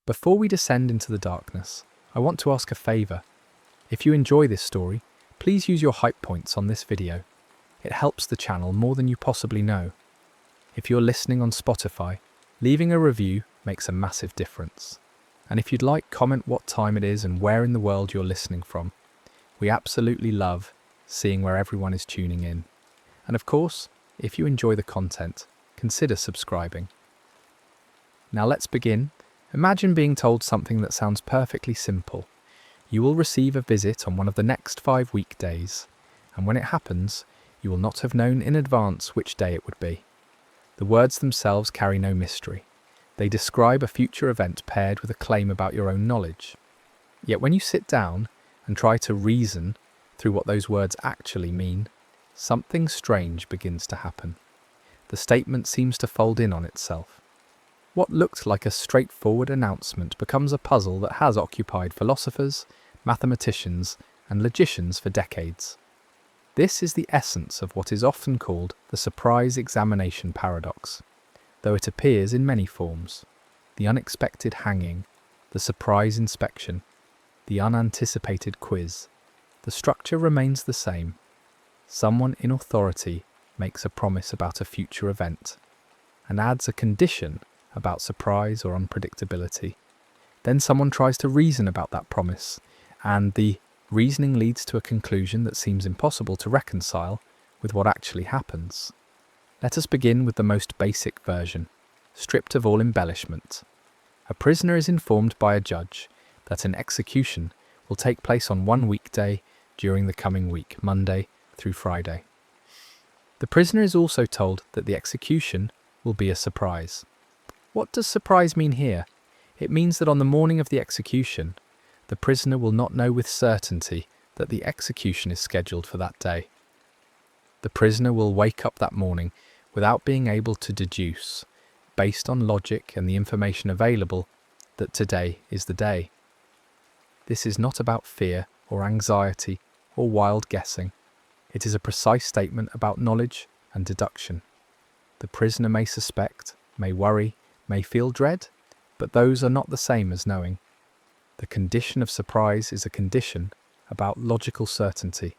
Before we descend into the darkness, I want to ask a favour. If you enjoy this story, please use your hype points on this video. It helps the channel more than you possibly know. If you're listening on Spotify, leaving a review makes a massive difference. And if you'd like, comment what time it is and where in the world you're listening from. We absolutely love seeing where everyone is tuning in. And of course, if you enjoy the content, consider subscribing. Now let's begin. Imagine being told something that sounds perfectly simple. You will receive a visit on one of the next 5 weekdays, and when it happens, you will not have known in advance which day it would be. The words themselves carry no mystery. They describe a future event paired with a claim about your own knowledge. Yet when you sit down and try to reason through what those words actually mean, something strange begins to happen. The statement seems to fold in on itself. What looked like a straightforward announcement becomes a puzzle that has occupied philosophers, mathematicians, and logicians for decades. This is the essence of what is often called the surprise examination paradox, though it appears in many forms. The unexpected hanging, the surprise inspection, the unanticipated quiz. The structure remains the same. Someone in authority makes a promise about a future event and adds a condition about surprise or unpredictability. Then someone tries to reason about that promise, and the reasoning leads to a conclusion that seems impossible to reconcile with what actually happens. Let us begin with the most basic version, stripped of all embellishment. A prisoner is informed by a judge that an execution will take place on one weekday during the coming week, Monday through Friday. The prisoner is also told that the execution will be a surprise. What does surprise mean here? It means that on the morning of the execution, the prisoner will not know with certainty that the execution is scheduled for that day. The prisoner will wake up that morning without being able to deduce, based on logic and the information available, that today is the day. This is not about fear or anxiety or wild guessing. It is a precise statement about knowledge and deduction. The prisoner may suspect, may worry, may feel dread, but those are not the same as knowing. The condition of surprise is a condition about logical certainty.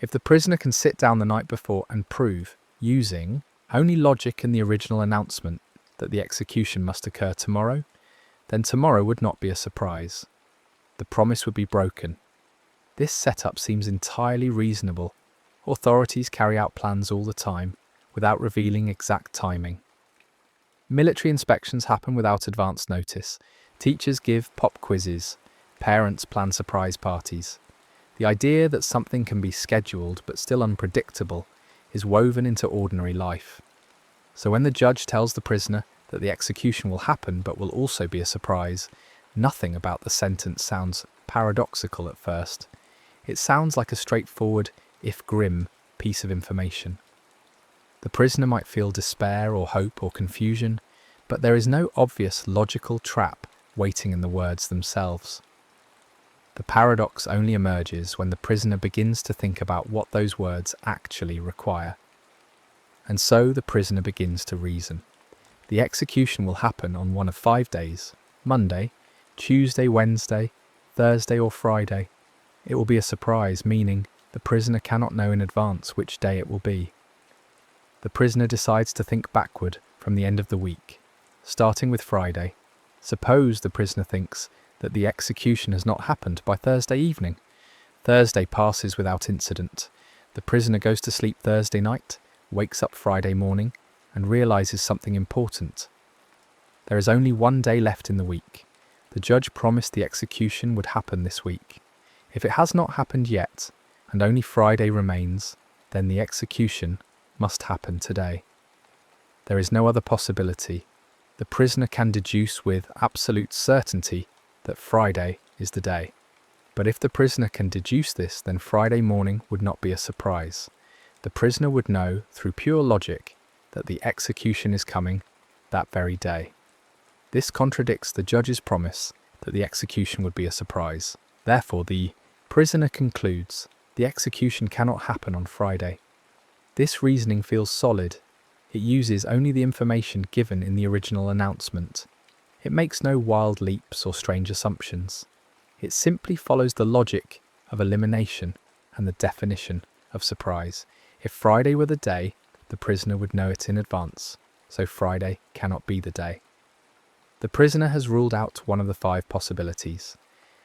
If the prisoner can sit down the night before and prove, using only logic and the original announcement, that the execution must occur tomorrow, then tomorrow would not be a surprise. The promise would be broken. This setup seems entirely reasonable. Authorities carry out plans all the time, without revealing exact timing. Military inspections happen without advance notice. Teachers give pop quizzes. Parents plan surprise parties. The idea that something can be scheduled but still unpredictable is woven into ordinary life. So when the judge tells the prisoner that the execution will happen but will also be a surprise, nothing about the sentence sounds paradoxical at first. It sounds like a straightforward, if grim, piece of information. The prisoner might feel despair or hope or confusion, but there is no obvious logical trap waiting in the words themselves. The paradox only emerges when the prisoner begins to think about what those words actually require. And so the prisoner begins to reason. The execution will happen on one of 5 days, Monday, Tuesday, Wednesday, Thursday or Friday. It will be a surprise, meaning the prisoner cannot know in advance which day it will be. The prisoner decides to think backward from the end of the week, starting with Friday. Suppose the prisoner thinks that the execution has not happened by Thursday evening. Thursday passes without incident. The prisoner goes to sleep Thursday night, wakes up Friday morning, and realizes something important. There is only 1 day left in the week. The judge promised the execution would happen this week. If it has not happened yet, and only Friday remains, then the execution must happen today. There is no other possibility. The prisoner can deduce with absolute certainty that Friday is the day. But if the prisoner can deduce this, then Friday morning would not be a surprise. The prisoner would know through pure logic that the execution is coming that very day. This contradicts the judge's promise that the execution would be a surprise. Therefore, the prisoner concludes the execution cannot happen on Friday. This reasoning feels solid. It uses only the information given in the original announcement. It makes no wild leaps or strange assumptions. It simply follows the logic of elimination and the definition of surprise. If Friday were the day, the prisoner would know it in advance, so Friday cannot be the day. The prisoner has ruled out one of the 5 possibilities,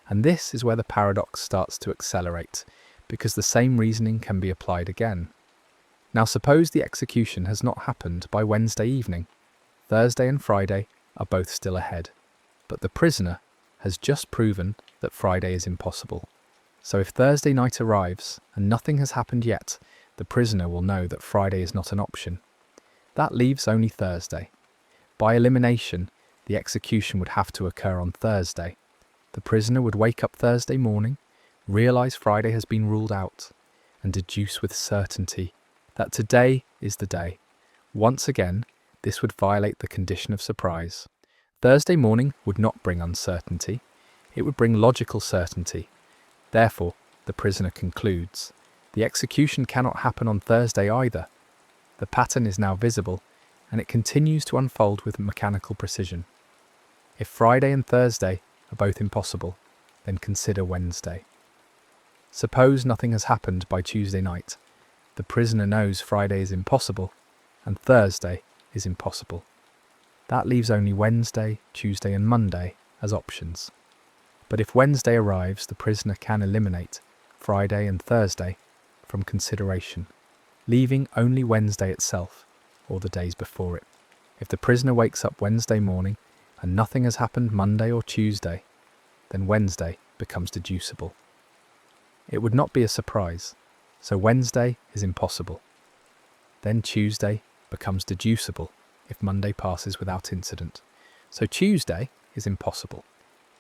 and this is where the paradox starts to accelerate, because the same reasoning can be applied again. Now suppose the execution has not happened by Wednesday evening. Thursday and Friday are both still ahead, but the prisoner has just proven that Friday is impossible. So if Thursday night arrives and nothing has happened yet, the prisoner will know that Friday is not an option. That leaves only Thursday. By elimination, the execution would have to occur on Thursday. The prisoner would wake up Thursday morning, realise Friday has been ruled out, and deduce with certainty that today is the day. Once again, this would violate the condition of surprise. Thursday morning would not bring uncertainty, it would bring logical certainty. Therefore, the prisoner concludes, the execution cannot happen on Thursday either. The pattern is now visible, and it continues to unfold with mechanical precision. If Friday and Thursday are both impossible, then consider Wednesday. Suppose nothing has happened by Tuesday night. The prisoner knows Friday is impossible, and Thursday is impossible. That leaves only Wednesday, Tuesday and Monday as options. But if Wednesday arrives, the prisoner can eliminate Friday and Thursday from consideration, leaving only Wednesday itself, or the days before it. If the prisoner wakes up Wednesday morning and nothing has happened Monday or Tuesday, then Wednesday becomes deducible. It would not be a surprise, so Wednesday is impossible. Then Tuesday becomes deducible if Monday passes without incident. So Tuesday is impossible,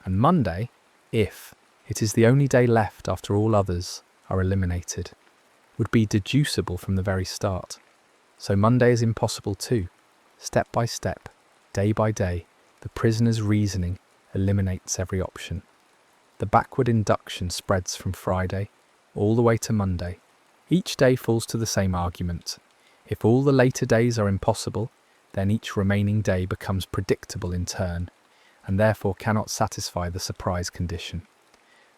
and Monday, if it is the only day left after all others are eliminated, would be deducible from the very start. So Monday is impossible too. Step by step, day by day, the prisoner's reasoning eliminates every option. The backward induction spreads from Friday all the way to Monday. Each day falls to the same argument. If all the later days are impossible, then each remaining day becomes predictable in turn, and therefore cannot satisfy the surprise condition.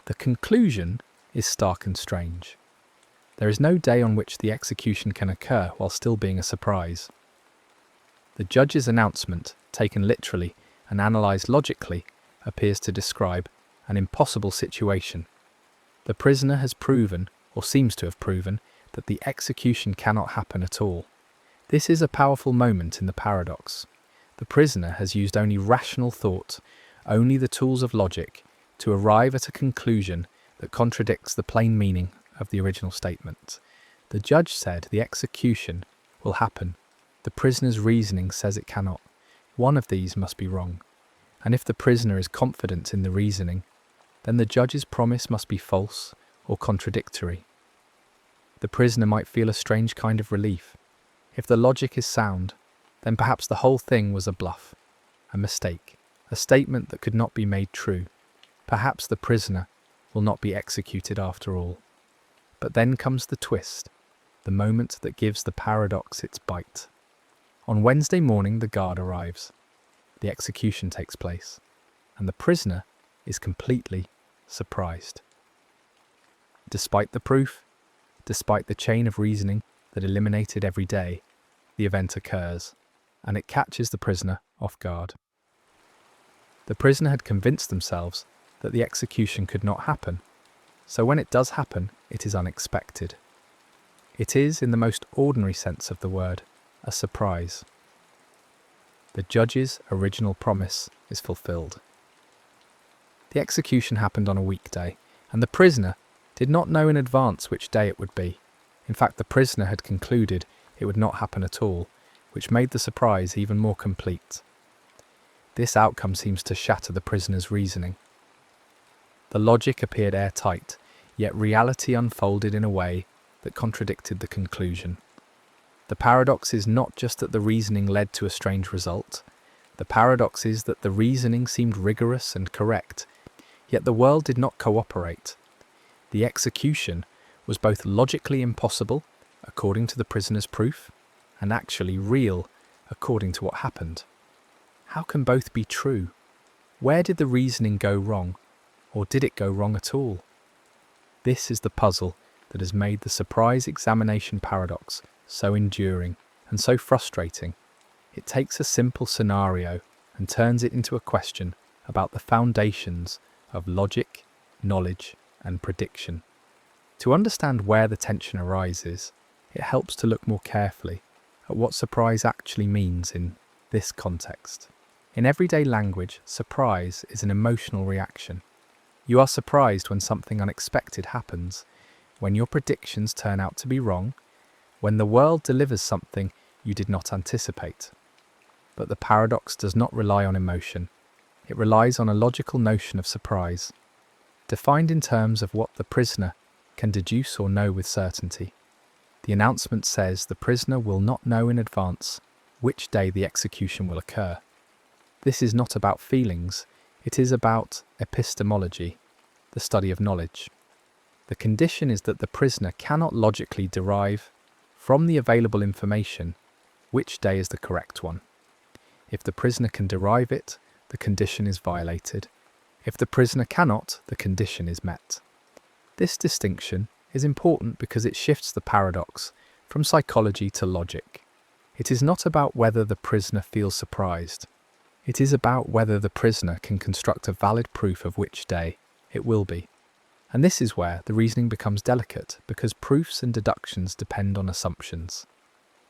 The conclusion is stark and strange. There is no day on which the execution can occur while still being a surprise. The judge's announcement, taken literally and analysed logically, appears to describe an impossible situation. The prisoner has proven, or seems to have proven, that the execution cannot happen at all. This is a powerful moment in the paradox. The prisoner has used only rational thought, only the tools of logic, to arrive at a conclusion that contradicts the plain meaning of the original statement. The judge said the execution will happen. The prisoner's reasoning says it cannot. One of these must be wrong. And if the prisoner is confident in the reasoning, then the judge's promise must be false or contradictory. The prisoner might feel a strange kind of relief. If the logic is sound, then perhaps the whole thing was a bluff, a mistake, a statement that could not be made true. Perhaps the prisoner will not be executed after all. But then comes the twist, the moment that gives the paradox its bite. On Wednesday morning, the guard arrives. The execution takes place, and the prisoner is completely surprised. Despite the proof, despite the chain of reasoning that eliminated every day, the event occurs, and it catches the prisoner off guard. The prisoner had convinced themselves that the execution could not happen, so when it does happen, it is unexpected. It is, in the most ordinary sense of the word, a surprise. The judge's original promise is fulfilled. The execution happened on a weekday, and the prisoner did not know in advance which day it would be. In fact, the prisoner had concluded it would not happen at all, which made the surprise even more complete. This outcome seems to shatter the prisoner's reasoning. The logic appeared airtight, yet reality unfolded in a way that contradicted the conclusion. The paradox is not just that the reasoning led to a strange result. The paradox is that the reasoning seemed rigorous and correct, yet the world did not cooperate. The execution was both logically impossible, according to the prisoner's proof, and actually real, according to what happened. How can both be true? Where did the reasoning go wrong? Or did it go wrong at all? This is the puzzle that has made the surprise examination paradox so enduring and so frustrating. It takes a simple scenario and turns it into a question about the foundations of logic, knowledge, and prediction. To understand where the tension arises, it helps to look more carefully at what surprise actually means in this context. In everyday language, surprise is an emotional reaction. You are surprised when something unexpected happens, when your predictions turn out to be wrong, when the world delivers something you did not anticipate. But the paradox does not rely on emotion. It relies on a logical notion of surprise, defined in terms of what the prisoner can deduce or know with certainty. The announcement says the prisoner will not know in advance which day the execution will occur. This is not about feelings, it is about epistemology, the study of knowledge. The condition is that the prisoner cannot logically derive from the available information which day is the correct one. If the prisoner can derive it, the condition is violated. If the prisoner cannot, the condition is met. This distinction is important because it shifts the paradox from psychology to logic. It is not about whether the prisoner feels surprised. It is about whether the prisoner can construct a valid proof of which day it will be. And this is where the reasoning becomes delicate, because proofs and deductions depend on assumptions.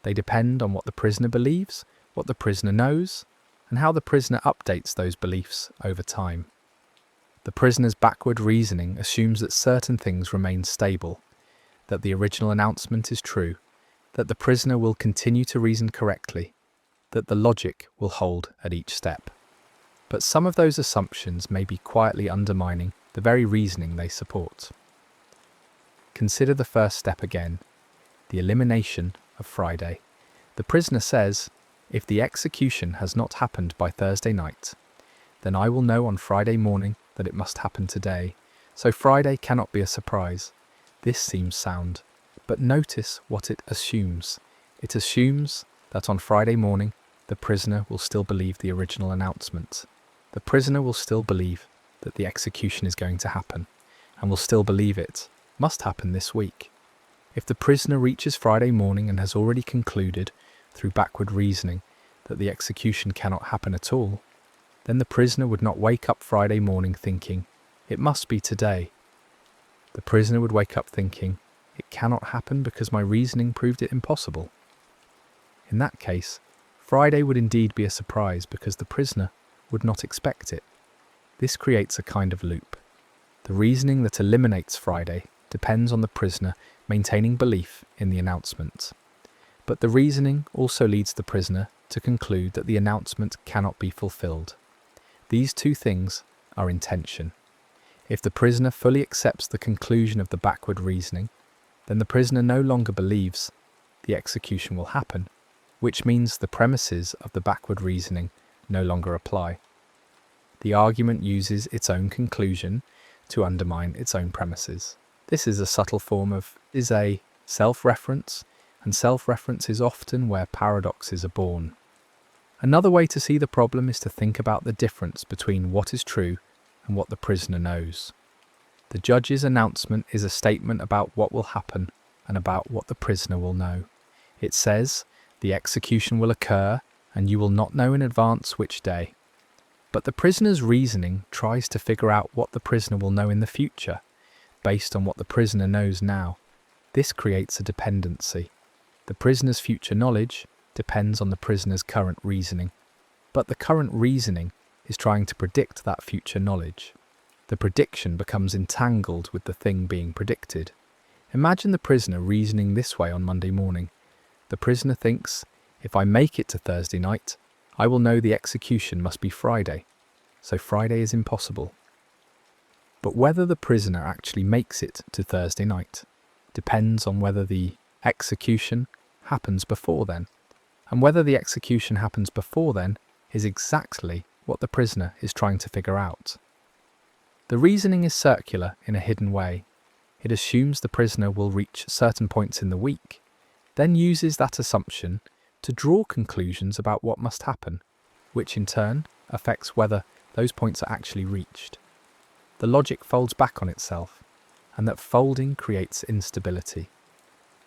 They depend on what the prisoner believes, what the prisoner knows, and how the prisoner updates those beliefs over time. The prisoner's backward reasoning assumes that certain things remain stable, that the original announcement is true, that the prisoner will continue to reason correctly, that the logic will hold at each step. But some of those assumptions may be quietly undermining the very reasoning they support. Consider the first step again, the elimination of Friday. The prisoner says, if the execution has not happened by Thursday night, then I will know on Friday morning that it must happen today, so Friday cannot be a surprise. This seems sound, but notice what it assumes. It assumes that on Friday morning, the prisoner will still believe the original announcement. The prisoner will still believe that the execution is going to happen, and will still believe it must happen this week. If the prisoner reaches Friday morning and has already concluded, through backward reasoning, that the execution cannot happen at all, then the prisoner would not wake up Friday morning thinking, it must be today. The prisoner would wake up thinking, it cannot happen because my reasoning proved it impossible. In that case, Friday would indeed be a surprise because the prisoner would not expect it. This creates a kind of loop. The reasoning that eliminates Friday depends on the prisoner maintaining belief in the announcement. But the reasoning also leads the prisoner to conclude that the announcement cannot be fulfilled. These two things are in tension. If the prisoner fully accepts the conclusion of the backward reasoning, then the prisoner no longer believes the execution will happen, which means the premises of the backward reasoning no longer apply. The argument uses its own conclusion to undermine its own premises. This is a subtle form of self-reference, and self-reference is often where paradoxes are born. Another way to see the problem is to think about the difference between what is true and what the prisoner knows. The judge's announcement is a statement about what will happen and about what the prisoner will know. It says, the execution will occur and you will not know in advance which day. But the prisoner's reasoning tries to figure out what the prisoner will know in the future, based on what the prisoner knows now. This creates a dependency. The prisoner's future knowledge depends on the prisoner's current reasoning. But the current reasoning is trying to predict that future knowledge. The prediction becomes entangled with the thing being predicted. Imagine the prisoner reasoning this way on Monday morning. The prisoner thinks, if I make it to Thursday night, I will know the execution must be Friday, so Friday is impossible. But whether the prisoner actually makes it to Thursday night depends on whether the execution happens before then. And whether the execution happens before then is exactly what the prisoner is trying to figure out. The reasoning is circular in a hidden way. It assumes the prisoner will reach certain points in the week, then uses that assumption to draw conclusions about what must happen, which in turn affects whether those points are actually reached. The logic folds back on itself, and that folding creates instability.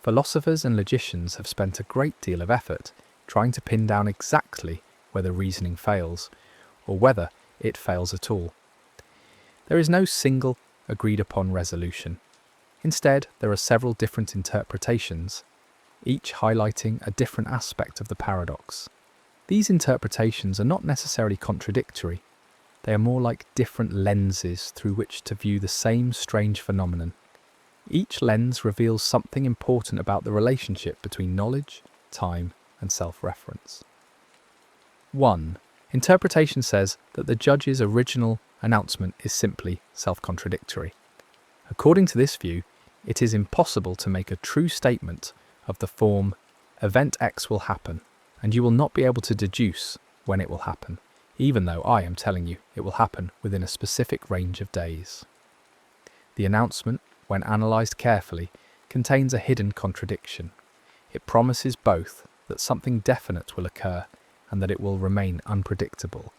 Philosophers and logicians have spent a great deal of effort trying to pin down exactly whether reasoning fails, or whether it fails at all. There is no single, agreed-upon resolution. Instead, there are several different interpretations, each highlighting a different aspect of the paradox. These interpretations are not necessarily contradictory. They are more like different lenses through which to view the same strange phenomenon. Each lens reveals something important about the relationship between knowledge, time, and self-reference. 1. Interpretation says that the judge's original announcement is simply self-contradictory. According to this view, it is impossible to make a true statement of the form, "Event X will happen," and you will not be able to deduce when it will happen, even though I am telling you it will happen within a specific range of days. The announcement, when analysed carefully, contains a hidden contradiction. It promises both that something definite will occur and that it will remain unpredictable,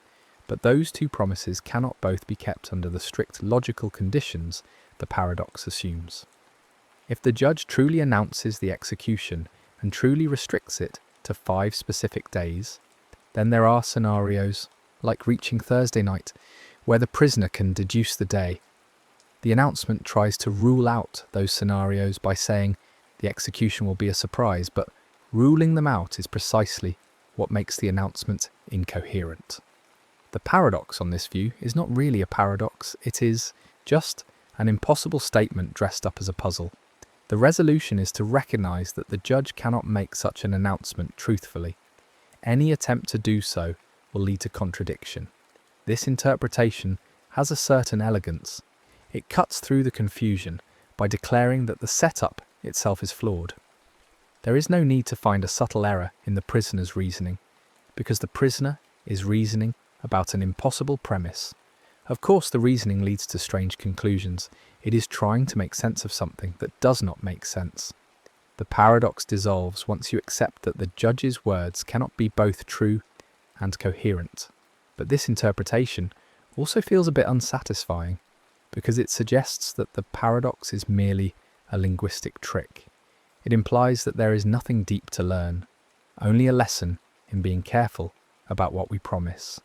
but those two promises cannot both be kept under the strict logical conditions the paradox assumes. If the judge truly announces the execution and truly restricts it to 5 specific days, then there are scenarios, like reaching Thursday night, where the prisoner can deduce the day. The announcement tries to rule out those scenarios by saying the execution will be a surprise, but ruling them out is precisely what makes the announcement incoherent. The paradox on this view is not really a paradox, it is just an impossible statement dressed up as a puzzle. The resolution is to recognize that the judge cannot make such an announcement truthfully. Any attempt to do so will lead to contradiction. This interpretation has a certain elegance. It cuts through the confusion by declaring that the setup itself is flawed. There is no need to find a subtle error in the prisoner's reasoning, because the prisoner is reasoning about an impossible premise. Of course, the reasoning leads to strange conclusions. It is trying to make sense of something that does not make sense. The paradox dissolves once you accept that the judge's words cannot be both true and coherent. But this interpretation also feels a bit unsatisfying, because it suggests that the paradox is merely a linguistic trick. It implies that there is nothing deep to learn, only a lesson in being careful about what we promise.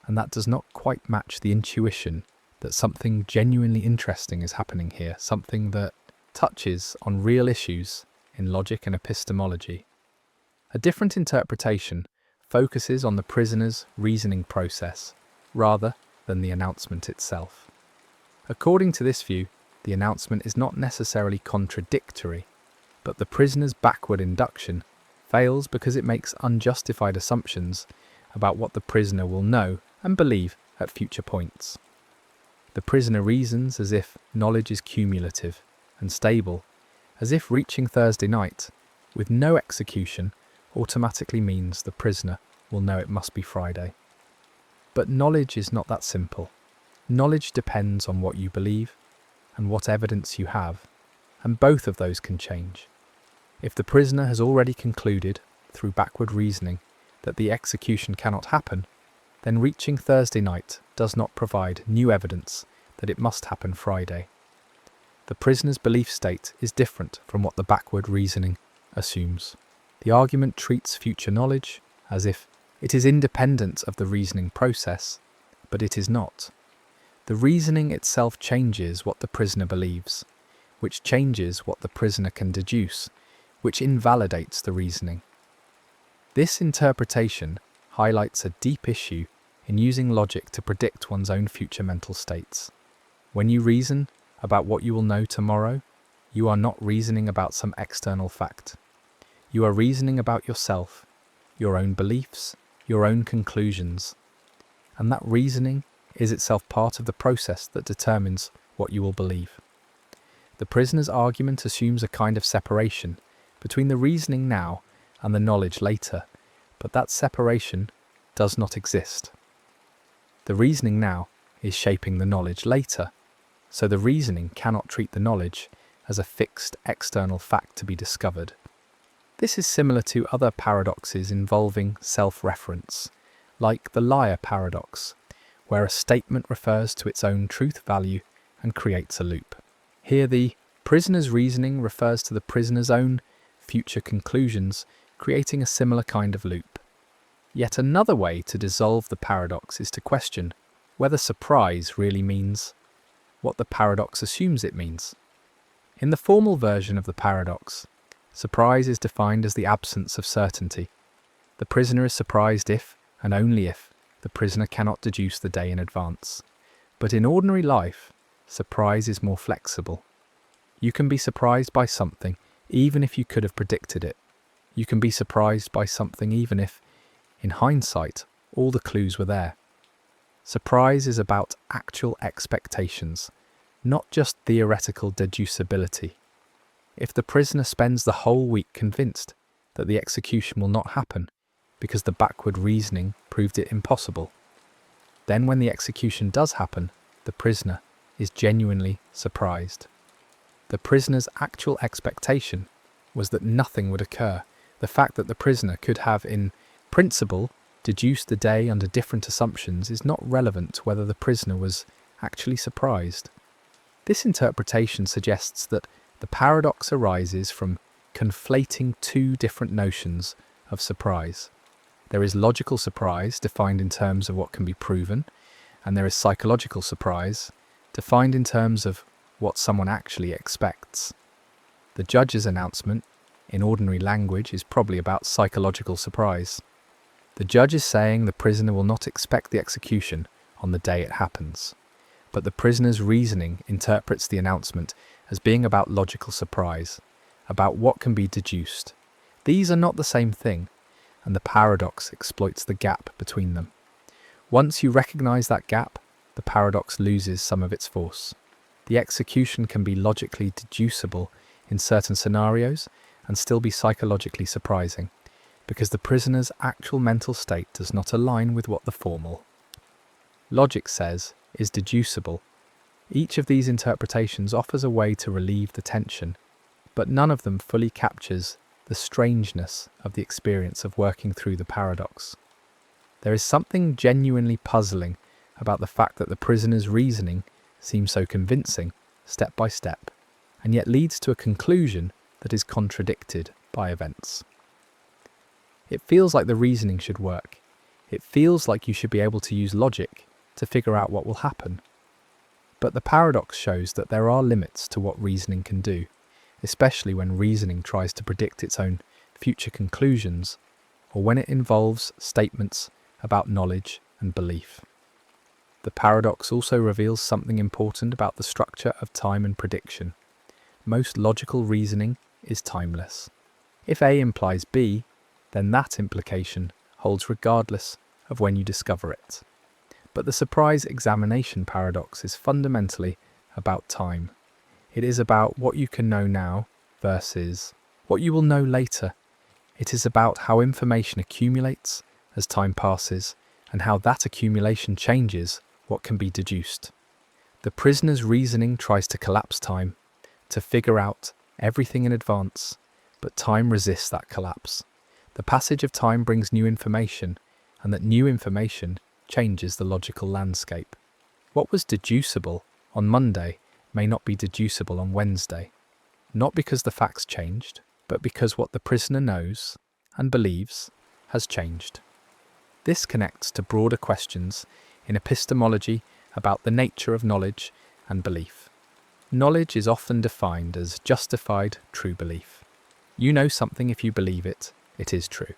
And that does not quite match the intuition that something genuinely interesting is happening here, something that touches on real issues in logic and epistemology. A different interpretation focuses on the prisoner's reasoning process rather than the announcement itself. According to this view, the announcement is not necessarily contradictory, but the prisoner's backward induction fails because it makes unjustified assumptions about what the prisoner will know and believe at future points. The prisoner reasons as if knowledge is cumulative and stable, as if reaching Thursday night with no execution automatically means the prisoner will know it must be Friday. But knowledge is not that simple. Knowledge depends on what you believe and what evidence you have, and both of those can change. If the prisoner has already concluded, through backward reasoning, that the execution cannot happen, then reaching Thursday night does not provide new evidence that it must happen Friday. The prisoner's belief state is different from what the backward reasoning assumes. The argument treats future knowledge as if it is independent of the reasoning process, but it is not. The reasoning itself changes what the prisoner believes, which changes what the prisoner can deduce, which invalidates the reasoning. This interpretation highlights a deep issue in using logic to predict one's own future mental states. When you reason about what you will know tomorrow, you are not reasoning about some external fact. You are reasoning about yourself, your own beliefs, your own conclusions. And that reasoning is itself part of the process that determines what you will believe. The prisoner's argument assumes a kind of separation between the reasoning now and the knowledge later, but that separation does not exist. The reasoning now is shaping the knowledge later, so the reasoning cannot treat the knowledge as a fixed external fact to be discovered. This is similar to other paradoxes involving self-reference, like the liar paradox, where a statement refers to its own truth value and creates a loop. Here, the prisoner's reasoning refers to the prisoner's own future conclusions, creating a similar kind of loop. Yet another way to dissolve the paradox is to question whether surprise really means what the paradox assumes it means. In the formal version of the paradox, surprise is defined as the absence of certainty. The prisoner is surprised if, and only if, the prisoner cannot deduce the day in advance. But in ordinary life, surprise is more flexible. You can be surprised by something even if you could have predicted it. You can be surprised by something even if, in hindsight, all the clues were there. Surprise is about actual expectations, not just theoretical deducibility. If the prisoner spends the whole week convinced that the execution will not happen because the backward reasoning proved it impossible, then when the execution does happen, the prisoner is genuinely surprised. The prisoner's actual expectation was that nothing would occur. The fact that the prisoner could have, in principle, deduced the day under different assumptions is not relevant to whether the prisoner was actually surprised. This interpretation suggests that the paradox arises from conflating two different notions of surprise. There is logical surprise, defined in terms of what can be proven, and there is psychological surprise, defined in terms of what someone actually expects. The judge's announcement, in ordinary language, is probably about psychological surprise. The judge is saying the prisoner will not expect the execution on the day it happens, but the prisoner's reasoning interprets the announcement as being about logical surprise, about what can be deduced. These are not the same thing, and the paradox exploits the gap between them. Once you recognize that gap, the paradox loses some of its force. The execution can be logically deducible in certain scenarios and still be psychologically surprising, because the prisoner's actual mental state does not align with what the formal logic says is deducible. Each of these interpretations offers a way to relieve the tension, but none of them fully captures the strangeness of the experience of working through the paradox. There is something genuinely puzzling about the fact that the prisoner's reasoning seems so convincing, step by step, and yet leads to a conclusion that is contradicted by events. It feels like the reasoning should work. It feels like you should be able to use logic to figure out what will happen. But the paradox shows that there are limits to what reasoning can do, especially when reasoning tries to predict its own future conclusions, or when it involves statements about knowledge and belief. The paradox also reveals something important about the structure of time and prediction. Most logical reasoning is timeless. If A implies B, then that implication holds regardless of when you discover it. But the surprise examination paradox is fundamentally about time. It is about what you can know now versus what you will know later. It is about how information accumulates as time passes and how that accumulation changes what can be deduced. The prisoner's reasoning tries to collapse time, to figure out everything in advance, but time resists that collapse. The passage of time brings new information, and that new information changes the logical landscape. What was deducible on Monday may not be deducible on Wednesday, not because the facts changed, but because what the prisoner knows and believes has changed. This connects to broader questions in epistemology about the nature of knowledge and belief. Knowledge is often defined as justified true belief. You know something if you believe it, it is true,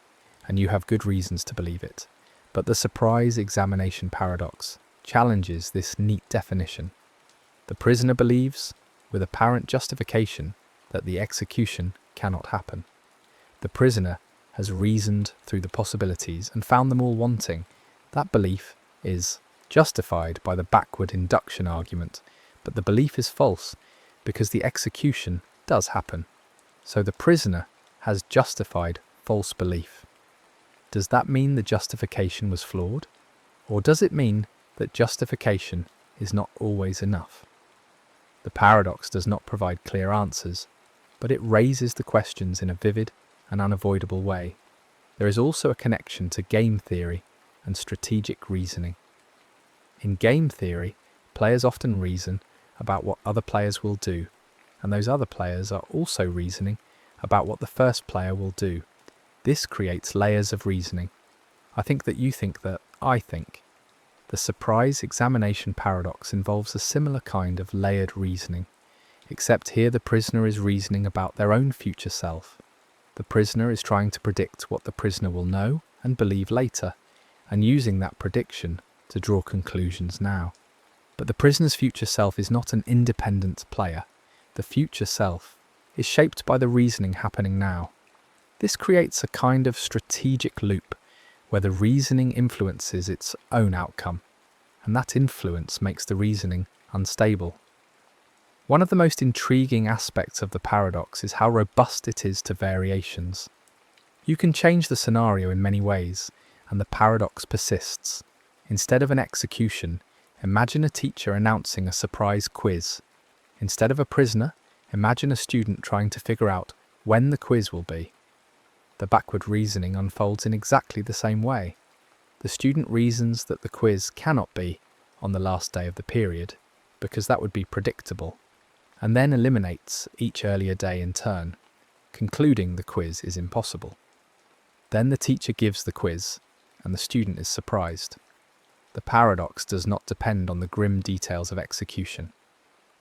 and you have good reasons to believe it. But the surprise examination paradox challenges this neat definition. The prisoner believes, with apparent justification, that the execution cannot happen. The prisoner has reasoned through the possibilities and found them all wanting. That belief is justified by the backward induction argument, but the belief is false because the execution does happen. So the prisoner has justified false belief. Does that mean the justification was flawed? Or does it mean that justification is not always enough? The paradox does not provide clear answers, but it raises the questions in a vivid and unavoidable way. There is also a connection to game theory and strategic reasoning. In game theory, players often reason about what other players will do, and those other players are also reasoning about what the first player will do. This creates layers of reasoning. I think that you think that I think. The surprise examination paradox involves a similar kind of layered reasoning, except here the prisoner is reasoning about their own future self. The prisoner is trying to predict what the prisoner will know and believe later, and using that prediction to draw conclusions now. But the prisoner's future self is not an independent player. The future self is shaped by the reasoning happening now. This creates a kind of strategic loop where the reasoning influences its own outcome, and that influence makes the reasoning unstable. One of the most intriguing aspects of the paradox is how robust it is to variations. You can change the scenario in many ways, and the paradox persists. Instead of an execution, imagine a teacher announcing a surprise quiz. Instead of a prisoner, imagine a student trying to figure out when the quiz will be. The backward reasoning unfolds in exactly the same way. The student reasons that the quiz cannot be on the last day of the period, because that would be predictable, and then eliminates each earlier day in turn, concluding the quiz is impossible. Then the teacher gives the quiz, and the student is surprised. The paradox does not depend on the grim details of execution.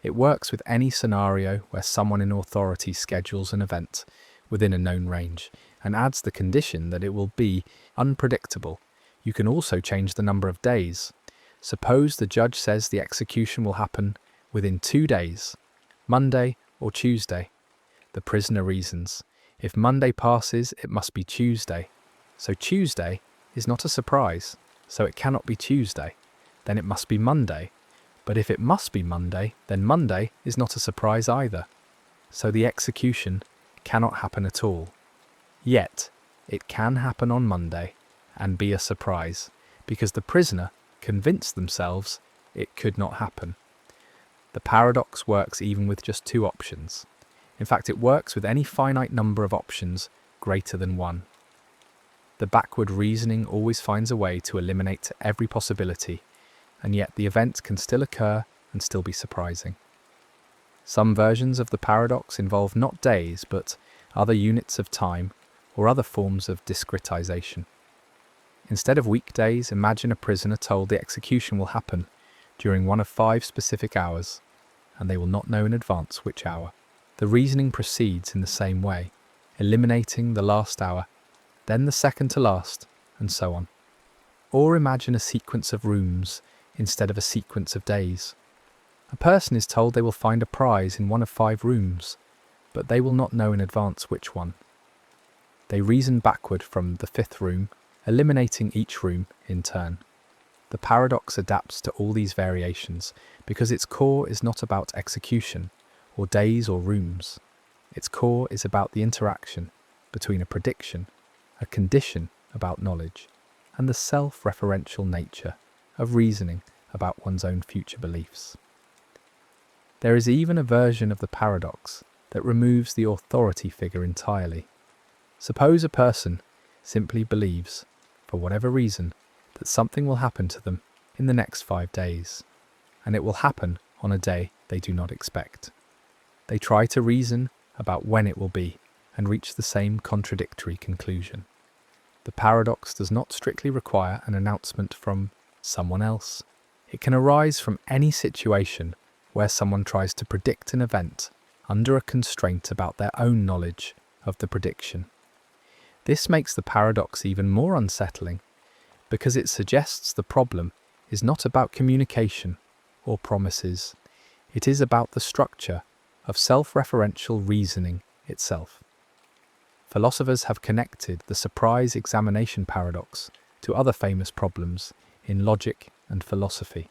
It works with any scenario where someone in authority schedules an event within a known range and adds the condition that it will be unpredictable. You can also change the number of days. Suppose the judge says the execution will happen within 2 days, Monday or Tuesday. The prisoner reasons, if Monday passes, it must be Tuesday. So Tuesday is not a surprise, so it cannot be Tuesday. Then it must be Monday. But if it must be Monday, then Monday is not a surprise either. So the execution cannot happen at all. Yet, it can happen on Monday and be a surprise, because the prisoner convinced themselves it could not happen. The paradox works even with just 2 options. In fact, it works with any finite number of options greater than 1. The backward reasoning always finds a way to eliminate every possibility, and yet the event can still occur and still be surprising. Some versions of the paradox involve not days, but other units of time or other forms of discretization. Instead of weekdays, imagine a prisoner told the execution will happen during one of 5 specific hours, and they will not know in advance which hour. The reasoning proceeds in the same way, eliminating the last hour, then the second to last, and so on. Or imagine a sequence of rooms instead of a sequence of days. A person is told they will find a prize in one of 5 rooms, but they will not know in advance which one. They reason backward from the 5th room, eliminating each room in turn. The paradox adapts to all these variations because its core is not about execution, or days or rooms. Its core is about the interaction between a prediction, a condition about knowledge, and the self-referential nature of reasoning about one's own future beliefs. There is even a version of the paradox that removes the authority figure entirely. Suppose a person simply believes, for whatever reason, that something will happen to them in the next 5 days, and it will happen on a day they do not expect. They try to reason about when it will be and reach the same contradictory conclusion. The paradox does not strictly require an announcement from someone else. It can arise from any situation where someone tries to predict an event under a constraint about their own knowledge of the prediction. This makes the paradox even more unsettling because it suggests the problem is not about communication or promises. It is about the structure of self-referential reasoning itself. Philosophers have connected the surprise examination paradox to other famous problems in logic and philosophy.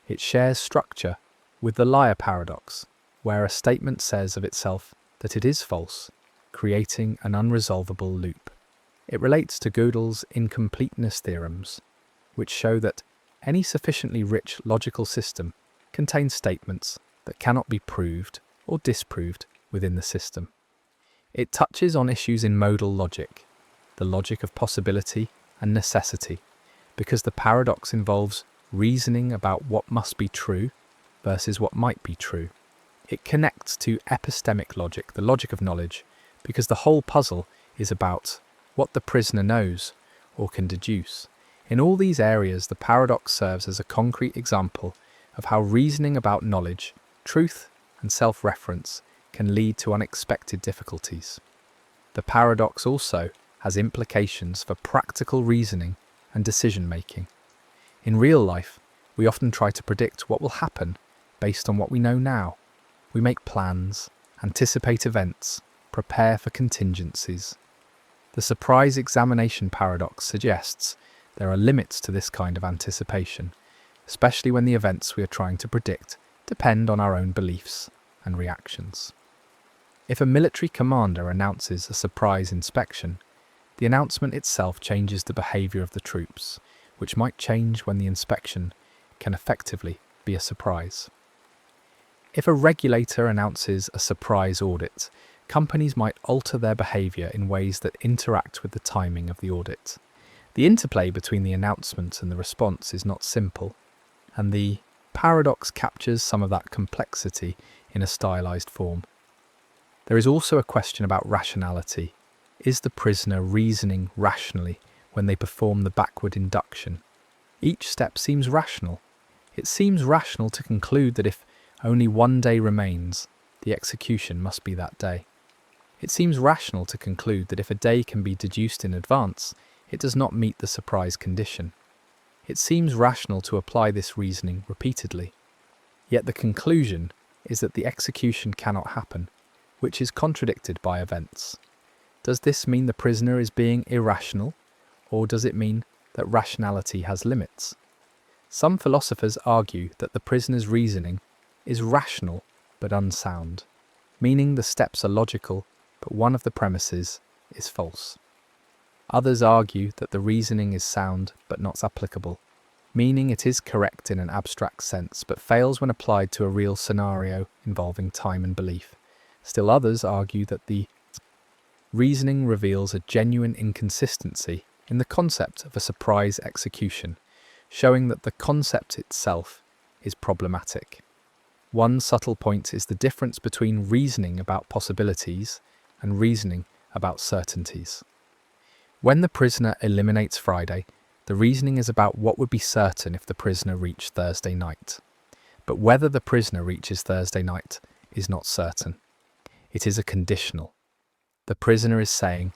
It shares structure with the liar paradox, where a statement says of itself that it is false, creating an unresolvable loop. It relates to Gödel's incompleteness theorems, which show that any sufficiently rich logical system contains statements that cannot be proved or disproved within the system. It touches on issues in modal logic, the logic of possibility and necessity, because the paradox involves reasoning about what must be true versus what might be true. It connects to epistemic logic, the logic of knowledge, because the whole puzzle is about what the prisoner knows or can deduce. In all these areas, the paradox serves as a concrete example of how reasoning about knowledge, truth, and self-reference can lead to unexpected difficulties. The paradox also has implications for practical reasoning and decision-making. In real life, we often try to predict what will happen based on what we know now. We make plans, anticipate events, prepare for contingencies. The surprise examination paradox suggests there are limits to this kind of anticipation, especially when the events we are trying to predict depend on our own beliefs and reactions. If a military commander announces a surprise inspection, the announcement itself changes the behaviour of the troops, which might change when the inspection can effectively be a surprise. If a regulator announces a surprise audit, companies might alter their behaviour in ways that interact with the timing of the audit. The interplay between the announcement and the response is not simple, and the paradox captures some of that complexity in a stylised form. There is also a question about rationality. Is the prisoner reasoning rationally when they perform the backward induction? Each step seems rational. It seems rational to conclude that if only one day remains, the execution must be that day. It seems rational to conclude that if a day can be deduced in advance, it does not meet the surprise condition. It seems rational to apply this reasoning repeatedly. Yet the conclusion is that the execution cannot happen, which is contradicted by events. Does this mean the prisoner is being irrational, or does it mean that rationality has limits? Some philosophers argue that the prisoner's reasoning is rational but unsound, meaning the steps are logical, but one of the premises is false. Others argue that the reasoning is sound but not applicable, meaning it is correct in an abstract sense but fails when applied to a real scenario involving time and belief. Still others argue that the reasoning reveals a genuine inconsistency in the concept of a surprise execution, showing that the concept itself is problematic. One subtle point is the difference between reasoning about possibilities and reasoning about certainties. When the prisoner eliminates Friday, the reasoning is about what would be certain if the prisoner reached Thursday night. But whether the prisoner reaches Thursday night is not certain. It is a conditional. The prisoner is saying,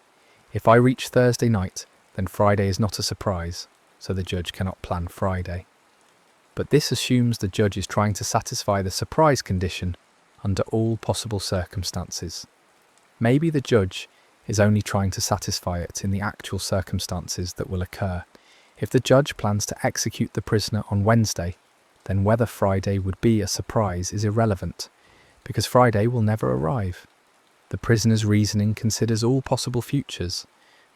if I reach Thursday night, then Friday is not a surprise, so the judge cannot plan Friday. But this assumes the judge is trying to satisfy the surprise condition under all possible circumstances. Maybe the judge is only trying to satisfy it in the actual circumstances that will occur. If the judge plans to execute the prisoner on Wednesday, then whether Friday would be a surprise is irrelevant, because Friday will never arrive. The prisoner's reasoning considers all possible futures,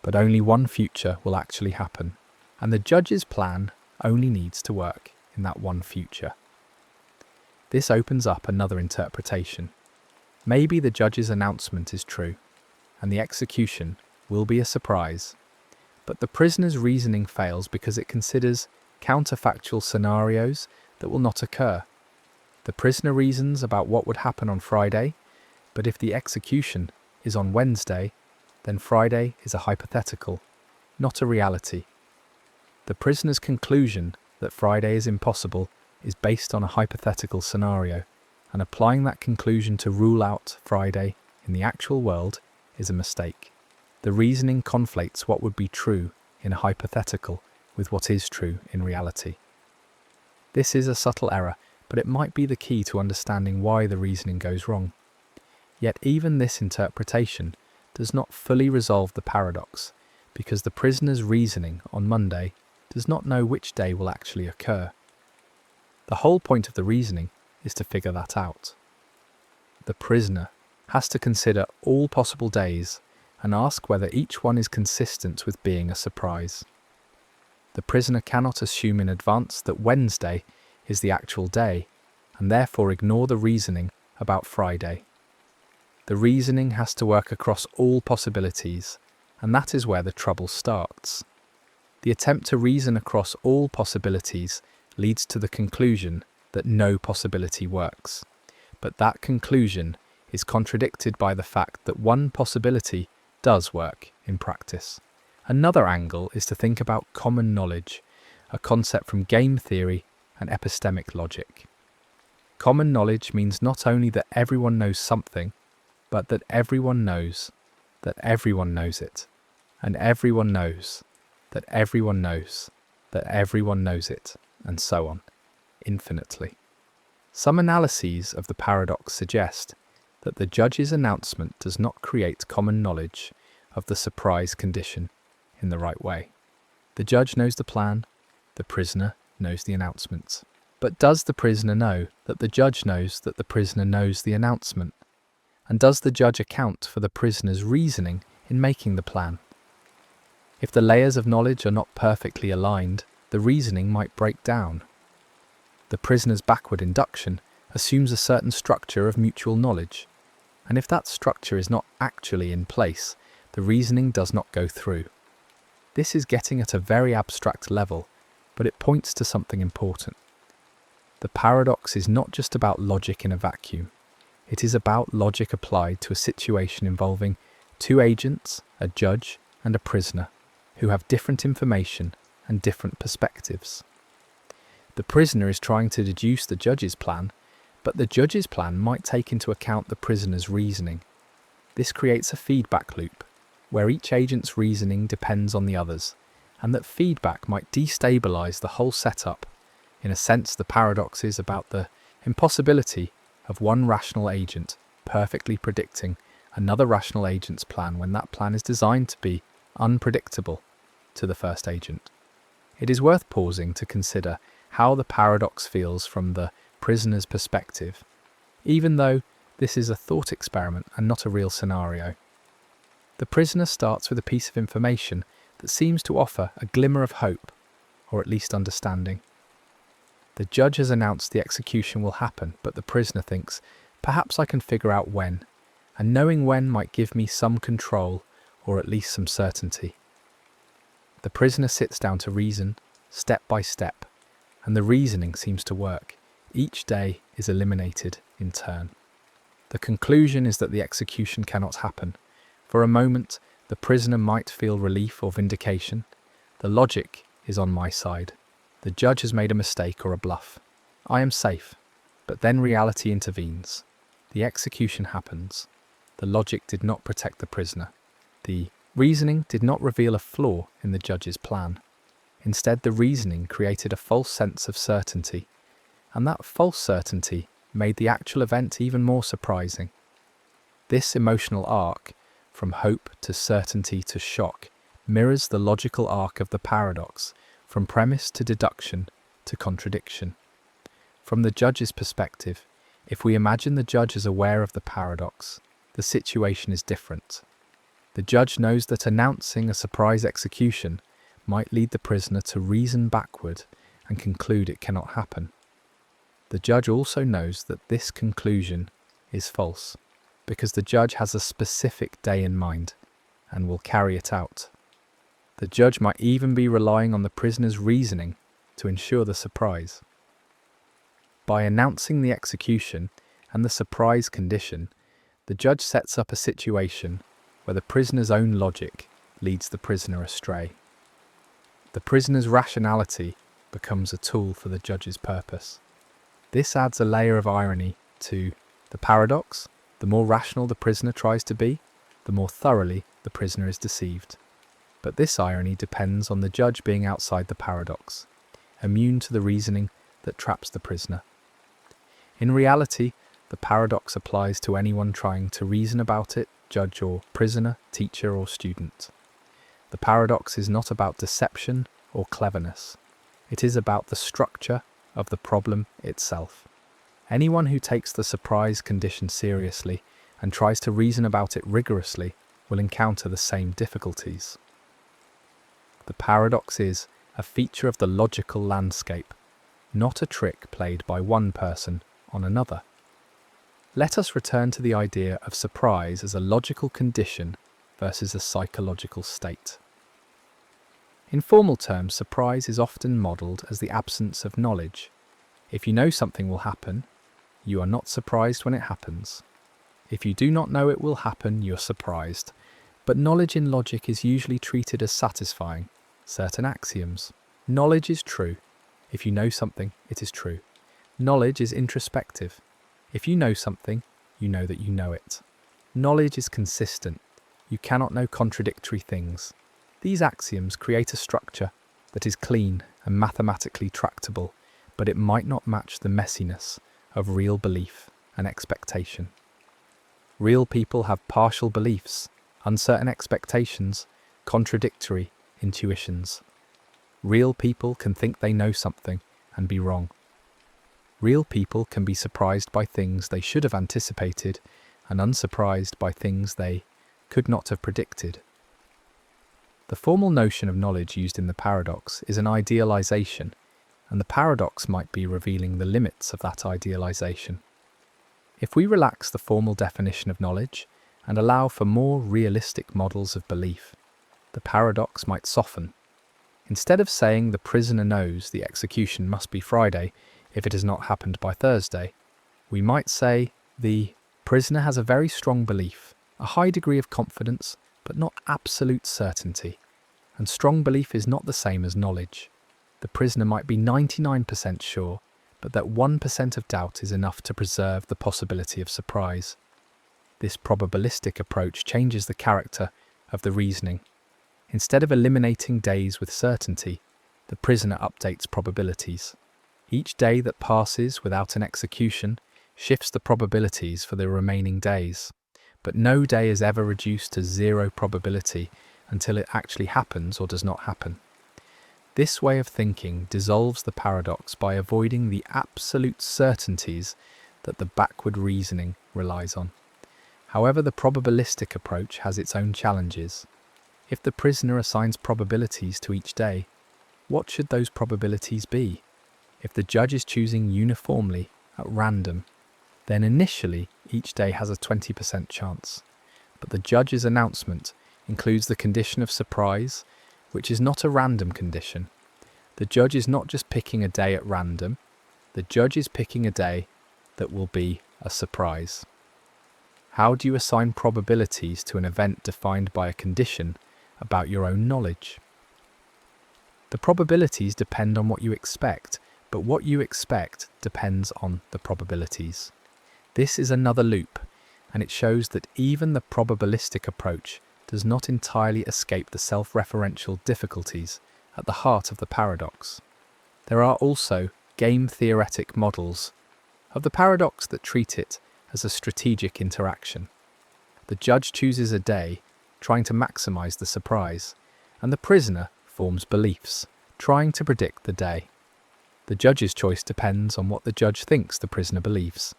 but only one future will actually happen, and the judge's plan only needs to work in that one future. This opens up another interpretation. Maybe the judge's announcement is true, and the execution will be a surprise, but the prisoner's reasoning fails because it considers counterfactual scenarios that will not occur. The prisoner reasons about what would happen on Friday, but if the execution is on Wednesday, then Friday is a hypothetical, not a reality. The prisoner's conclusion that Friday is impossible is based on a hypothetical scenario, and applying that conclusion to rule out Friday in the actual world is a mistake. The reasoning conflates what would be true in a hypothetical with what is true in reality. This is a subtle error, but it might be the key to understanding why the reasoning goes wrong. Yet even this interpretation does not fully resolve the paradox, because the prisoner's reasoning on Monday does not know which day will actually occur. The whole point of the reasoning is to figure that out. The prisoner has to consider all possible days and ask whether each one is consistent with being a surprise. The prisoner cannot assume in advance that Wednesday is the actual day, and therefore ignore the reasoning about Friday. The reasoning has to work across all possibilities, and that is where the trouble starts. The attempt to reason across all possibilities leads to the conclusion that no possibility works. But that conclusion is contradicted by the fact that one possibility does work in practice. Another angle is to think about common knowledge, a concept from game theory and epistemic logic. Common knowledge means not only that everyone knows something, but that everyone knows that everyone knows it, and everyone knows that everyone knows that everyone knows it, and so on, infinitely. Some analyses of the paradox suggest that the judge's announcement does not create common knowledge of the surprise condition in the right way. The judge knows the plan, the prisoner knows the announcement. But does the prisoner know that the judge knows that the prisoner knows the announcement? And does the judge account for the prisoner's reasoning in making the plan? If the layers of knowledge are not perfectly aligned, the reasoning might break down. The prisoner's backward induction assumes a certain structure of mutual knowledge, and if that structure is not actually in place, the reasoning does not go through. This is getting at a very abstract level, but it points to something important. The paradox is not just about logic in a vacuum. It is about logic applied to a situation involving two agents, a judge and a prisoner, who have different information and different perspectives. The prisoner is trying to deduce the judge's plan, but the judge's plan might take into account the prisoner's reasoning. This creates a feedback loop, where each agent's reasoning depends on the others, and that feedback might destabilize the whole setup. In a sense, the paradox is about the impossibility of one rational agent perfectly predicting another rational agent's plan when that plan is designed to be unpredictable to the first agent. It is worth pausing to consider how the paradox feels from the prisoner's perspective, even though this is a thought experiment and not a real scenario. The prisoner starts with a piece of information that seems to offer a glimmer of hope, or at least understanding. The judge has announced the execution will happen, but the prisoner thinks, perhaps I can figure out when, and knowing when might give me some control, or at least some certainty. The prisoner sits down to reason, step by step, and the reasoning seems to work. Each day is eliminated in turn. The conclusion is that the execution cannot happen. For a moment, the prisoner might feel relief or vindication. The logic is on my side. The judge has made a mistake or a bluff. I am safe. But then reality intervenes. The execution happens. The logic did not protect the prisoner. The reasoning did not reveal a flaw in the judge's plan. Instead, the reasoning created a false sense of certainty, and that false certainty made the actual event even more surprising. This emotional arc, from hope to certainty to shock, mirrors the logical arc of the paradox, from premise to deduction to contradiction. From the judge's perspective, if we imagine the judge as aware of the paradox, the situation is different. The judge knows that announcing a surprise execution might lead the prisoner to reason backward and conclude it cannot happen. The judge also knows that this conclusion is false, because the judge has a specific day in mind and will carry it out. The judge might even be relying on the prisoner's reasoning to ensure the surprise. By announcing the execution and the surprise condition, the judge sets up a situation where the prisoner's own logic leads the prisoner astray. The prisoner's rationality becomes a tool for the judge's purpose. This adds a layer of irony to the paradox. The more rational the prisoner tries to be, the more thoroughly the prisoner is deceived. But this irony depends on the judge being outside the paradox, immune to the reasoning that traps the prisoner. In reality, the paradox applies to anyone trying to reason about it, judge or prisoner, teacher or student. The paradox is not about deception or cleverness. It is about the structure of the problem itself. Anyone who takes the surprise condition seriously and tries to reason about it rigorously will encounter the same difficulties. The paradox is a feature of the logical landscape, not a trick played by one person on another. Let us return to the idea of surprise as a logical condition versus a psychological state. In formal terms, surprise is often modelled as the absence of knowledge. If you know something will happen, you are not surprised when it happens. If you do not know it will happen, you're surprised. But knowledge in logic is usually treated as satisfying certain axioms. Knowledge is true. If you know something, it is true. Knowledge is introspective. If you know something, you know that you know it. Knowledge is consistent. You cannot know contradictory things. These axioms create a structure that is clean and mathematically tractable, but it might not match the messiness of real belief and expectation. Real people have partial beliefs, uncertain expectations, contradictory intuitions. Real people can think they know something and be wrong. Real people can be surprised by things they should have anticipated and unsurprised by things they could not have predicted. The formal notion of knowledge used in the paradox is an idealization, and the paradox might be revealing the limits of that idealization. If we relax the formal definition of knowledge and allow for more realistic models of belief, the paradox might soften. Instead of saying the prisoner knows the execution must be Friday if it has not happened by Thursday, we might say the prisoner has a very strong belief, a high degree of confidence, but not absolute certainty. And strong belief is not the same as knowledge. The prisoner might be 99% sure, but that 1% of doubt is enough to preserve the possibility of surprise. This probabilistic approach changes the character of the reasoning. Instead of eliminating days with certainty, the prisoner updates probabilities. Each day that passes without an execution shifts the probabilities for the remaining days. But no day is ever reduced to zero probability until it actually happens or does not happen. This way of thinking dissolves the paradox by avoiding the absolute certainties that the backward reasoning relies on. However, the probabilistic approach has its own challenges. If the prisoner assigns probabilities to each day, what should those probabilities be? If the judge is choosing uniformly at random, then initially each day has a 20% chance. But the judge's announcement includes the condition of surprise, which is not a random condition. The judge is not just picking a day at random, the judge is picking a day that will be a surprise. How do you assign probabilities to an event defined by a condition about your own knowledge? The probabilities depend on what you expect, but what you expect depends on the probabilities. This is another loop, and it shows that even the probabilistic approach does not entirely escape the self-referential difficulties at the heart of the paradox. There are also game-theoretic models of the paradox that treat it as a strategic interaction. The judge chooses a day, trying to maximize the surprise, and the prisoner forms beliefs, trying to predict the day. The judge's choice depends on what the judge thinks the prisoner believes,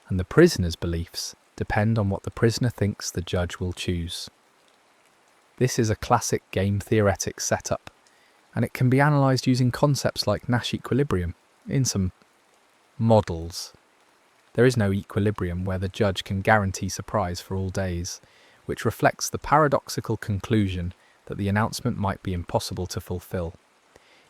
and the prisoner's beliefs depend on what the prisoner thinks the judge will choose. This is a classic game-theoretic setup, and it can be analysed using concepts like Nash equilibrium in some models. There is no equilibrium where the judge can guarantee surprise for all days, which reflects the paradoxical conclusion that the announcement might be impossible to fulfill.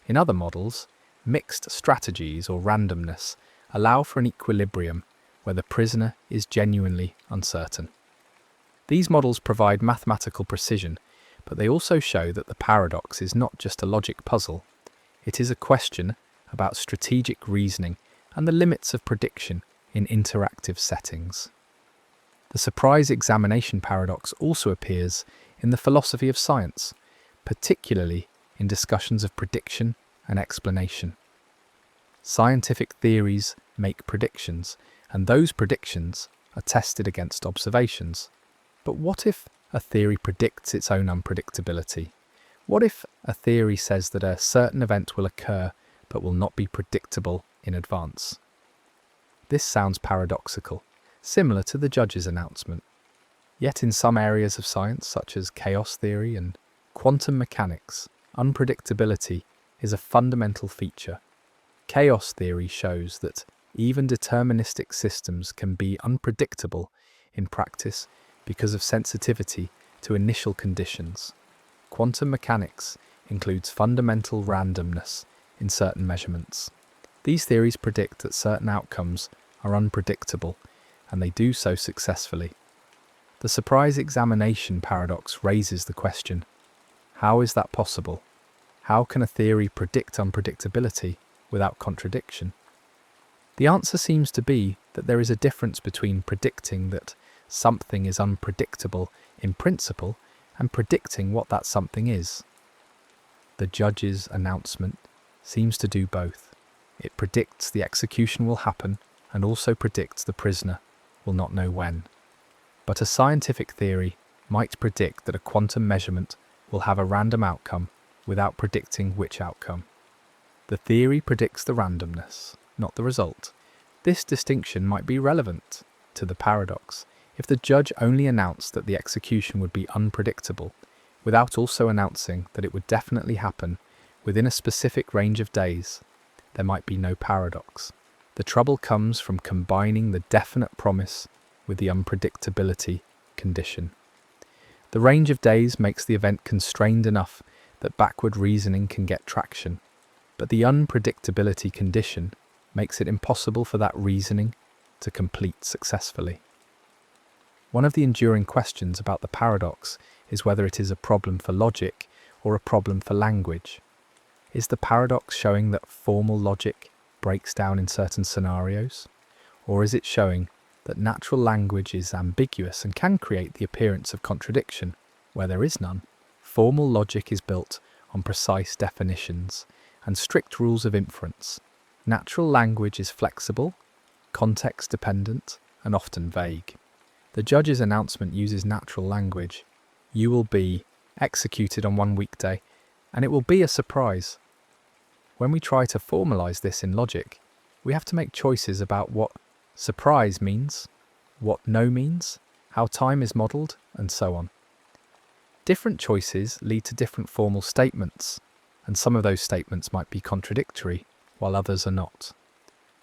In other models, mixed strategies or randomness allow for an equilibrium where the prisoner is genuinely uncertain. These models provide mathematical precision, but they also show that the paradox is not just a logic puzzle. It is a question about strategic reasoning and the limits of prediction in interactive settings. The surprise examination paradox also appears in the philosophy of science, particularly in discussions of prediction and explanation. Scientific theories make predictions, and those predictions are tested against observations. But what if a theory predicts its own unpredictability? What if a theory says that a certain event will occur but will not be predictable in advance? This sounds paradoxical, similar to the judge's announcement. Yet in some areas of science, such as chaos theory and quantum mechanics, unpredictability is a fundamental feature. Chaos theory shows that even deterministic systems can be unpredictable in practice because of sensitivity to initial conditions. Quantum mechanics includes fundamental randomness in certain measurements. These theories predict that certain outcomes are unpredictable, and they do so successfully. The surprise examination paradox raises the question, how is that possible? How can a theory predict unpredictability without contradiction? The answer seems to be that there is a difference between predicting that something is unpredictable in principle and predicting what that something is. The judge's announcement seems to do both. It predicts the execution will happen and also predicts the prisoner will not know when. But a scientific theory might predict that a quantum measurement will have a random outcome without predicting which outcome. The theory predicts the randomness, not the result. This distinction might be relevant to the paradox if the judge only announced that the execution would be unpredictable, without also announcing that it would definitely happen within a specific range of days. There might be no paradox. The trouble comes from combining the definite promise with the unpredictability condition. The range of days makes the event constrained enough that backward reasoning can get traction, but the unpredictability condition makes it impossible for that reasoning to complete successfully. One of the enduring questions about the paradox is whether it is a problem for logic or a problem for language. Is the paradox showing that formal logic breaks down in certain scenarios, or is it showing that natural language is ambiguous and can create the appearance of contradiction where there is none? Formal logic is built on precise definitions and strict rules of inference. Natural language is flexible, context-dependent, and often vague. The judge's announcement uses natural language. You will be executed on one weekday, and it will be a surprise. When we try to formalize this in logic, we have to make choices about what surprise means, what no means, how time is modeled, and so on. Different choices lead to different formal statements, and some of those statements might be contradictory, while others are not.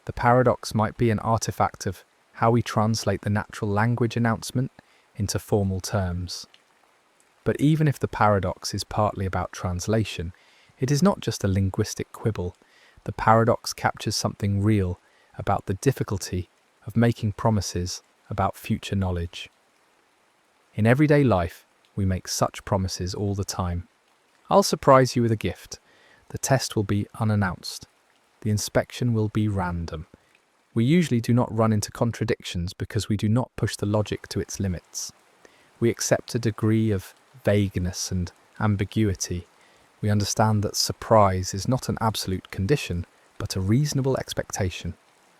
The paradox might be an artifact of how we translate the natural language announcement into formal terms. But even if the paradox is partly about translation, it is not just a linguistic quibble. The paradox captures something real about the difficulty of making promises about future knowledge. In everyday life, we make such promises all the time. I'll surprise you with a gift. The test will be unannounced. The inspection will be random. We usually do not run into contradictions because we do not push the logic to its limits. We accept a degree of vagueness and ambiguity. We understand that surprise is not an absolute condition, but a reasonable expectation.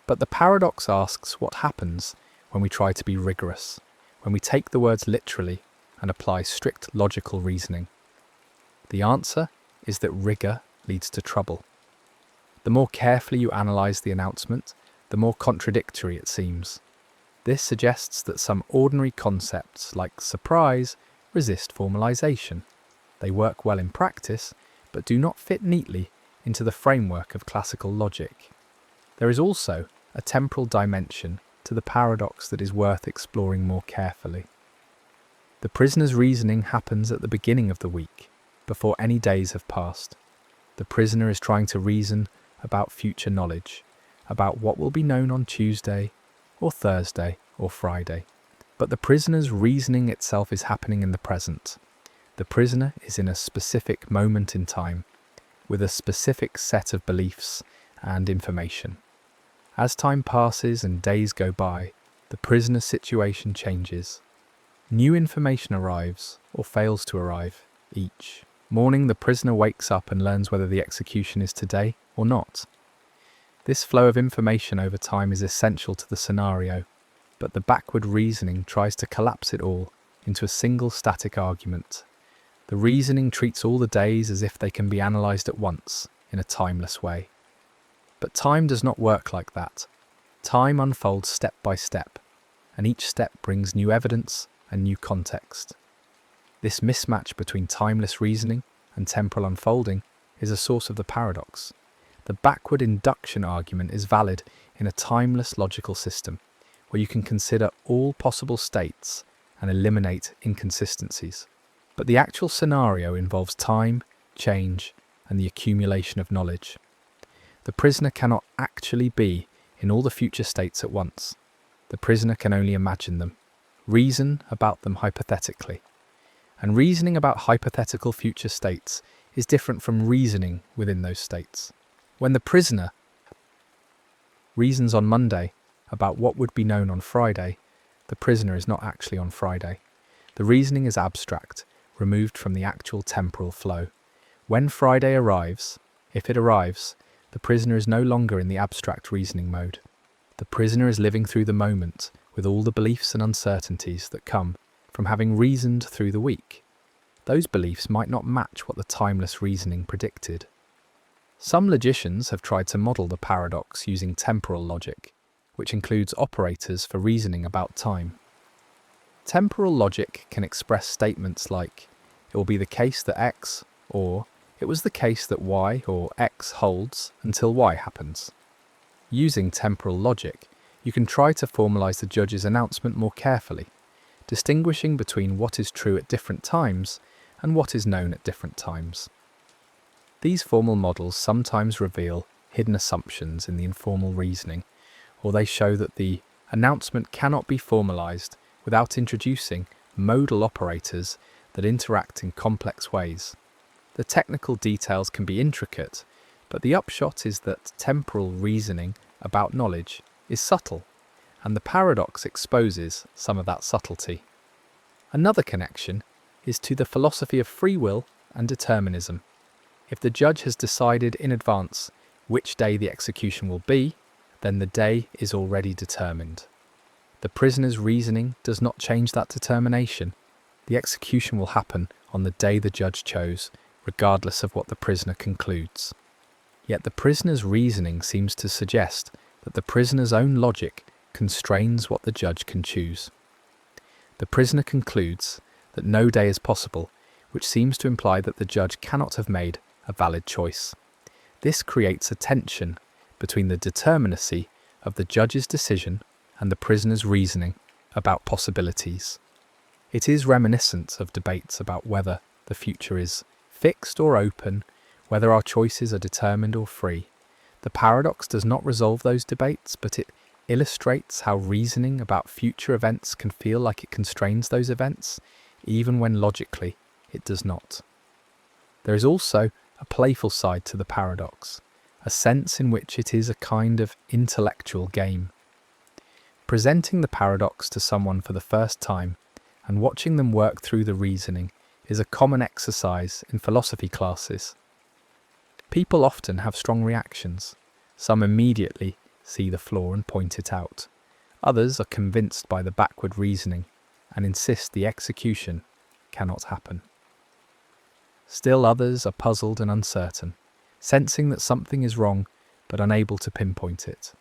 But the paradox asks what happens when we try to be rigorous, when we take the words literally and apply strict logical reasoning. The answer is that rigor leads to trouble. The more carefully you analyse the announcement, the more contradictory it seems. This suggests that some ordinary concepts, like surprise, resist formalisation. They work well in practice, but do not fit neatly into the framework of classical logic. There is also a temporal dimension to the paradox that is worth exploring more carefully. The prisoner's reasoning happens at the beginning of the week, before any days have passed. The prisoner is trying to reason about future knowledge, about what will be known on Tuesday, or Thursday, or Friday. But the prisoner's reasoning itself is happening in the present. The prisoner is in a specific moment in time, with a specific set of beliefs and information. As time passes and days go by, the prisoner's situation changes. New information arrives, or fails to arrive, each morning. The prisoner wakes up and learns whether the execution is today or not. This flow of information over time is essential to the scenario, but the backward reasoning tries to collapse it all into a single static argument. The reasoning treats all the days as if they can be analysed at once, in a timeless way. But time does not work like that. Time unfolds step by step, and each step brings new evidence and new context. This mismatch between timeless reasoning and temporal unfolding is a source of the paradox. The backward induction argument is valid in a timeless logical system, where you can consider all possible states and eliminate inconsistencies. But the actual scenario involves time, change, and the accumulation of knowledge. The prisoner cannot actually be in all the future states at once. The prisoner can only imagine them, reason about them hypothetically. And reasoning about hypothetical future states is different from reasoning within those states. When the prisoner reasons on Monday about what would be known on Friday, the prisoner is not actually on Friday. The reasoning is abstract, removed from the actual temporal flow. When Friday arrives, if it arrives, the prisoner is no longer in the abstract reasoning mode. The prisoner is living through the moment with all the beliefs and uncertainties that come from having reasoned through the week. Those beliefs might not match what the timeless reasoning predicted. Some logicians have tried to model the paradox using temporal logic, which includes operators for reasoning about time. Temporal logic can express statements like, it will be the case that X, or it was the case that Y or X holds until Y happens. Using temporal logic, you can try to formalize the judge's announcement more carefully, distinguishing between what is true at different times and what is known at different times. These formal models sometimes reveal hidden assumptions in the informal reasoning, or they show that the announcement cannot be formalized without introducing modal operators that interact in complex ways. The technical details can be intricate, but the upshot is that temporal reasoning about knowledge is subtle, and the paradox exposes some of that subtlety. Another connection is to the philosophy of free will and determinism. If the judge has decided in advance which day the execution will be, then the day is already determined. The prisoner's reasoning does not change that determination. The execution will happen on the day the judge chose, regardless of what the prisoner concludes. Yet the prisoner's reasoning seems to suggest that the prisoner's own logic constrains what the judge can choose. The prisoner concludes that no day is possible, which seems to imply that the judge cannot have made a valid choice. This creates a tension between the determinacy of the judge's decision and the prisoner's reasoning about possibilities. It is reminiscent of debates about whether the future is fixed or open, whether our choices are determined or free. The paradox does not resolve those debates, but it illustrates how reasoning about future events can feel like it constrains those events, even when logically it does not. There is also a playful side to the paradox, a sense in which it is a kind of intellectual game. Presenting the paradox to someone for the first time and watching them work through the reasoning is a common exercise in philosophy classes. People often have strong reactions. Some immediately see the flaw and point it out. Others are convinced by the backward reasoning and insist the execution cannot happen. Still others are puzzled and uncertain, sensing that something is wrong but unable to pinpoint it.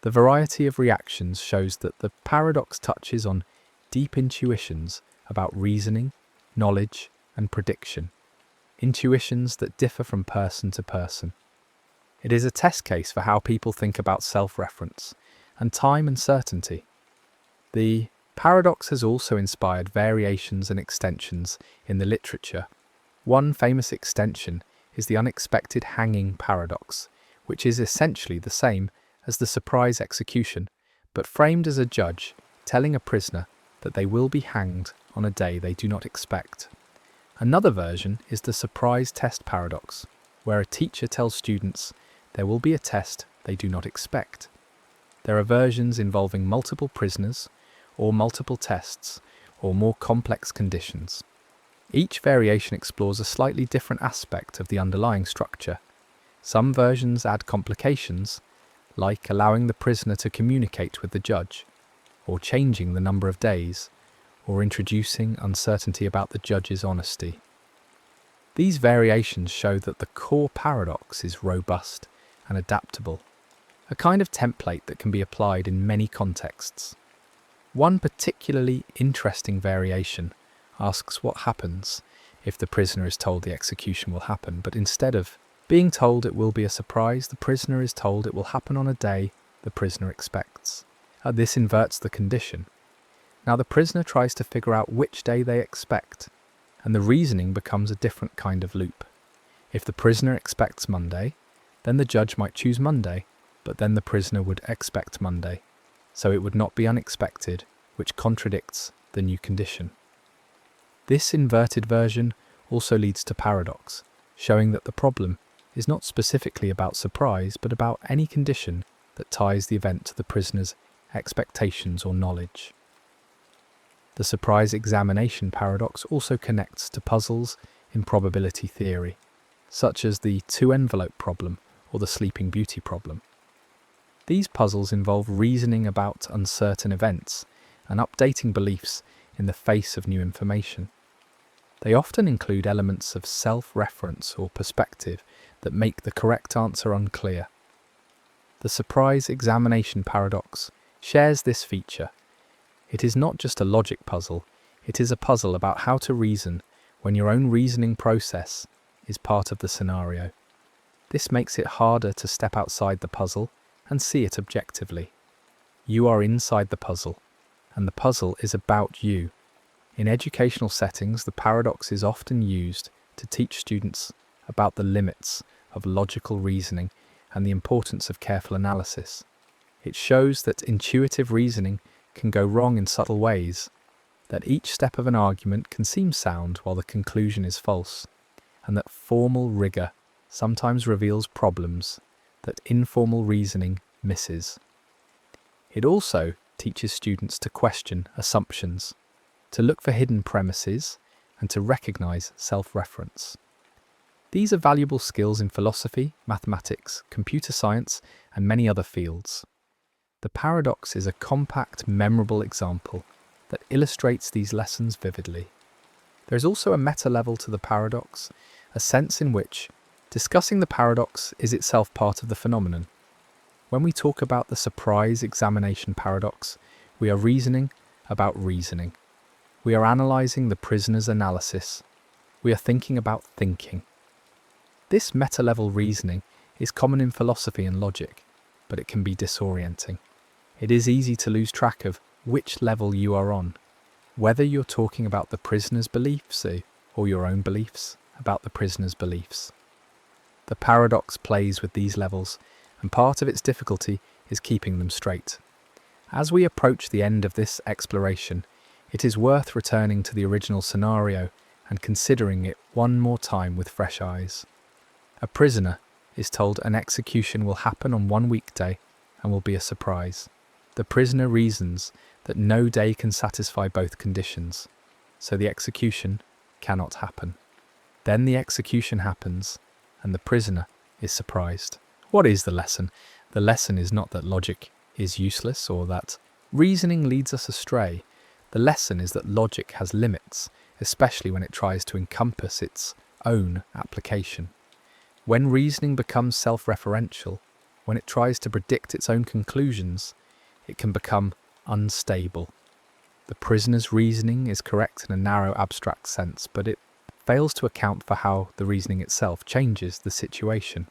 The variety of reactions shows that the paradox touches on deep intuitions about reasoning, knowledge, and prediction, intuitions that differ from person to person. It is a test case for how people think about self-reference and time and certainty. The paradox has also inspired variations and extensions in the literature. One famous extension is the unexpected hanging paradox, which is essentially the same as the surprise execution, but framed as a judge telling a prisoner that they will be hanged on a day they do not expect. Another version is the surprise test paradox, where a teacher tells students there will be a test they do not expect. There are versions involving multiple prisoners, or multiple tests, or more complex conditions. Each variation explores a slightly different aspect of the underlying structure. Some versions add complications, like allowing the prisoner to communicate with the judge, or changing the number of days, or introducing uncertainty about the judge's honesty. These variations show that the core paradox is robust and adaptable, a kind of template that can be applied in many contexts. One particularly interesting variation asks what happens if the prisoner is told the execution will happen, but instead of being told it will be a surprise, the prisoner is told it will happen on a day the prisoner expects. This inverts the condition. Now the prisoner tries to figure out which day they expect, and the reasoning becomes a different kind of loop. If the prisoner expects Monday, then the judge might choose Monday, but then the prisoner would expect Monday, so it would not be unexpected, which contradicts the new condition. This inverted version also leads to paradox, showing that the problem is not specifically about surprise, but about any condition that ties the event to the prisoner's expectations or knowledge. The surprise examination paradox also connects to puzzles in probability theory, such as the two-envelope problem or the Sleeping Beauty problem. These puzzles involve reasoning about uncertain events and updating beliefs in the face of new information. They often include elements of self-reference or perspective that make the correct answer unclear. The surprise examination paradox shares this feature. It is not just a logic puzzle, it is a puzzle about how to reason when your own reasoning process is part of the scenario. This makes it harder to step outside the puzzle and see it objectively. You are inside the puzzle, and the puzzle is about you. In educational settings, the paradox is often used to teach students about the limits of logical reasoning and the importance of careful analysis. It shows that intuitive reasoning can go wrong in subtle ways, that each step of an argument can seem sound while the conclusion is false, and that formal rigor sometimes reveals problems that informal reasoning misses. It also teaches students to question assumptions, to look for hidden premises, and to recognize self-reference. These are valuable skills in philosophy, mathematics, computer science, and many other fields. The paradox is a compact, memorable example that illustrates these lessons vividly. There is also a meta level to the paradox, a sense in which discussing the paradox is itself part of the phenomenon. When we talk about the surprise examination paradox, we are reasoning about reasoning. We are analysing the prisoner's analysis. We are thinking about thinking. This meta-level reasoning is common in philosophy and logic, but it can be disorienting. It is easy to lose track of which level you are on, whether you're talking about the prisoner's beliefs or your own beliefs about the prisoner's beliefs. The paradox plays with these levels, and part of its difficulty is keeping them straight. As we approach the end of this exploration, it is worth returning to the original scenario and considering it one more time with fresh eyes. A prisoner is told an execution will happen on one weekday and will be a surprise. The prisoner reasons that no day can satisfy both conditions, so the execution cannot happen. Then the execution happens, and the prisoner is surprised. What is the lesson? The lesson is not that logic is useless or that reasoning leads us astray. The lesson is that logic has limits, especially when it tries to encompass its own application. When reasoning becomes self-referential, when it tries to predict its own conclusions, it can become unstable. The prisoner's reasoning is correct in a narrow abstract sense, but it fails to account for how the reasoning itself changes the situation.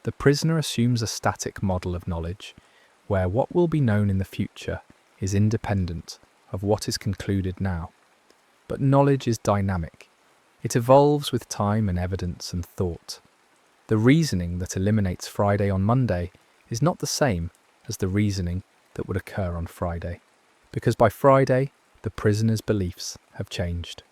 The prisoner assumes a static model of knowledge, where what will be known in the future is independent of what is concluded now. But knowledge is dynamic. It evolves with time and evidence and thought. The reasoning that eliminates Friday on Monday is not the same as the reasoning that would occur on Friday, because by Friday, the prisoner's beliefs have changed.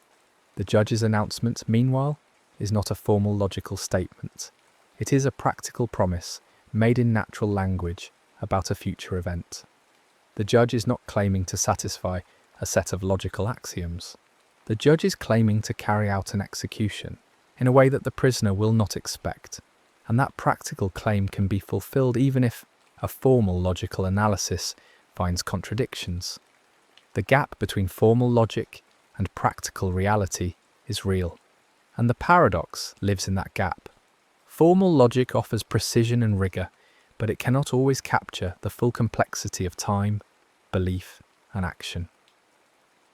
The judge's announcement, meanwhile, is not a formal logical statement. It is a practical promise made in natural language about a future event. The judge is not claiming to satisfy a set of logical axioms. The judge is claiming to carry out an execution in a way that the prisoner will not expect, and that practical claim can be fulfilled even if a formal logical analysis finds contradictions. The gap between formal logic and practical reality is real, and the paradox lives in that gap. Formal logic offers precision and rigor, but it cannot always capture the full complexity of time, belief, and action.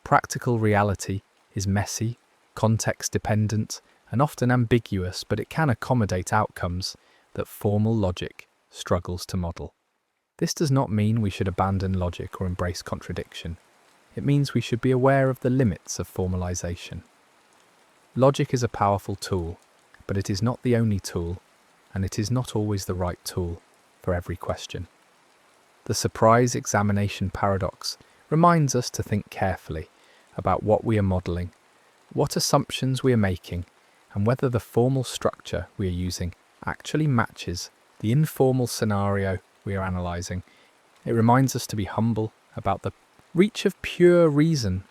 Practical reality is messy, context-dependent, and often ambiguous, but it can accommodate outcomes that formal logic struggles to model. This does not mean we should abandon logic or embrace contradiction. It means we should be aware of the limits of formalization. Logic is a powerful tool, but it is not the only tool, and it is not always the right tool for every question. The surprise examination paradox reminds us to think carefully about what we are modelling, what assumptions we are making, and whether the formal structure we are using actually matches the informal scenario we are analysing. It reminds us to be humble about the reach of pure reason,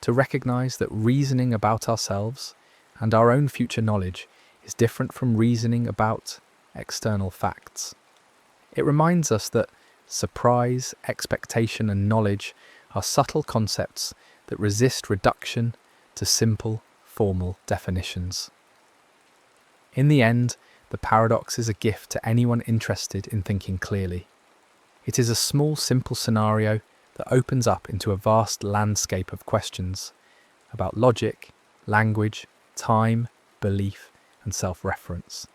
to recognise that reasoning about ourselves and our own future knowledge is different from reasoning about external facts. It reminds us that surprise, expectation, and knowledge are subtle concepts that resist reduction to simple, formal definitions. In the end, the paradox is a gift to anyone interested in thinking clearly. It is a small, simple scenario that opens up into a vast landscape of questions about logic, language, time, belief, and self-reference.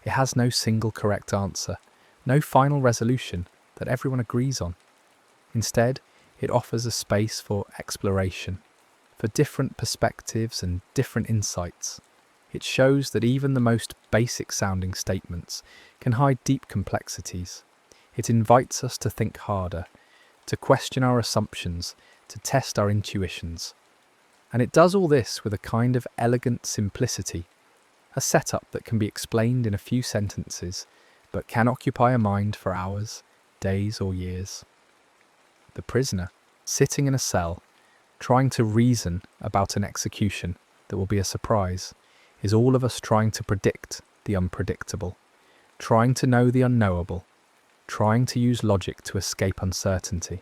It has no single correct answer, no final resolution that everyone agrees on. Instead, it offers a space for exploration, for different perspectives and different insights. It shows that even the most basic-sounding statements can hide deep complexities. It invites us to think harder, to question our assumptions, to test our intuitions. And it does all this with a kind of elegant simplicity, a setup that can be explained in a few sentences, but can occupy a mind for hours, days, or years. The prisoner, sitting in a cell, trying to reason about an execution that will be a surprise, is all of us trying to predict the unpredictable, trying to know the unknowable, trying to use logic to escape uncertainty.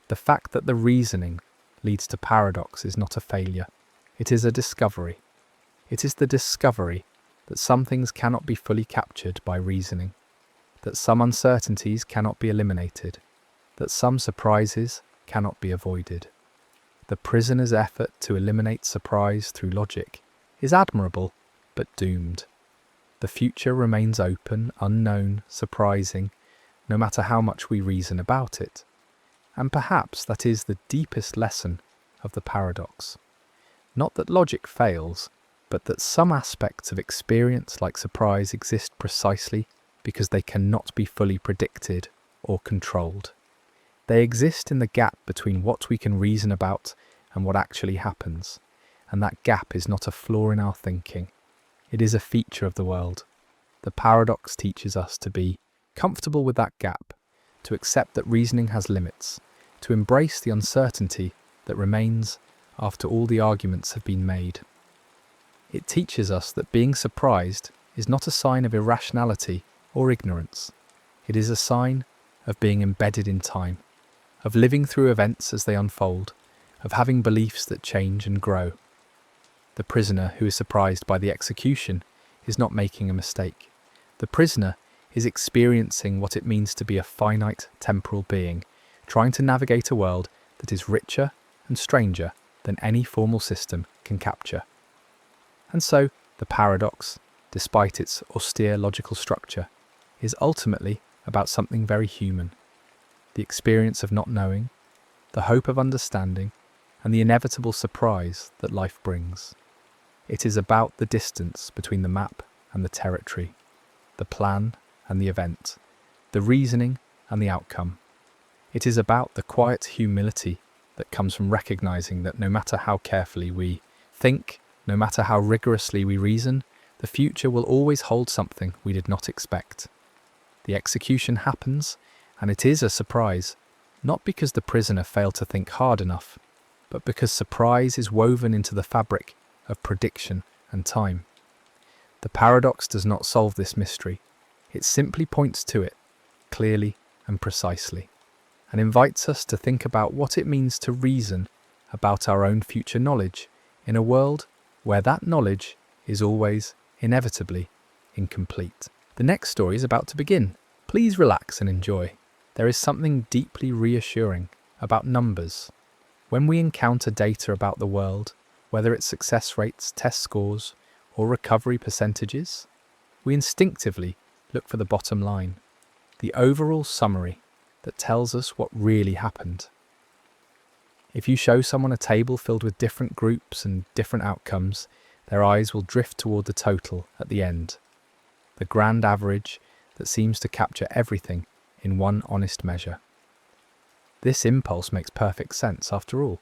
The fact that the reasoning leads to paradox is not a failure. It is a discovery. It is the discovery that some things cannot be fully captured by reasoning, that some uncertainties cannot be eliminated, that some surprises cannot be avoided. The prisoner's effort to eliminate surprise through logic is admirable, but doomed. The future remains open, unknown, surprising, no matter how much we reason about it. And perhaps that is the deepest lesson of the paradox. Not that logic fails, but that some aspects of experience like surprise exist precisely because they cannot be fully predicted or controlled. They exist in the gap between what we can reason about and what actually happens, and that gap is not a flaw in our thinking. It is a feature of the world. The paradox teaches us to be comfortable with that gap, to accept that reasoning has limits, to embrace the uncertainty that remains after all the arguments have been made. It teaches us that being surprised is not a sign of irrationality or ignorance. It is a sign of being embedded in time, of living through events as they unfold, of having beliefs that change and grow. The prisoner who is surprised by the execution is not making a mistake. The prisoner is experiencing what it means to be a finite temporal being, trying to navigate a world that is richer and stranger than any formal system can capture. And so, the paradox, despite its austere logical structure, is ultimately about something very human: the experience of not knowing, the hope of understanding, and the inevitable surprise that life brings. It is about the distance between the map and the territory, the plan and the event, the reasoning and the outcome. It is about the quiet humility that comes from recognizing that no matter how carefully we think, no matter how rigorously we reason, the future will always hold something we did not expect. The execution happens, and it is a surprise, not because the prisoner failed to think hard enough, but because surprise is woven into the fabric of prediction and time. The paradox does not solve this mystery. It simply points to it, clearly and precisely, and invites us to think about what it means to reason about our own future knowledge in a world where that knowledge is always, inevitably, incomplete. The next story is about to begin. Please relax and enjoy. There is something deeply reassuring about numbers. When we encounter data about the world, whether it's success rates, test scores, or recovery percentages, we instinctively look for the bottom line, the overall summary that tells us what really happened. If you show someone a table filled with different groups and different outcomes, their eyes will drift toward the total at the end, the grand average that seems to capture everything in one honest measure. This impulse makes perfect sense after all.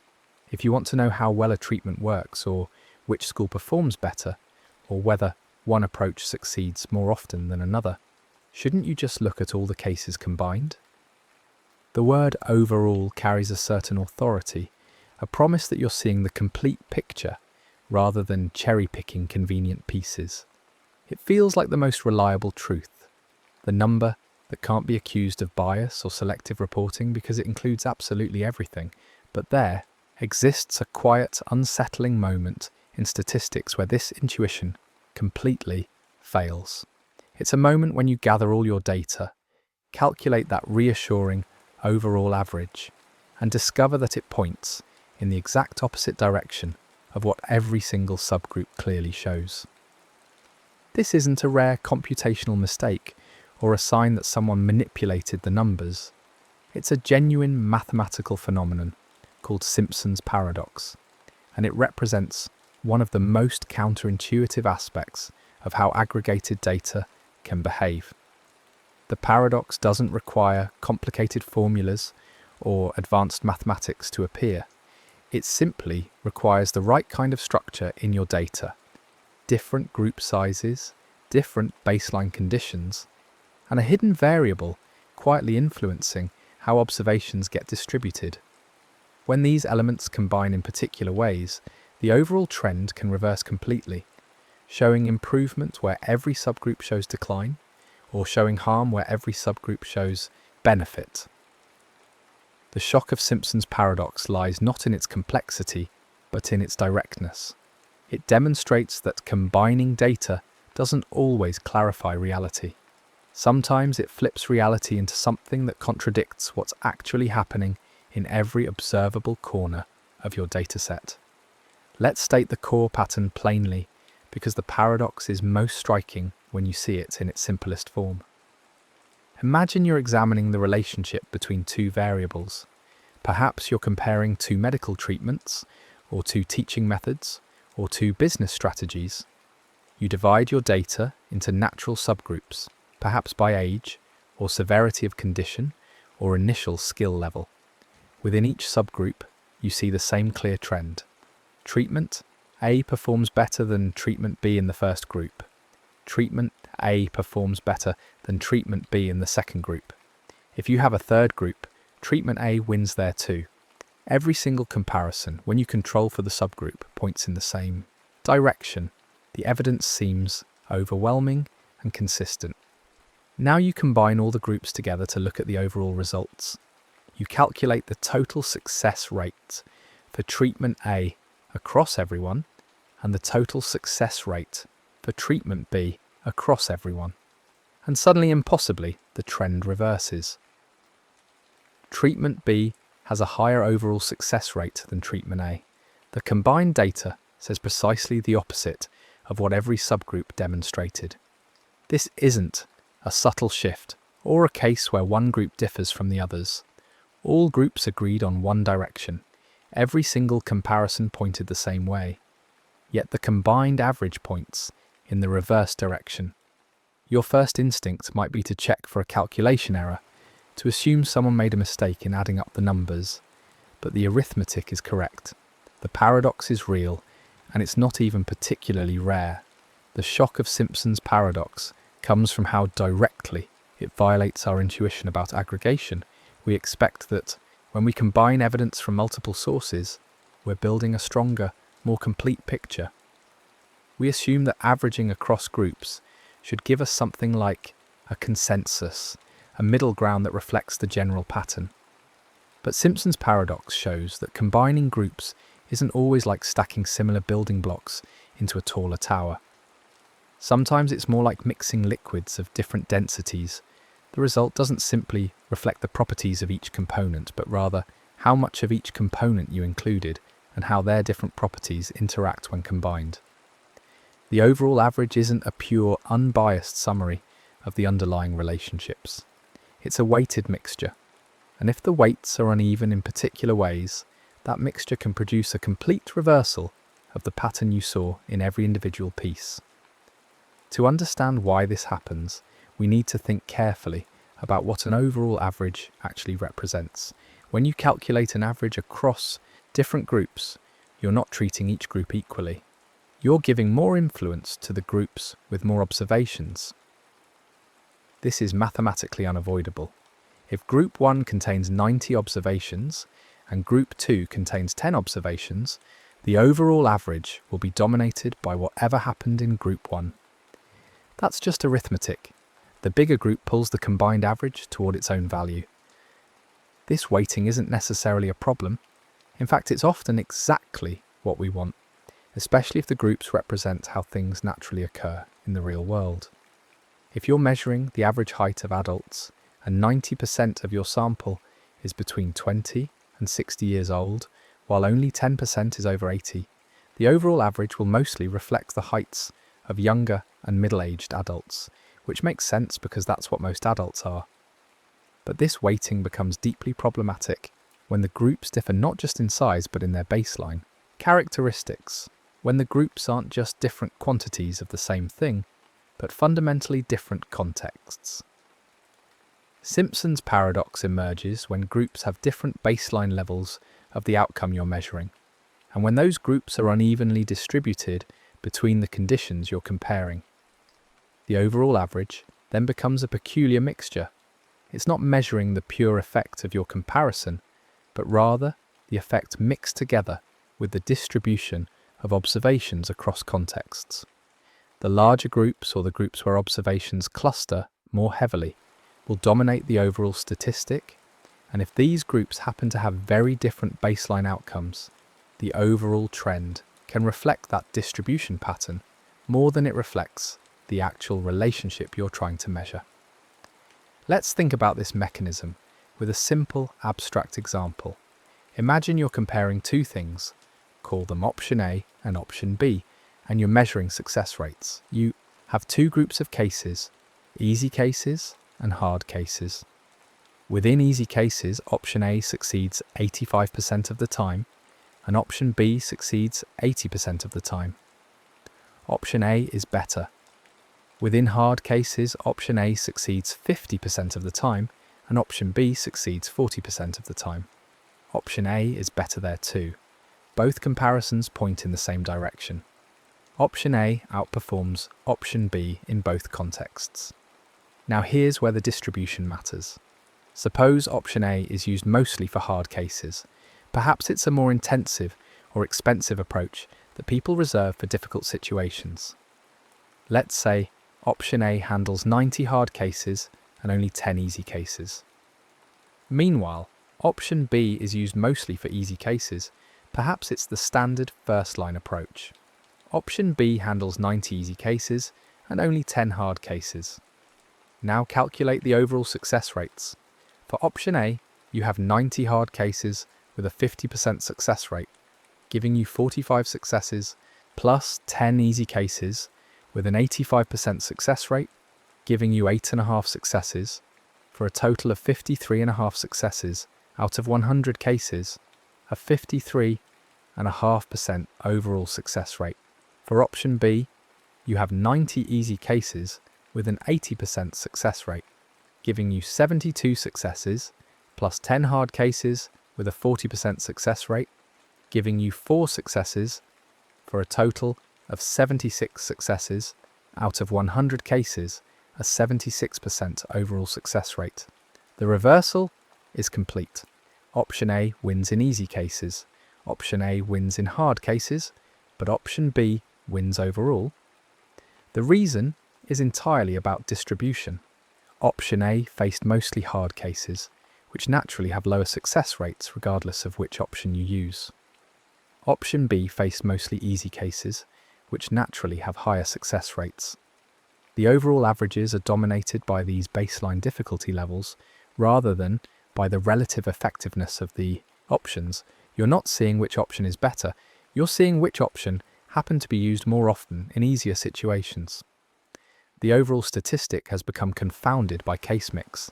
If you want to know how well a treatment works, or which school performs better, or whether one approach succeeds more often than another, shouldn't you just look at all the cases combined? The word overall carries a certain authority, a promise that you're seeing the complete picture rather than cherry-picking convenient pieces. It feels like the most reliable truth, the number that can't be accused of bias or selective reporting because it includes absolutely everything. But there exists a quiet, unsettling moment in statistics where this intuition completely fails. It's a moment when you gather all your data, calculate that reassuring overall average, and discover that it points in the exact opposite direction of what every single subgroup clearly shows. This isn't a rare computational mistake or a sign that someone manipulated the numbers. It's a genuine mathematical phenomenon called Simpson's paradox, and it represents one of the most counterintuitive aspects of how aggregated data can behave. The paradox doesn't require complicated formulas or advanced mathematics to appear. It simply requires the right kind of structure in your data, different group sizes, different baseline conditions, and a hidden variable quietly influencing how observations get distributed. When these elements combine in particular ways, the overall trend can reverse completely, showing improvement where every subgroup shows decline, or showing harm where every subgroup shows benefit. The shock of Simpson's paradox lies not in its complexity, but in its directness. It demonstrates that combining data doesn't always clarify reality. Sometimes it flips reality into something that contradicts what's actually happening in every observable corner of your dataset. Let's state the core pattern plainly, because the paradox is most striking when you see it in its simplest form. Imagine you're examining the relationship between two variables. Perhaps you're comparing two medical treatments, or two teaching methods, or two business strategies. You divide your data into natural subgroups, perhaps by age, or severity of condition, or initial skill level. Within each subgroup, you see the same clear trend. Treatment A performs better than treatment B in the first group. Treatment A performs better than treatment B in the second group. If you have a third group, treatment A wins there too. Every single comparison, when you control for the subgroup, points in the same direction. The evidence seems overwhelming and consistent. Now you combine all the groups together to look at the overall results. You calculate the total success rate for treatment A across everyone and the total success rate for treatment B across everyone. And suddenly, impossibly, the trend reverses. Treatment B has a higher overall success rate than treatment A. The combined data says precisely the opposite of what every subgroup demonstrated. This isn't a subtle shift or a case where one group differs from the others. All groups agreed on one direction. Every single comparison pointed the same way. Yet the combined average points in the reverse direction. Your first instinct might be to check for a calculation error, to assume someone made a mistake in adding up the numbers. But the arithmetic is correct. The paradox is real, and it's not even particularly rare. The shock of Simpson's paradox comes from how directly it violates our intuition about aggregation. We expect that when we combine evidence from multiple sources, we're building a stronger, more complete picture. We assume that averaging across groups should give us something like a consensus, a middle ground that reflects the general pattern. But Simpson's paradox shows that combining groups isn't always like stacking similar building blocks into a taller tower. Sometimes it's more like mixing liquids of different densities. The result doesn't simply reflect the properties of each component, but rather how much of each component you included and how their different properties interact when combined. The overall average isn't a pure, unbiased summary of the underlying relationships. It's a weighted mixture, and if the weights are uneven in particular ways, that mixture can produce a complete reversal of the pattern you saw in every individual piece. To understand why this happens, we need to think carefully about what an overall average actually represents. When you calculate an average across different groups, you're not treating each group equally. You're giving more influence to the groups with more observations. This is mathematically unavoidable. If Group 1 contains 90 observations and Group 2 contains 10 observations, the overall average will be dominated by whatever happened in Group 1. That's just arithmetic. The bigger group pulls the combined average toward its own value. This weighting isn't necessarily a problem. In fact, it's often exactly what we want, especially if the groups represent how things naturally occur in the real world. If you're measuring the average height of adults and 90% of your sample is between 20 and 60 years old, while only 10% is over 80, the overall average will mostly reflect the heights of younger and middle-aged adults, which makes sense because that's what most adults are. But this weighting becomes deeply problematic when the groups differ not just in size but in their baseline characteristics, when the groups aren't just different quantities of the same thing, but fundamentally different contexts. Simpson's paradox emerges when groups have different baseline levels of the outcome you're measuring, and when those groups are unevenly distributed between the conditions you're comparing. The overall average then becomes a peculiar mixture. It's not measuring the pure effect of your comparison, but rather the effect mixed together with the distribution of observations across contexts. The larger groups, or the groups where observations cluster more heavily, will dominate the overall statistic, and if these groups happen to have very different baseline outcomes, the overall trend can reflect that distribution pattern more than it reflects the actual relationship you're trying to measure. Let's think about this mechanism with a simple abstract example. Imagine you're comparing two things, call them option A and option B, and you're measuring success rates. You have two groups of cases, easy cases and hard cases. Within easy cases, option A succeeds 85% of the time, and option B succeeds 80% of the time. Option A is better. Within hard cases, option A succeeds 50% of the time, and option B succeeds 40% of the time. Option A is better there too. Both comparisons point in the same direction. Option A outperforms option B in both contexts. Now here's where the distribution matters. Suppose option A is used mostly for hard cases. Perhaps it's a more intensive or expensive approach that people reserve for difficult situations. Let's say option A handles 90 hard cases and only 10 easy cases. Meanwhile, option B is used mostly for easy cases. Perhaps it's the standard first-line approach. Option B handles 90 easy cases and only 10 hard cases. Now calculate the overall success rates. For option A, you have 90 hard cases with a 50% success rate, giving you 45 successes, plus 10 easy cases with an 85% success rate, giving you 8.5 successes, for a total of 53.5 successes out of 100 cases, a 53.5% overall success rate. For option B, you have 90 easy cases with an 80% success rate, giving you 72 successes, plus 10 hard cases with a 40% success rate, giving you 4 successes, for a total of 76 successes out of 100 cases, a 76% overall success rate. The reversal is complete. Option A wins in easy cases, option A wins in hard cases, but option B wins overall. The reason is entirely about distribution. Option A faced mostly hard cases, which naturally have lower success rates regardless of which option you use. Option B faced mostly easy cases, which naturally have higher success rates. The overall averages are dominated by these baseline difficulty levels rather than by the relative effectiveness of the options. You're not seeing which option is better, you're seeing which option happened to be used more often in easier situations. The overall statistic has become confounded by case mix,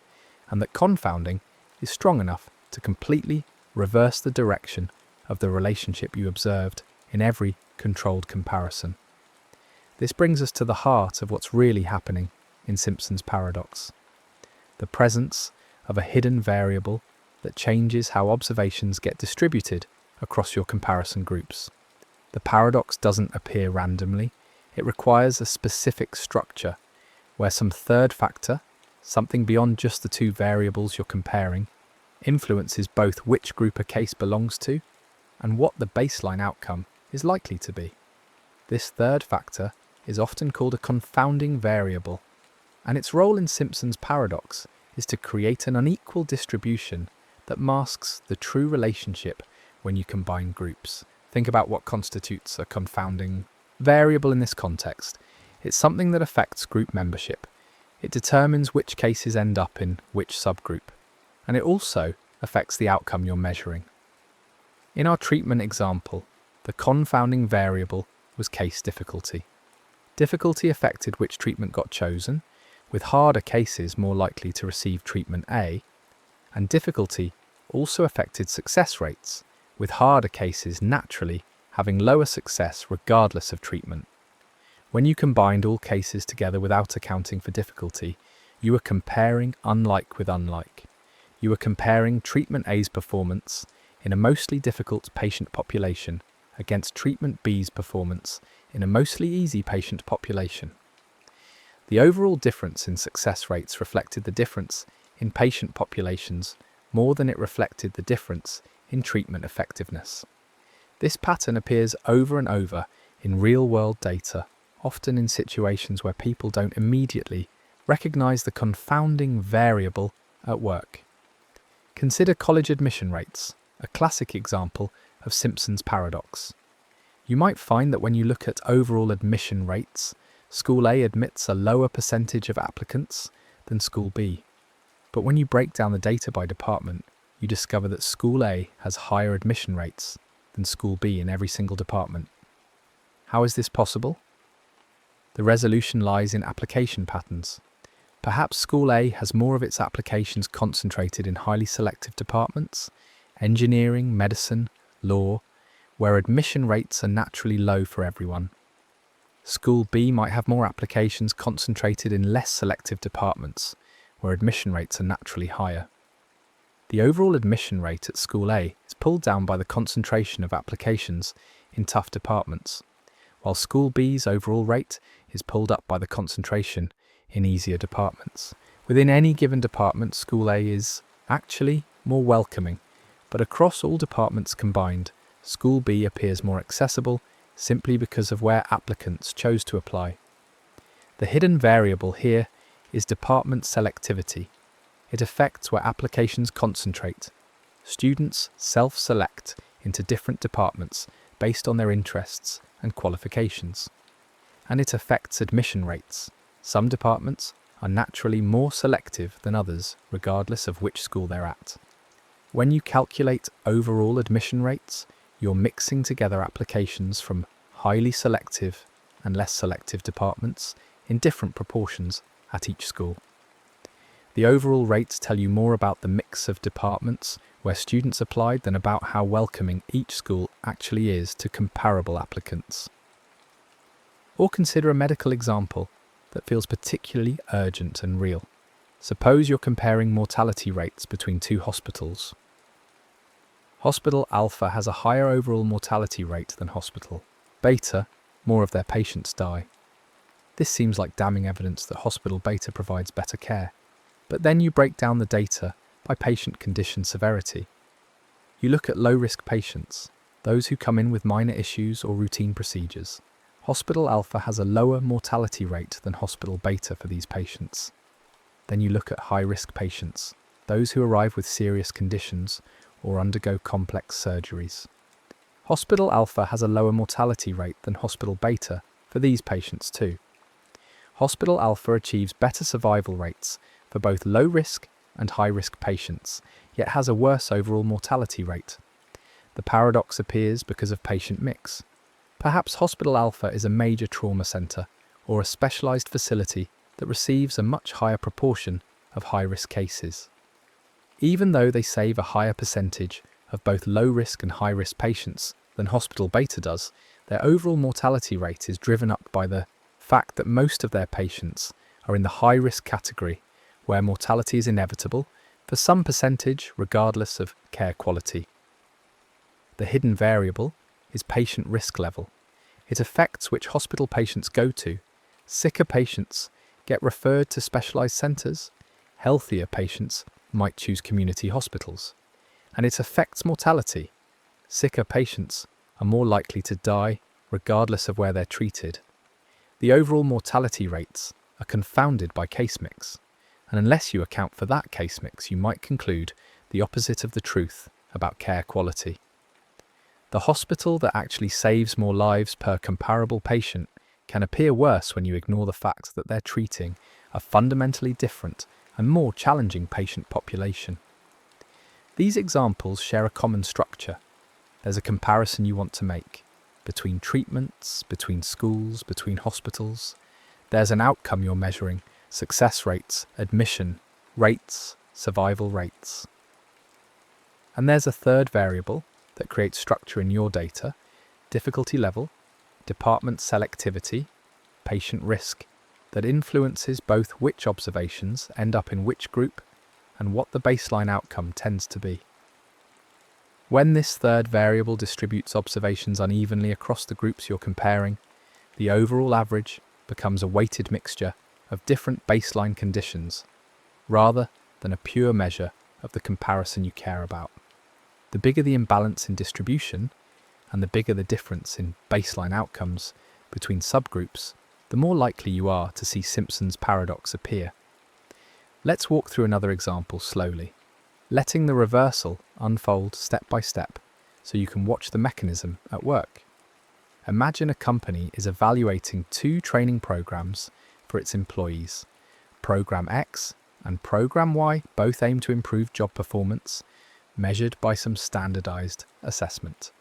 and that confounding is strong enough to completely reverse the direction of the relationship you observed in every controlled comparison. This brings us to the heart of what's really happening in Simpson's paradox: the presence of a hidden variable that changes how observations get distributed across your comparison groups. The paradox doesn't appear randomly. It requires a specific structure where some third factor, something beyond just the two variables you're comparing, influences both which group a case belongs to and what the baseline outcome is likely to be. This third factor is often called a confounding variable, and its role in Simpson's paradox is to create an unequal distribution that masks the true relationship when you combine groups. Think about what constitutes a confounding variable in this context. It's something that affects group membership. It determines which cases end up in which subgroup, and it also affects the outcome you're measuring. In our treatment example, the confounding variable was case difficulty. Difficulty affected which treatment got chosen, with harder cases more likely to receive treatment A, and difficulty also affected success rates, with harder cases naturally having lower success regardless of treatment. When you combined all cases together without accounting for difficulty, you were comparing unlike with unlike. You were comparing treatment A's performance in a mostly difficult patient population against treatment B's performance in a mostly easy patient population. The overall difference in success rates reflected the difference in patient populations more than it reflected the difference in treatment effectiveness. This pattern appears over and over in real-world data, often in situations where people don't immediately recognize the confounding variable at work. Consider college admission rates, a classic example of Simpson's paradox. You might find that when you look at overall admission rates, School A admits a lower percentage of applicants than School B. But when you break down the data by department, you discover that School A has higher admission rates than School B in every single department. How is this possible? The resolution lies in application patterns. Perhaps School A has more of its applications concentrated in highly selective departments, engineering, medicine, law, where admission rates are naturally low for everyone. School B might have more applications concentrated in less selective departments, where admission rates are naturally higher. The overall admission rate at School A is pulled down by the concentration of applications in tough departments, while School B's overall rate is pulled up by the concentration in easier departments. Within any given department, School A is actually more welcoming, but across all departments combined, School B appears more accessible simply because of where applicants chose to apply. The hidden variable here is department selectivity. It affects where applications concentrate. Students self-select into different departments based on their interests and qualifications. And it affects admission rates. Some departments are naturally more selective than others, regardless of which school they're at. When you calculate overall admission rates, you're mixing together applications from highly selective and less selective departments in different proportions at each school. The overall rates tell you more about the mix of departments where students applied than about how welcoming each school actually is to comparable applicants. Or consider a medical example that feels particularly urgent and real. Suppose you're comparing mortality rates between two hospitals. Hospital Alpha has a higher overall mortality rate than Hospital Beta. More of their patients die. This seems like damning evidence that Hospital Beta provides better care. But then you break down the data by patient condition severity. You look at low-risk patients, those who come in with minor issues or routine procedures. Hospital Alpha has a lower mortality rate than Hospital Beta for these patients. Then you look at high-risk patients, those who arrive with serious conditions or undergo complex surgeries. Hospital Alpha has a lower mortality rate than Hospital Beta for these patients too. Hospital Alpha achieves better survival rates for both low-risk and high-risk patients, yet has a worse overall mortality rate. The paradox appears because of patient mix. Perhaps Hospital Alpha is a major trauma centre or a specialised facility that receives a much higher proportion of high-risk cases. Even though they save a higher percentage of both low-risk and high-risk patients than Hospital Beta does, Their overall mortality rate is driven up by the fact that most of their patients are in the high-risk category, where mortality is inevitable for some percentage regardless of care quality. The hidden variable is patient risk level. It affects which hospital patients go to. Sicker patients get referred to specialised centres. Healthier patients might choose community hospitals. And it affects mortality. Sicker patients are more likely to die regardless of where they're treated. The overall mortality rates are confounded by case mix, and unless you account for that case mix, you might conclude the opposite of the truth about care quality. The hospital that actually saves more lives per comparable patient can appear worse when you ignore the fact that they're treating a fundamentally different and more challenging patient population. These examples share a common structure. There's a comparison you want to make between treatments, between schools, between hospitals. There's an outcome you're measuring: success rates, admission rates, survival rates. And there's a third variable that creates structure in your data: difficulty level, department selectivity, patient risk, that influences both which observations end up in which group and what the baseline outcome tends to be. When this third variable distributes observations unevenly across the groups you're comparing, the overall average becomes a weighted mixture of different baseline conditions, rather than a pure measure of the comparison you care about. The bigger the imbalance in distribution, and the bigger the difference in baseline outcomes between subgroups, the more likely you are to see Simpson's paradox appear. Let's walk through another example slowly, letting the reversal unfold step by step so you can watch the mechanism at work. Imagine a company is evaluating two training programs for its employees. Program X and Program Y both aim to improve job performance, measured by some standardized assessment.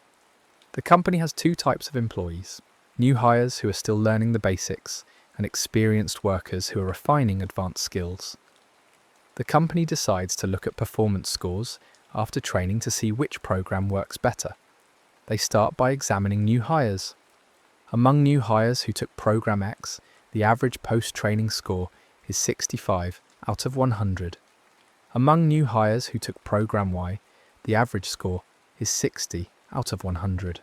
The company has two types of employees: new hires who are still learning the basics, and experienced workers who are refining advanced skills. The company decides to look at performance scores after training to see which program works better. They start by examining new hires. Among new hires who took Program X, the average post-training score is 65 out of 100. Among new hires who took Program Y, the average score is 60 out of 100.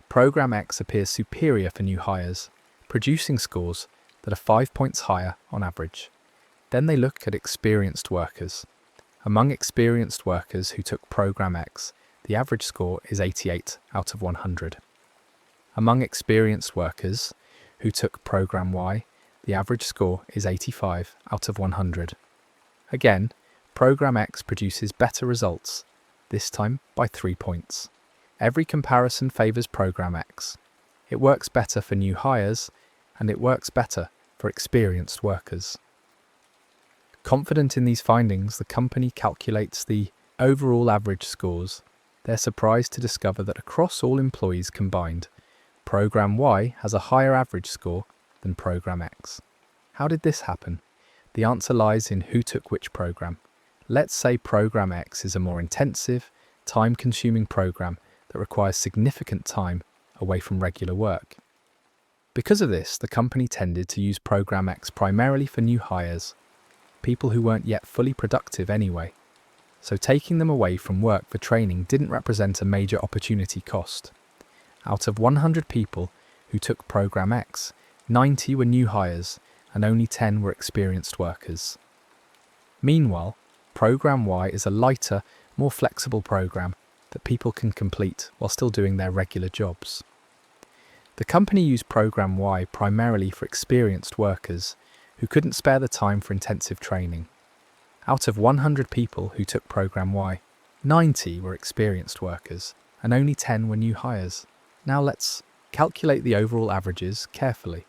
Program X appears superior for new hires, producing scores that are 5 points higher on average. Then they look at experienced workers. Among experienced workers who took Program X, the average score is 88 out of 100. Among experienced workers who took Program Y, the average score is 85 out of 100. Again, Program X produces better results, this time by 3 points. Every comparison favours Program X. It works better for new hires, and it works better for experienced workers. Confident in these findings, the company calculates the overall average scores. They're surprised to discover that across all employees combined, Program Y has a higher average score than Program X. How did this happen? The answer lies in who took which program. Let's say Program X is a more intensive, time-consuming program that requires significant time away from regular work. Because of this, the company tended to use Program X primarily for new hires, people who weren't yet fully productive anyway. So taking them away from work for training didn't represent a major opportunity cost. Out of 100 people who took Program X, 90 were new hires and only 10 were experienced workers. Meanwhile, Program Y is a lighter, more flexible program that people can complete while still doing their regular jobs. The company used Program Y primarily for experienced workers who couldn't spare the time for intensive training. Out of 100 people who took Program Y, 90 were experienced workers and only 10 were new hires. Now let's calculate the overall averages carefully.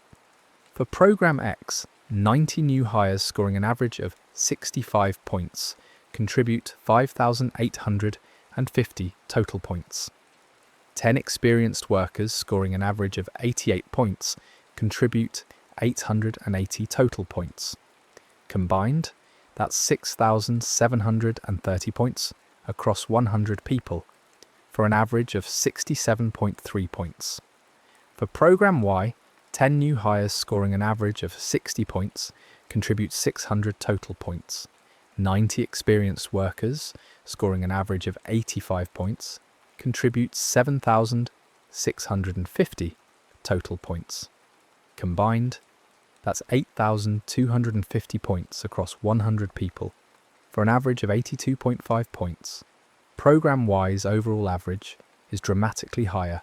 For Program X, 90 new hires scoring an average of 65 points contribute 5,850 total points. 10 experienced workers scoring an average of 88 points contribute 880 total points. Combined, that's 6,730 points across 100 people, for an average of 67.3 points. For Program Y, 10 new hires scoring an average of 60 points contribute 600 total points. 90 experienced workers scoring an average of 85 points contribute 7,650 total points. Combined, that's 8,250 points across 100 people, for an average of 82.5 points. Program Y's overall average is dramatically higher,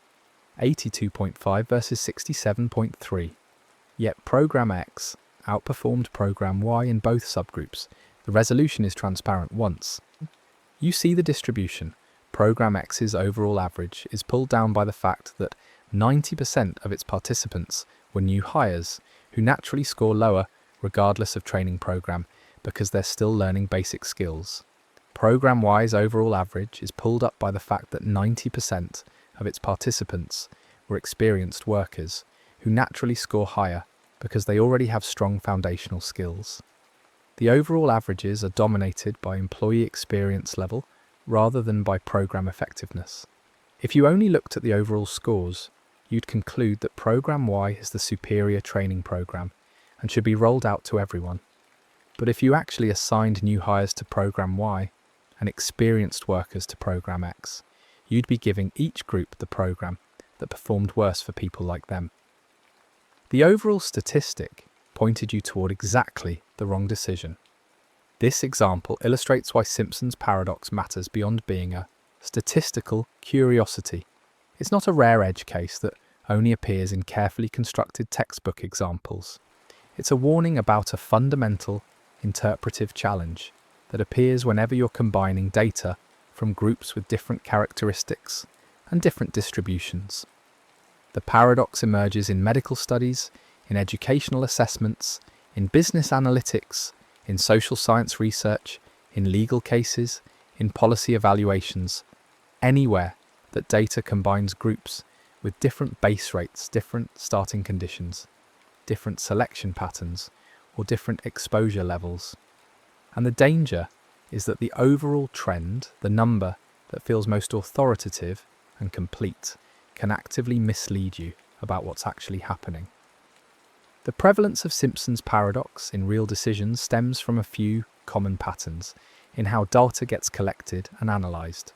82.5 versus 67.3. Yet Program X outperformed Program Y in both subgroups. The resolution is transparent once. You see the distribution. Program X's overall average is pulled down by the fact that 90% of its participants were new hires who naturally score lower regardless of training program because they're still learning basic skills. Program Y's overall average is pulled up by the fact that 90% of its participants were experienced workers who naturally score higher because they already have strong foundational skills. The overall averages are dominated by employee experience level rather than by program effectiveness. If you only looked at the overall scores, you'd conclude that Program Y is the superior training program and should be rolled out to everyone. But if you actually assigned new hires to Program Y and experienced workers to Program X, you'd be giving each group the program that performed worse for people like them. The overall statistic pointed you toward exactly the wrong decision. This example illustrates why Simpson's paradox matters beyond being a statistical curiosity. It's not a rare edge case that only appears in carefully constructed textbook examples. It's a warning about a fundamental interpretive challenge that appears whenever you're combining data from groups with different characteristics and different distributions. The paradox emerges in medical studies, in educational assessments, in business analytics, in social science research, in legal cases, in policy evaluations, anywhere that data combines groups with different base rates, different starting conditions, different selection patterns, or different exposure levels. And the danger is that the overall trend, the number that feels most authoritative and complete, can actively mislead you about what's actually happening. The prevalence of Simpson's paradox in real decisions stems from a few common patterns in how data gets collected and analysed.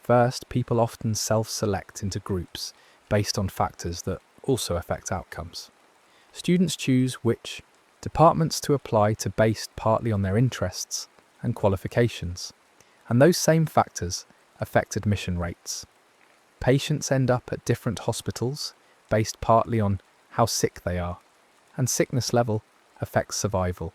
First, people often self-select into groups based on factors that also affect outcomes. Students choose which departments to apply to based partly on their interests and qualifications, and those same factors affect admission rates. Patients end up at different hospitals based partly on how sick they are, and sickness level affects survival.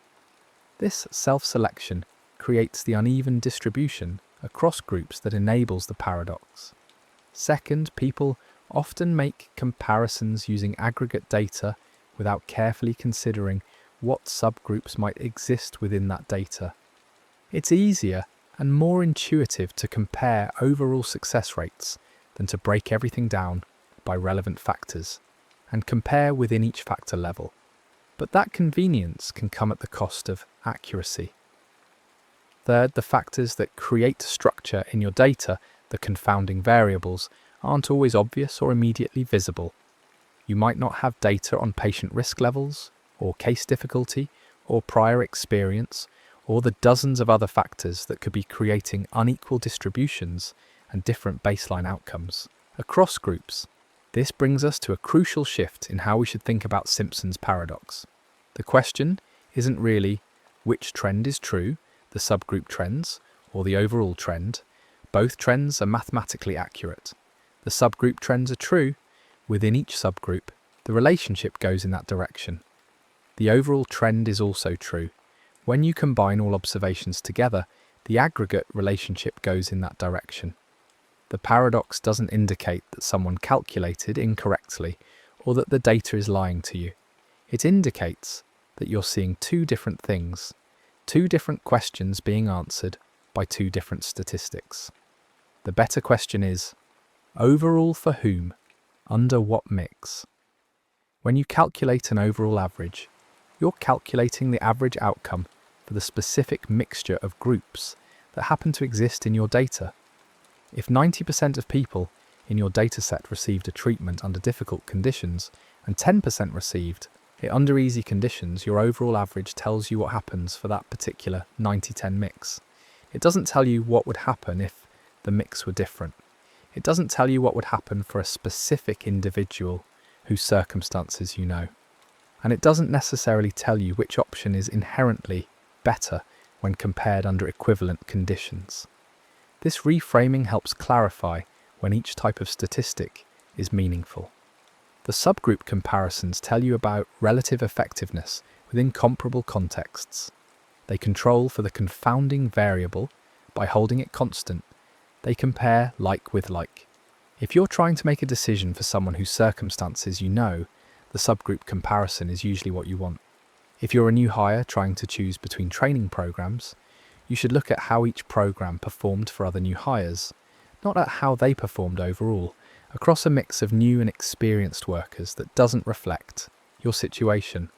This self-selection creates the uneven distribution across groups that enables the paradox. Second, people often make comparisons using aggregate data without carefully considering what subgroups might exist within that data. It's easier and more intuitive to compare overall success rates than to break everything down by relevant factors and compare within each factor level. But that convenience can come at the cost of accuracy. Third, the factors that create structure in your data, the confounding variables, aren't always obvious or immediately visible. You might not have data on patient risk levels, or case difficulty, or prior experience, or the dozens of other factors that could be creating unequal distributions and different baseline outcomes across groups. This brings us to a crucial shift in how we should think about Simpson's paradox. The question isn't really which trend is true, the subgroup trends, or the overall trend. Both trends are mathematically accurate. The subgroup trends are true. Within each subgroup, the relationship goes in that direction. The overall trend is also true. When you combine all observations together, the aggregate relationship goes in that direction. The paradox doesn't indicate that someone calculated incorrectly or that the data is lying to you. It indicates that you're seeing two different things, two different questions being answered by two different statistics. The better question is, overall for whom? Under what mix? When you calculate an overall average, you're calculating the average outcome for the specific mixture of groups that happen to exist in your data. If 90% of people in your dataset received a treatment under difficult conditions and 10% received it under easy conditions, your overall average tells you what happens for that particular 90-10 mix. It doesn't tell you what would happen if the mix were different. It doesn't tell you what would happen for a specific individual whose circumstances you know. And it doesn't necessarily tell you which option is inherently better when compared under equivalent conditions. This reframing helps clarify when each type of statistic is meaningful. The subgroup comparisons tell you about relative effectiveness within comparable contexts. They control for the confounding variable by holding it constant. They compare like with like. If you're trying to make a decision for someone whose circumstances you know, the subgroup comparison is usually what you want. If you're a new hire trying to choose between training programs, you should look at how each program performed for other new hires, not at how they performed overall, across a mix of new and experienced workers that doesn't reflect your situation.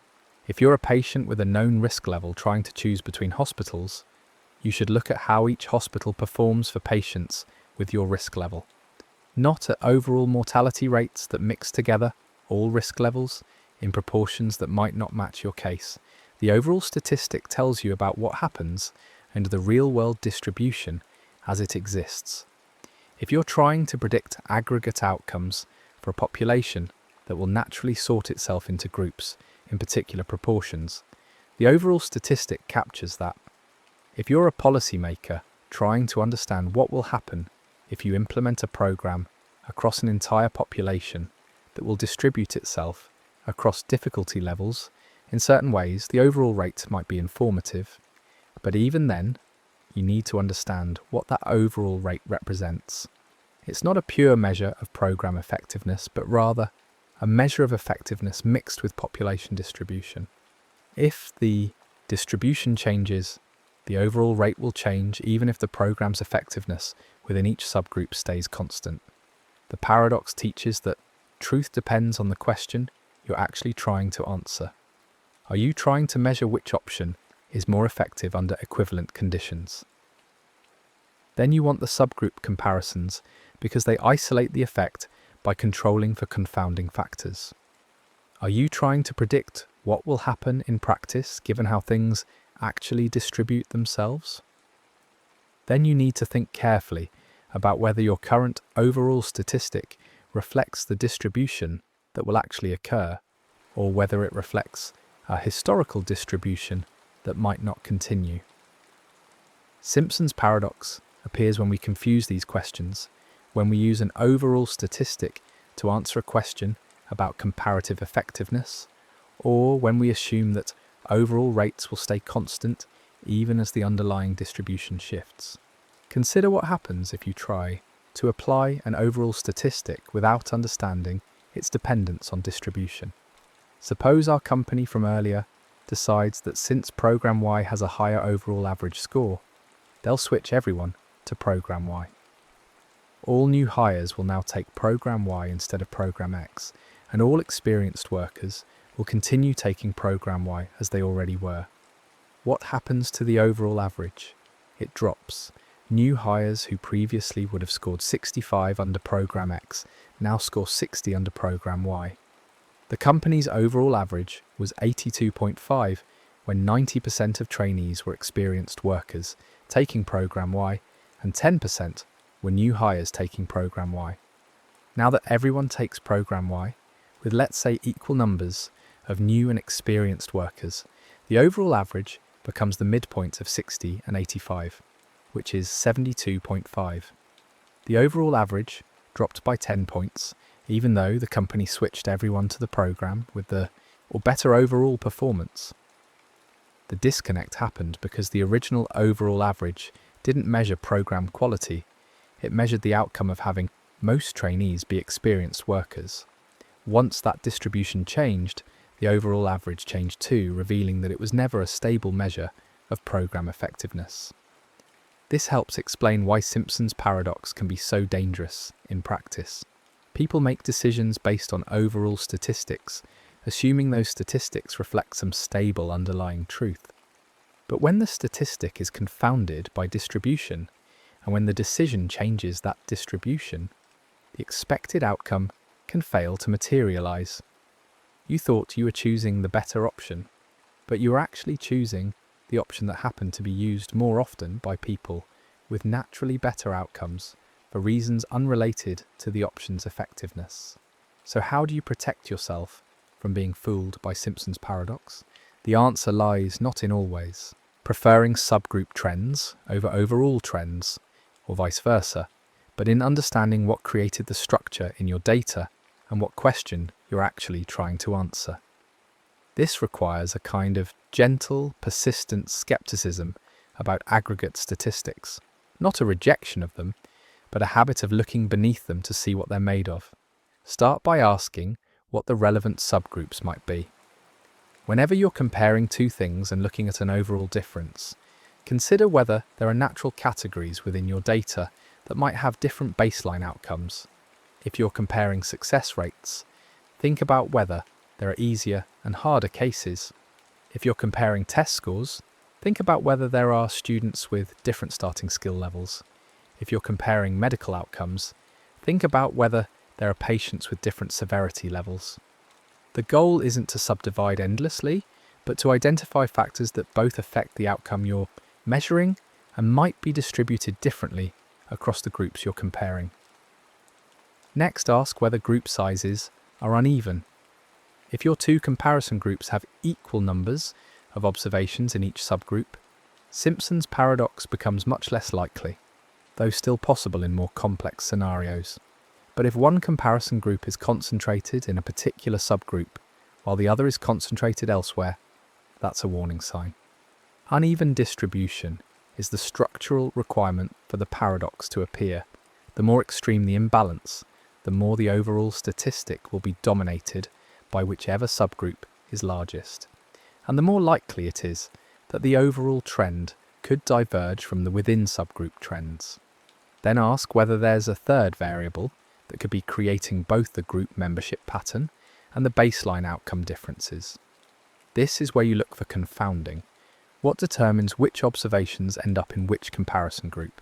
If you're a patient with a known risk level trying to choose between hospitals, you should look at how each hospital performs for patients with your risk level, not at overall mortality rates that mix together all risk levels in proportions that might not match your case. The overall statistic tells you about what happens under the real-world distribution as it exists. If you're trying to predict aggregate outcomes for a population that will naturally sort itself into groups in particular proportions, the overall statistic captures that. If you're a policymaker trying to understand what will happen if you implement a program across an entire population that will distribute itself across difficulty levels in certain ways, the overall rate might be informative, but even then, you need to understand what that overall rate represents. It's not a pure measure of program effectiveness, but rather a measure of effectiveness mixed with population distribution. If the distribution changes, the overall rate will change even if the program's effectiveness within each subgroup stays constant. The paradox teaches that truth depends on the question you're actually trying to answer. Are you trying to measure which option is more effective under equivalent conditions? Then you want the subgroup comparisons because they isolate the effect by controlling for confounding factors. Are you trying to predict what will happen in practice given how things actually distribute themselves? Then you need to think carefully about whether your current overall statistic reflects the distribution that will actually occur, or whether it reflects a historical distribution that might not continue. Simpson's paradox appears when we confuse these questions, when we use an overall statistic to answer a question about comparative effectiveness, or when we assume that overall rates will stay constant even as the underlying distribution shifts. Consider what happens if you try to apply an overall statistic without understanding its dependence on distribution. Suppose our company from earlier decides that since Program Y has a higher overall average score, they'll switch everyone to Program Y. All new hires will now take Program Y instead of Program X, and all experienced workers will continue taking Program Y as they already were. What happens to the overall average? It drops. New hires who previously would have scored 65 under Program X now score 60 under Program Y. The company's overall average was 82.5 when 90% of trainees were experienced workers taking Program Y and 10% were new hires taking Program Y. Now that everyone takes Program Y, with let's say equal numbers of new and experienced workers, the overall average becomes the midpoint of 60 and 85, which is 72.5. The overall average dropped by 10 points, even though the company switched everyone to the program with better overall performance. The disconnect happened because the original overall average didn't measure program quality. It measured the outcome of having most trainees be experienced workers. Once that distribution changed, the overall average changed too, revealing that it was never a stable measure of program effectiveness. This helps explain why Simpson's paradox can be so dangerous in practice. People make decisions based on overall statistics, assuming those statistics reflect some stable underlying truth. But when the statistic is confounded by distribution, and when the decision changes that distribution, the expected outcome can fail to materialize. You thought you were choosing the better option, but you were actually choosing the option that happened to be used more often by people with naturally better outcomes for reasons unrelated to the option's effectiveness. So how do you protect yourself from being fooled by Simpson's paradox? The answer lies not in always preferring subgroup trends over overall trends, or vice versa, but in understanding what created the structure in your data and what question you're actually trying to answer. This requires a kind of gentle, persistent skepticism about aggregate statistics, not a rejection of them, but a habit of looking beneath them to see what they're made of. Start by asking what the relevant subgroups might be. Whenever you're comparing two things and looking at an overall difference, consider whether there are natural categories within your data that might have different baseline outcomes. If you're comparing success rates, think about whether there are easier and harder cases. If you're comparing test scores, think about whether there are students with different starting skill levels. If you're comparing medical outcomes, think about whether there are patients with different severity levels. The goal isn't to subdivide endlessly, but to identify factors that both affect the outcome you're measuring and might be distributed differently across the groups you're comparing. Next, ask whether group sizes are uneven. If your two comparison groups have equal numbers of observations in each subgroup, Simpson's paradox becomes much less likely, though still possible in more complex scenarios. But if one comparison group is concentrated in a particular subgroup, while the other is concentrated elsewhere, that's a warning sign. Uneven distribution is the structural requirement for the paradox to appear. The more extreme the imbalance, the more the overall statistic will be dominated by whichever subgroup is largest. And the more likely it is that the overall trend could diverge from the within subgroup trends. Then ask whether there's a third variable that could be creating both the group membership pattern and the baseline outcome differences. This is where you look for confounding. What determines which observations end up in which comparison group?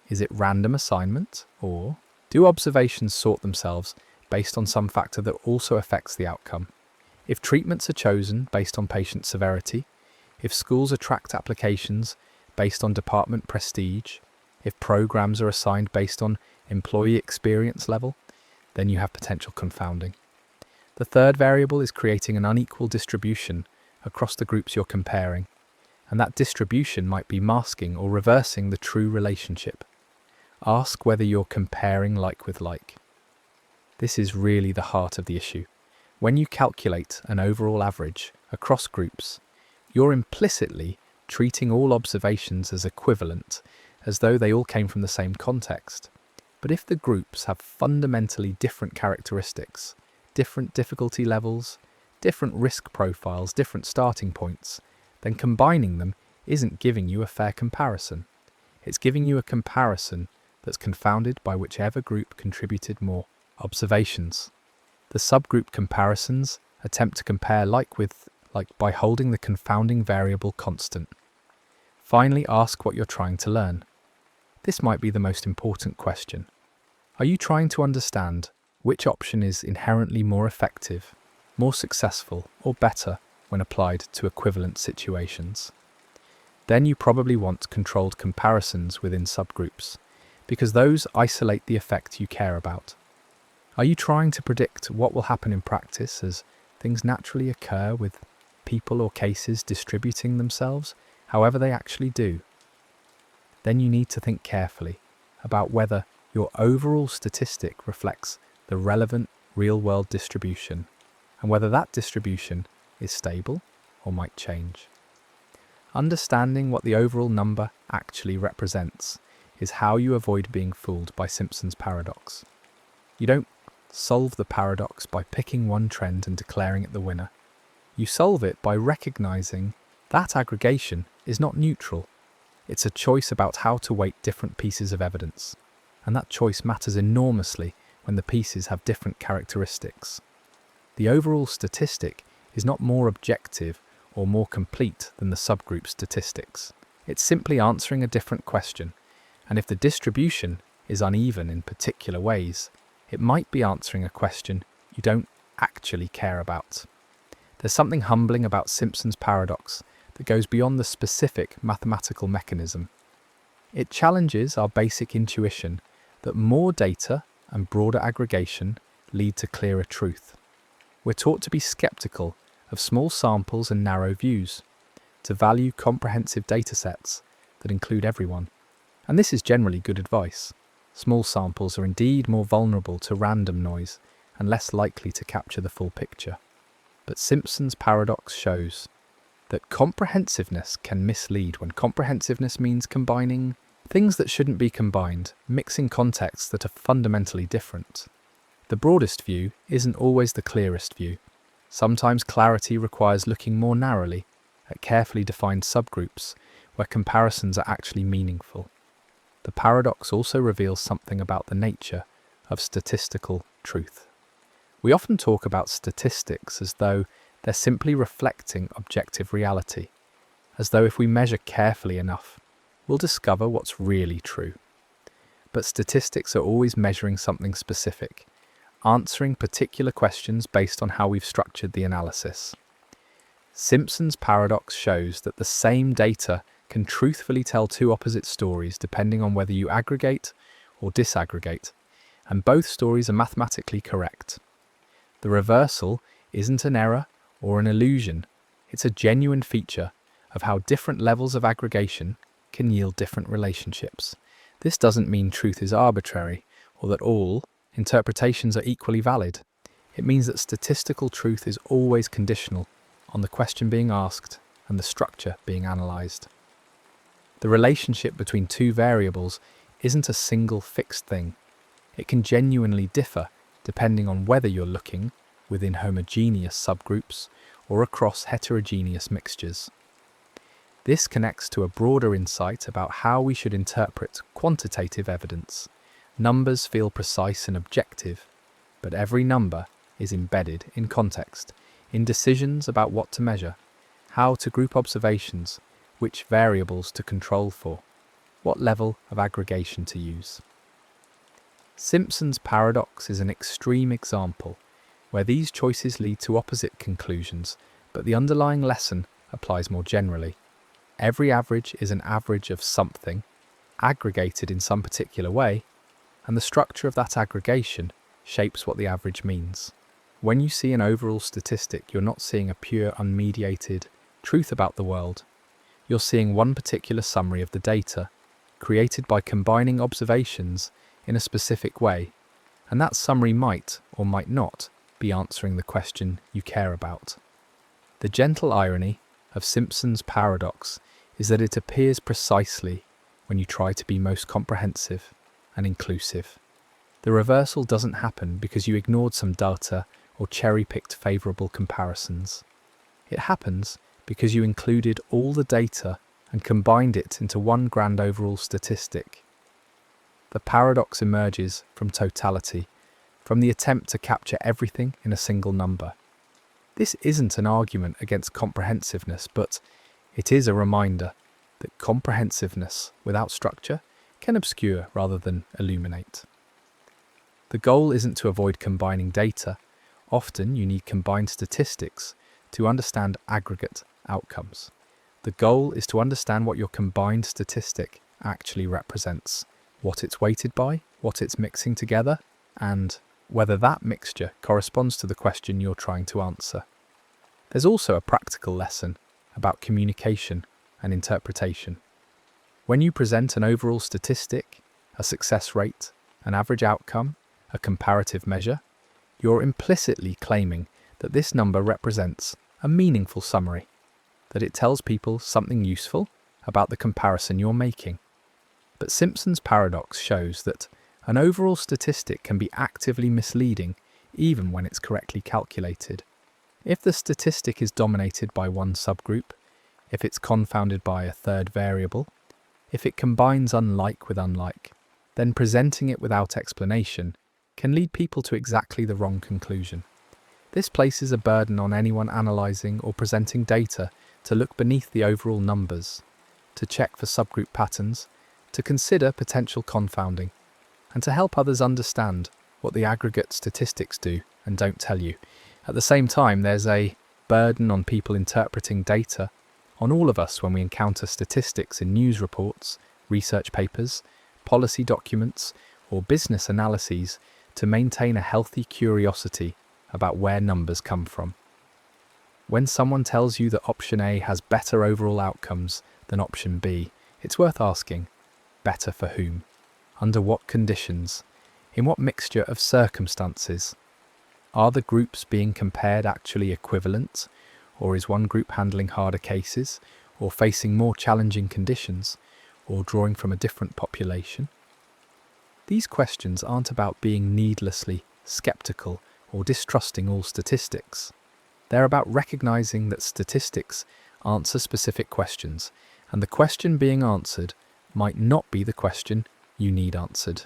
Is it random assignment, or do observations sort themselves based on some factor that also affects the outcome? If treatments are chosen based on patient severity, if schools attract applications based on department prestige, if programs are assigned based on employee experience level, then you have potential confounding. The third variable is creating an unequal distribution across the groups you're comparing, and that distribution might be masking or reversing the true relationship. Ask whether you're comparing like with like. This is really the heart of the issue. When you calculate an overall average across groups, you're implicitly treating all observations as equivalent, as though they all came from the same context. But if the groups have fundamentally different characteristics, different difficulty levels, different risk profiles, different starting points, then combining them isn't giving you a fair comparison. It's giving you a comparison that's confounded by whichever group contributed more observations. The subgroup comparisons attempt to compare like with like by holding the confounding variable constant. Finally, ask what you're trying to learn. This might be the most important question. Are you trying to understand which option is inherently more effective, more successful, or better when applied to equivalent situations? Then you probably want controlled comparisons within subgroups, because those isolate the effect you care about. Are you trying to predict what will happen in practice as things naturally occur with people or cases distributing themselves however they actually do? Then you need to think carefully about whether your overall statistic reflects the relevant real-world distribution and whether that distribution is stable or might change. Understanding what the overall number actually represents is how you avoid being fooled by Simpson's paradox. You don't solve the paradox by picking one trend and declaring it the winner. You solve it by recognizing that aggregation is not neutral. It's a choice about how to weight different pieces of evidence, and that choice matters enormously when the pieces have different characteristics. The overall statistic is not more objective or more complete than the subgroup statistics. It's simply answering a different question, and if the distribution is uneven in particular ways, it might be answering a question you don't actually care about. There's something humbling about Simpson's paradox that goes beyond the specific mathematical mechanism. It challenges our basic intuition that more data and broader aggregation lead to clearer truth. We're taught to be skeptical of small samples and narrow views, to value comprehensive datasets that include everyone. And this is generally good advice. Small samples are indeed more vulnerable to random noise and less likely to capture the full picture. But Simpson's paradox shows that comprehensiveness can mislead when comprehensiveness means combining things that shouldn't be combined, mixing contexts that are fundamentally different. The broadest view isn't always the clearest view. Sometimes clarity requires looking more narrowly at carefully defined subgroups where comparisons are actually meaningful. The paradox also reveals something about the nature of statistical truth. We often talk about statistics as though they're simply reflecting objective reality, as though if we measure carefully enough, we'll discover what's really true. But statistics are always measuring something specific, answering particular questions based on how we've structured the analysis. Simpson's paradox shows that the same data can truthfully tell two opposite stories depending on whether you aggregate or disaggregate, and both stories are mathematically correct. The reversal isn't an error or an illusion, it's a genuine feature of how different levels of aggregation can yield different relationships. This doesn't mean truth is arbitrary or that all interpretations are equally valid. It means that statistical truth is always conditional on the question being asked and the structure being analysed. The relationship between two variables isn't a single fixed thing. It can genuinely differ depending on whether you're looking within homogeneous subgroups or across heterogeneous mixtures. This connects to a broader insight about how we should interpret quantitative evidence. Numbers feel precise and objective, but every number is embedded in context, in decisions about what to measure, how to group observations, which variables to control for, what level of aggregation to use. Simpson's paradox is an extreme example where these choices lead to opposite conclusions, but the underlying lesson applies more generally. Every average is an average of something, aggregated in some particular way, and the structure of that aggregation shapes what the average means. When you see an overall statistic, you're not seeing a pure, unmediated truth about the world. You're seeing one particular summary of the data, created by combining observations in a specific way, and that summary might or might not be answering the question you care about. The gentle irony of Simpson's paradox is that it appears precisely when you try to be most comprehensive and inclusive. The reversal doesn't happen because you ignored some data or cherry-picked favourable comparisons. It happens because you included all the data and combined it into one grand overall statistic. The paradox emerges from totality, from the attempt to capture everything in a single number. This isn't an argument against comprehensiveness, but it is a reminder that comprehensiveness without structure can obscure rather than illuminate. The goal isn't to avoid combining data. Often you need combined statistics to understand aggregate outcomes. The goal is to understand what your combined statistic actually represents, what it's weighted by, what it's mixing together, and whether that mixture corresponds to the question you're trying to answer. There's also a practical lesson about communication and interpretation. When you present an overall statistic, a success rate, an average outcome, a comparative measure, you're implicitly claiming that this number represents a meaningful summary, that it tells people something useful about the comparison you're making. But Simpson's paradox shows that an overall statistic can be actively misleading even when it's correctly calculated. If the statistic is dominated by one subgroup, if it's confounded by a third variable, if it combines unlike with unlike, then presenting it without explanation can lead people to exactly the wrong conclusion. This places a burden on anyone analysing or presenting data to look beneath the overall numbers, to check for subgroup patterns, to consider potential confounding, and to help others understand what the aggregate statistics do and don't tell you. At the same time, there's a burden on people interpreting data, on all of us when we encounter statistics in news reports, research papers, policy documents, or business analyses, to maintain a healthy curiosity about where numbers come from. When someone tells you that option A has better overall outcomes than option B, it's worth asking, better for whom? Under what conditions? In what mixture of circumstances? Are the groups being compared actually equivalent, or is one group handling harder cases, or facing more challenging conditions, or drawing from a different population? These questions aren't about being needlessly skeptical or distrusting all statistics. They're about recognizing that statistics answer specific questions, and the question being answered might not be the question you need answered.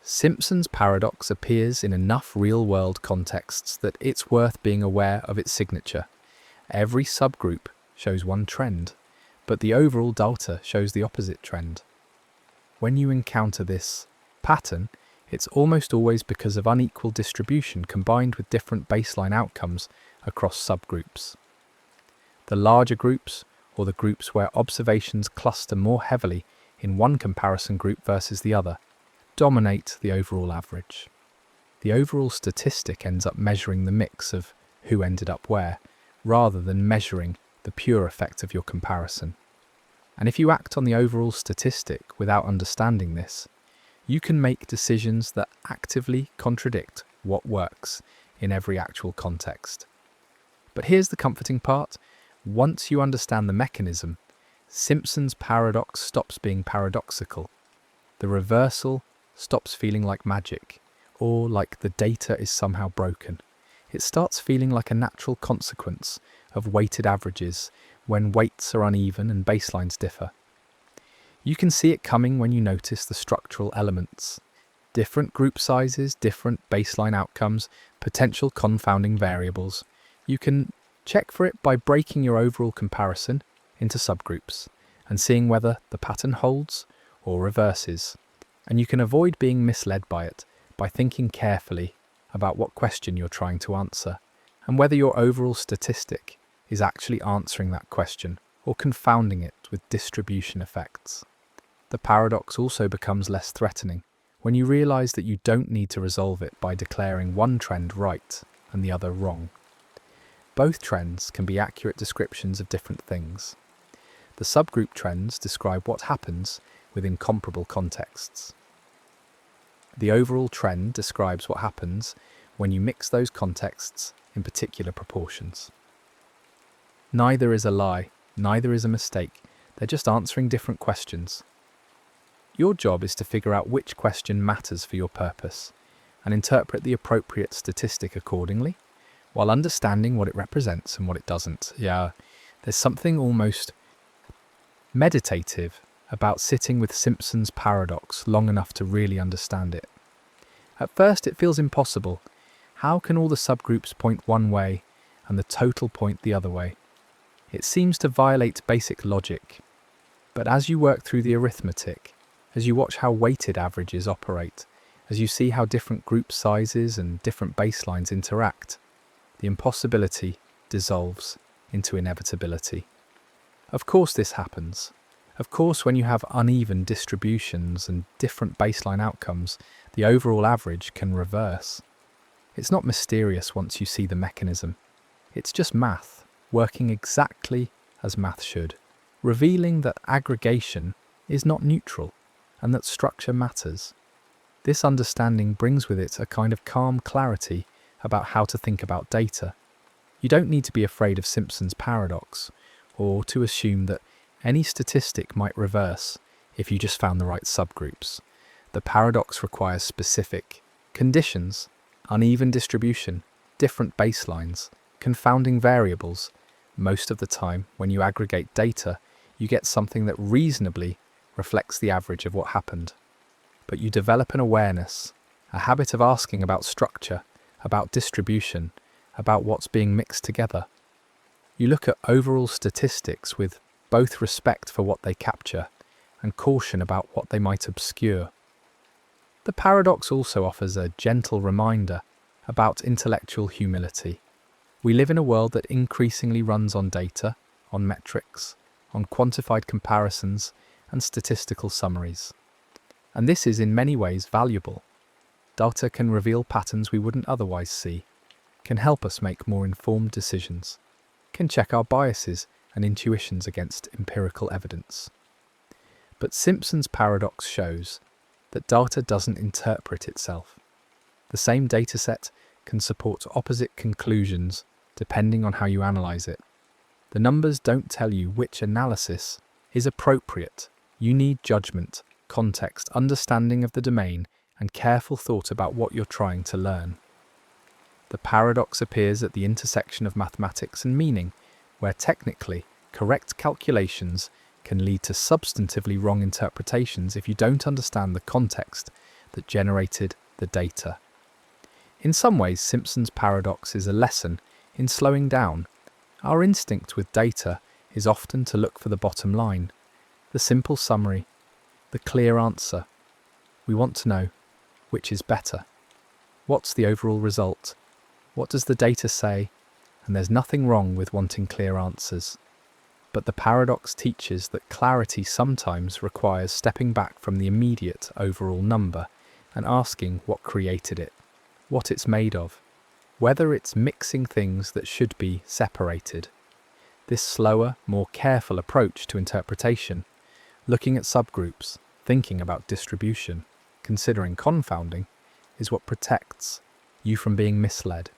Simpson's paradox appears in enough real-world contexts that it's worth being aware of its signature. Every subgroup shows one trend, but the overall data shows the opposite trend. When you encounter this pattern, it's almost always because of unequal distribution combined with different baseline outcomes across subgroups. The larger groups, or the groups where observations cluster more heavily in one comparison group versus the other, dominate the overall average. The overall statistic ends up measuring the mix of who ended up where, rather than measuring the pure effect of your comparison. And if you act on the overall statistic without understanding this, you can make decisions that actively contradict what works in every actual context. But here's the comforting part. Once you understand the mechanism, Simpson's paradox stops being paradoxical. The reversal stops feeling like magic, or like the data is somehow broken. It starts feeling like a natural consequence of weighted averages when weights are uneven and baselines differ. You can see it coming when you notice the structural elements. Different group sizes, different baseline outcomes, potential confounding variables. You can check for it by breaking your overall comparison into subgroups and seeing whether the pattern holds or reverses. And you can avoid being misled by it by thinking carefully about what question you're trying to answer and whether your overall statistic is actually answering that question or confounding it with distribution effects. The paradox also becomes less threatening when you realize that you don't need to resolve it by declaring one trend right and the other wrong. Both trends can be accurate descriptions of different things. The subgroup trends describe what happens within comparable contexts. The overall trend describes what happens when you mix those contexts in particular proportions. Neither is a lie, neither is a mistake, they're just answering different questions. Your job is to figure out which question matters for your purpose and interpret the appropriate statistic accordingly, while understanding what it represents and what it doesn't. Yeah, there's something almost meditative about sitting with Simpson's paradox long enough to really understand it. At first it feels impossible. How can all the subgroups point one way and the total point the other way? It seems to violate basic logic. But as you work through the arithmetic, as you watch how weighted averages operate, as you see how different group sizes and different baselines interact, the impossibility dissolves into inevitability. Of course this happens. Of course, when you have uneven distributions and different baseline outcomes, the overall average can reverse. It's not mysterious once you see the mechanism. It's just math, working exactly as math should, revealing that aggregation is not neutral and that structure matters. This understanding brings with it a kind of calm clarity about how to think about data. You don't need to be afraid of Simpson's paradox, or to assume that any statistic might reverse if you just found the right subgroups. The paradox requires specific conditions, uneven distribution, different baselines, confounding variables. Most of the time, when you aggregate data, you get something that reasonably reflects the average of what happened. But you develop an awareness, a habit of asking about structure, about distribution, about what's being mixed together. You look at overall statistics with both respect for what they capture and caution about what they might obscure. The paradox also offers a gentle reminder about intellectual humility. We live in a world that increasingly runs on data, on metrics, on quantified comparisons, and statistical summaries. And this is in many ways valuable. Data can reveal patterns we wouldn't otherwise see, can help us make more informed decisions, can check our biases and intuitions against empirical evidence. But Simpson's paradox shows that data doesn't interpret itself. The same dataset can support opposite conclusions depending on how you analyze it. The numbers don't tell you which analysis is appropriate. You need judgment, context, understanding of the domain, and careful thought about what you're trying to learn. The paradox appears at the intersection of mathematics and meaning, where technically correct calculations can lead to substantively wrong interpretations if you don't understand the context that generated the data. In some ways, Simpson's paradox is a lesson in slowing down. Our instinct with data is often to look for the bottom line, the simple summary, the clear answer. We want to know which is better. What's the overall result? What does the data say? And there's nothing wrong with wanting clear answers. But the paradox teaches that clarity sometimes requires stepping back from the immediate overall number and asking what created it, what it's made of, whether it's mixing things that should be separated. This slower, more careful approach to interpretation, looking at subgroups, thinking about distribution, considering confounding, is what protects you from being misled.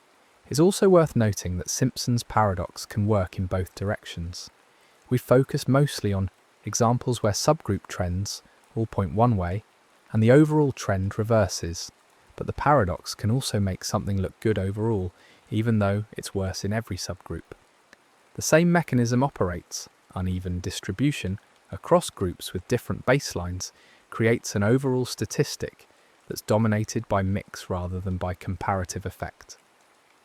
It's also worth noting that Simpson's paradox can work in both directions. We focus mostly on examples where subgroup trends all point one way and the overall trend reverses, but the paradox can also make something look good overall, even though it's worse in every subgroup. The same mechanism operates. Uneven distribution across groups with different baselines creates an overall statistic that's dominated by mix rather than by comparative effect.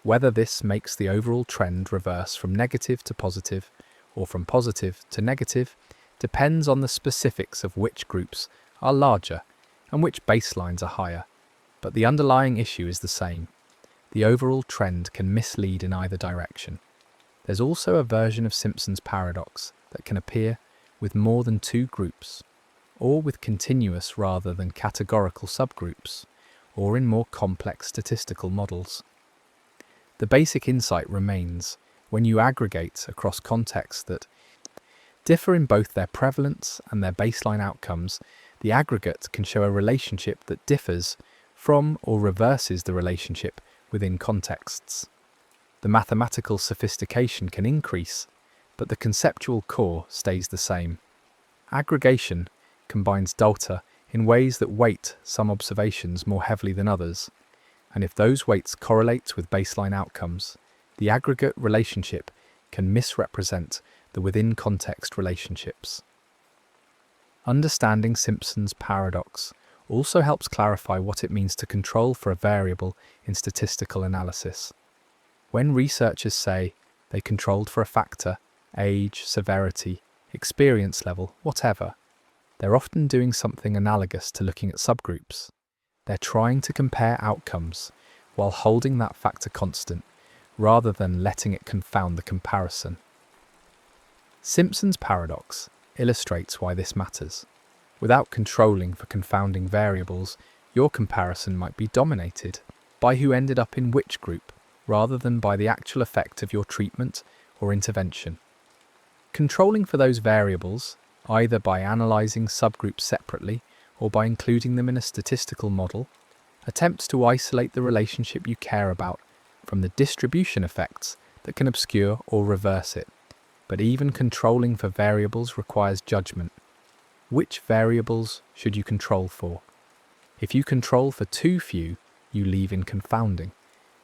Whether this makes the overall trend reverse from negative to positive or from positive to negative depends on the specifics of which groups are larger and which baselines are higher. But the underlying issue is the same. The overall trend can mislead in either direction. There's also a version of Simpson's paradox that can appear with more than two groups, or with continuous rather than categorical subgroups, or in more complex statistical models. The basic insight remains: when you aggregate across contexts that differ in both their prevalence and their baseline outcomes, the aggregate can show a relationship that differs from or reverses the relationship within contexts. The mathematical sophistication can increase, but the conceptual core stays the same. Aggregation combines data in ways that weight some observations more heavily than others, and if those weights correlate with baseline outcomes, the aggregate relationship can misrepresent the within-context relationships. Understanding Simpson's paradox also helps clarify what it means to control for a variable in statistical analysis. When researchers say they controlled for a factor, age, severity, experience level, whatever, they're often doing something analogous to looking at subgroups. They're trying to compare outcomes while holding that factor constant, rather than letting it confound the comparison. Simpson's paradox illustrates why this matters. Without controlling for confounding variables, your comparison might be dominated by who ended up in which group, rather than by the actual effect of your treatment or intervention. Controlling for those variables, either by analysing subgroups separately or by including them in a statistical model, attempts to isolate the relationship you care about from the distribution effects that can obscure or reverse it. But even controlling for variables requires judgment. Which variables should you control for? If you control for too few, you leave in confounding.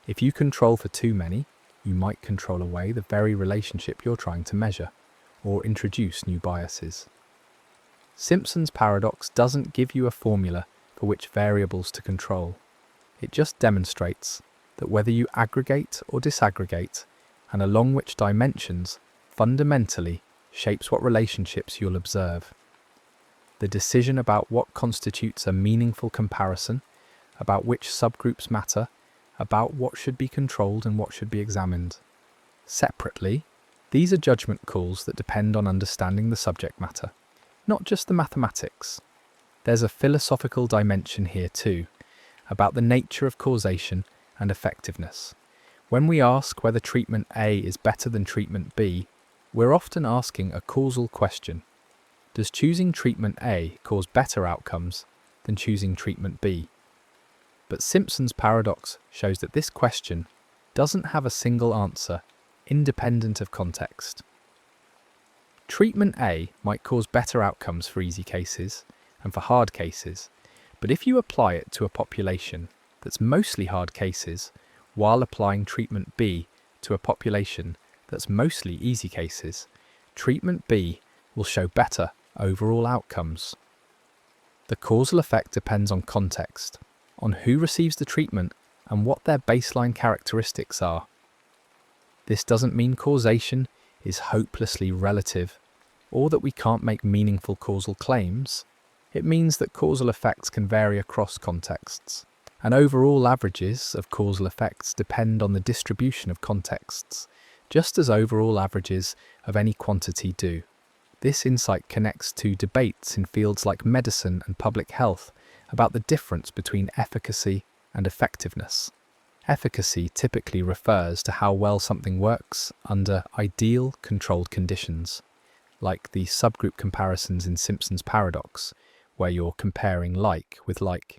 If you control for too many, you might control away the very relationship you're trying to measure, or introduce new biases. Simpson's paradox doesn't give you a formula for which variables to control. It just demonstrates that whether you aggregate or disaggregate, and along which dimensions, fundamentally shapes what relationships you'll observe. The decision about what constitutes a meaningful comparison about which subgroups matter, about what should be controlled and what should be examined. Separately, these are judgment calls that depend on understanding the subject matter, not just the mathematics. There's a philosophical dimension here too, about the nature of causation and effectiveness. When we ask whether treatment A is better than treatment B, we're often asking a causal question. Does choosing treatment A cause better outcomes than choosing treatment B? But Simpson's paradox shows that this question doesn't have a single answer, independent of context. Treatment A might cause better outcomes for easy cases and for hard cases, but if you apply it to a population that's mostly hard cases, while applying treatment B to a population that's mostly easy cases, treatment B will show better overall outcomes. The causal effect depends on context, on who receives the treatment and what their baseline characteristics are. This doesn't mean causation is hopelessly relative, or that we can't make meaningful causal claims. It means that causal effects can vary across contexts, and overall averages of causal effects depend on the distribution of contexts, just as overall averages of any quantity do. This insight connects to debates in fields like medicine and public health about the difference between efficacy and effectiveness. Efficacy typically refers to how well something works under ideal, controlled conditions, like the subgroup comparisons in Simpson's paradox, where you're comparing like with like.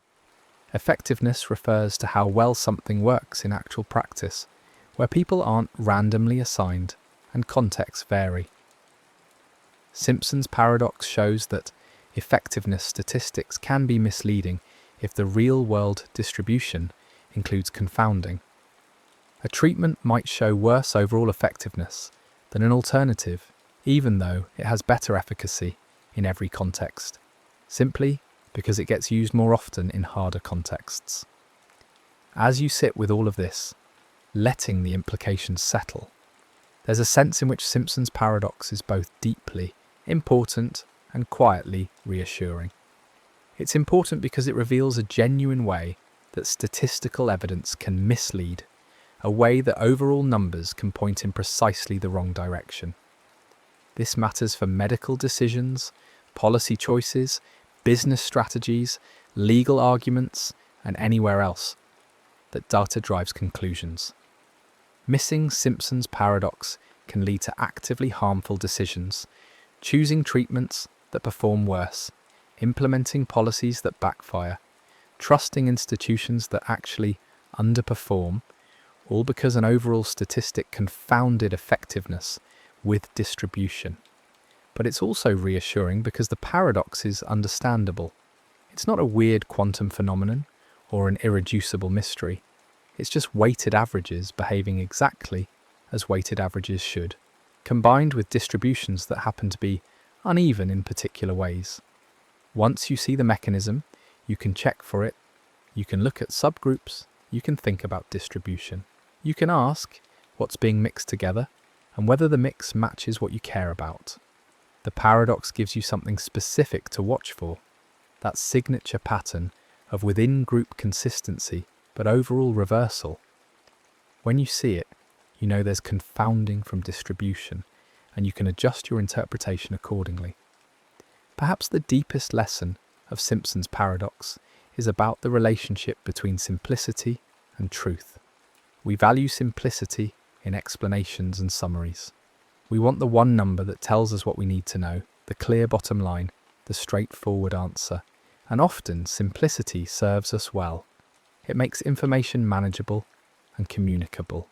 Effectiveness refers to how well something works in actual practice, where people aren't randomly assigned and contexts vary. Simpson's paradox shows that effectiveness statistics can be misleading if the real-world distribution includes confounding. A treatment might show worse overall effectiveness than an alternative, even though it has better efficacy in every context, simply because it gets used more often in harder contexts. As you sit with all of this, letting the implications settle, there's a sense in which Simpson's paradox is both deeply important and quietly reassuring. It's important because it reveals a genuine way that statistical evidence can mislead, a way that overall numbers can point in precisely the wrong direction. This matters for medical decisions, policy choices, business strategies, legal arguments, and anywhere else that data drives conclusions. Missing Simpson's paradox can lead to actively harmful decisions, choosing treatments that perform worse, implementing policies that backfire, trusting institutions that actually underperform, all because an overall statistic confounded effectiveness with distribution. But it's also reassuring because the paradox is understandable. It's not a weird quantum phenomenon or an irreducible mystery. It's just weighted averages behaving exactly as weighted averages should, combined with distributions that happen to be uneven in particular ways. Once you see the mechanism, you can check for it, you can look at subgroups, you can think about distribution. You can ask what's being mixed together and whether the mix matches what you care about. The paradox gives you something specific to watch for, that signature pattern of within-group consistency but overall reversal. When you see it, you know there's confounding from distribution, and you can adjust your interpretation accordingly. Perhaps the deepest lesson of Simpson's paradox is about the relationship between simplicity and truth. We value simplicity in explanations and summaries. We want the one number that tells us what we need to know, the clear bottom line, the straightforward answer, and often simplicity serves us well. It makes information manageable and communicable.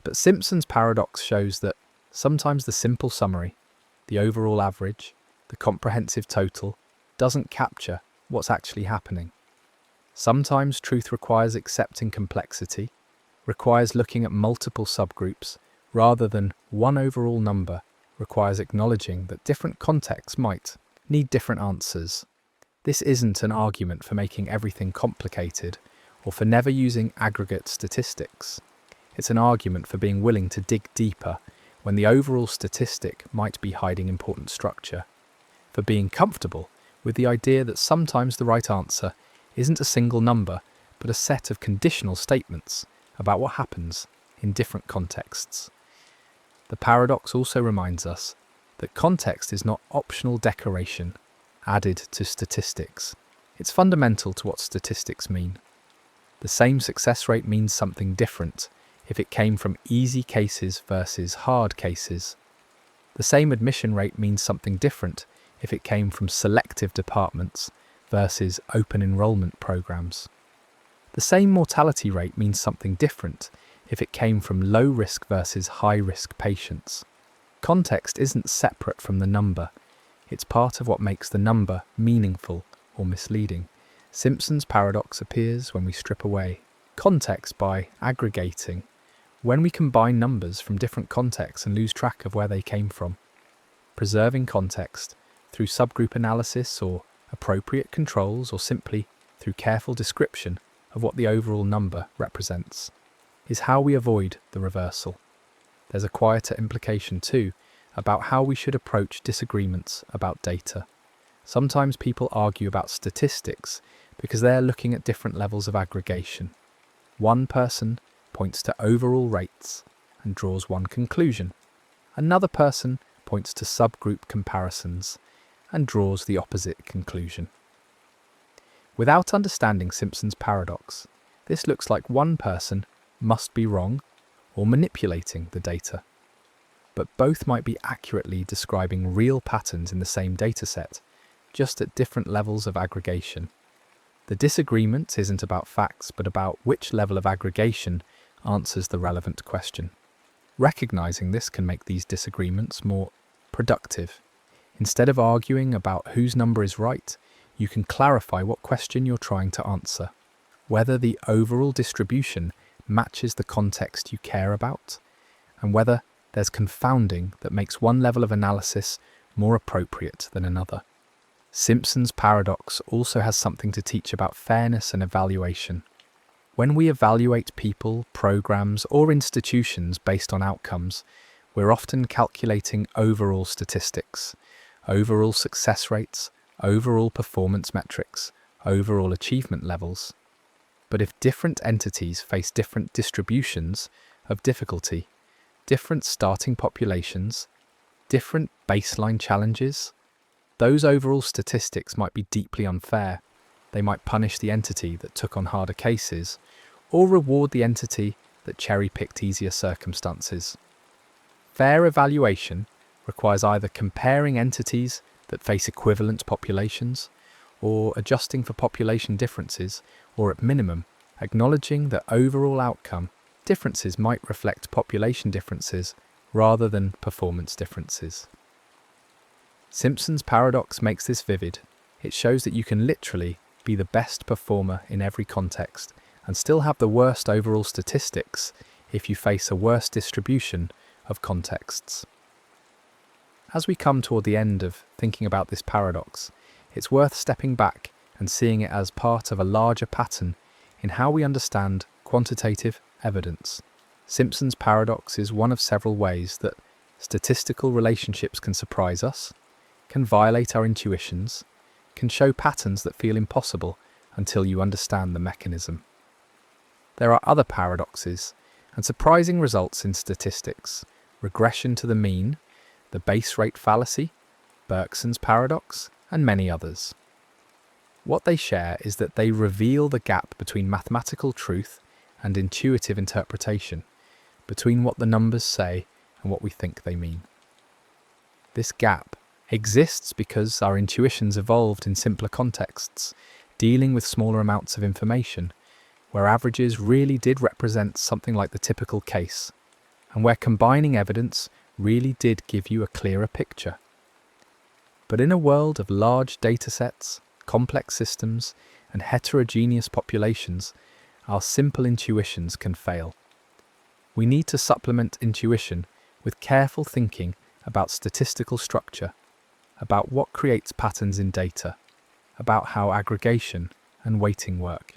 But Simpson's paradox shows that sometimes the simple summary, the overall average, the comprehensive total, doesn't capture what's actually happening. Sometimes truth requires accepting complexity, requires looking at multiple subgroups, rather than one overall number, requires acknowledging that different contexts might need different answers. This isn't an argument for making everything complicated or for never using aggregate statistics. It's an argument for being willing to dig deeper when the overall statistic might be hiding important structure, for being comfortable with the idea that sometimes the right answer isn't a single number, but a set of conditional statements about what happens in different contexts. The paradox also reminds us that context is not optional decoration added to statistics. It's fundamental to what statistics mean. The same success rate means something different if it came from easy cases versus hard cases. The same admission rate means something different if it came from selective departments versus open enrollment programs. The same mortality rate means something different if it came from low-risk versus high-risk patients. Context isn't separate from the number. It's part of what makes the number meaningful or misleading. Simpson's paradox appears when we strip away context by aggregating, when we combine numbers from different contexts and lose track of where they came from. Preserving context through subgroup analysis or appropriate controls, or simply through careful description of what the overall number represents, is how we avoid the reversal. There's a quieter implication too about how we should approach disagreements about data. Sometimes people argue about statistics because they're looking at different levels of aggregation. One person points to overall rates and draws one conclusion. Another person points to subgroup comparisons and draws the opposite conclusion. Without understanding Simpson's paradox, this looks like one person must be wrong or manipulating the data. But both might be accurately describing real patterns in the same dataset, just at different levels of aggregation. The disagreement isn't about facts, but about which level of aggregation answers the relevant question. Recognizing this can make these disagreements more productive. Instead of arguing about whose number is right, you can clarify what question you're trying to answer, whether the overall distribution matches the context you care about, and whether there's confounding that makes one level of analysis more appropriate than another. Simpson's paradox also has something to teach about fairness and evaluation. When we evaluate people, programs, or institutions based on outcomes, we're often calculating overall statistics, overall success rates, overall performance metrics, overall achievement levels. But if different entities face different distributions of difficulty, different starting populations, different baseline challenges, those overall statistics might be deeply unfair. They might punish the entity that took on harder cases, or reward the entity that cherry-picked easier circumstances. Fair evaluation requires either comparing entities that face equivalent populations, or adjusting for population differences, or at minimum, acknowledging that overall outcome differences might reflect population differences rather than performance differences. Simpson's paradox makes this vivid. It shows that you can literally be the best performer in every context and still have the worst overall statistics if you face a worse distribution of contexts. As we come toward the end of thinking about this paradox, it's worth stepping back and seeing it as part of a larger pattern in how we understand quantitative evidence. Simpson's paradox is one of several ways that statistical relationships can surprise us, can violate our intuitions, can show patterns that feel impossible until you understand the mechanism. There are other paradoxes and surprising results in statistics: regression to the mean, the base rate fallacy, Bergson's paradox, and many others. What they share is that they reveal the gap between mathematical truth and intuitive interpretation, between what the numbers say and what we think they mean. This gap exists because our intuitions evolved in simpler contexts, dealing with smaller amounts of information, where averages really did represent something like the typical case, and where combining evidence really did give you a clearer picture. But in a world of large datasets, complex systems, and heterogeneous populations, our simple intuitions can fail. We need to supplement intuition with careful thinking about statistical structure, about what creates patterns in data, about how aggregation and weighting work.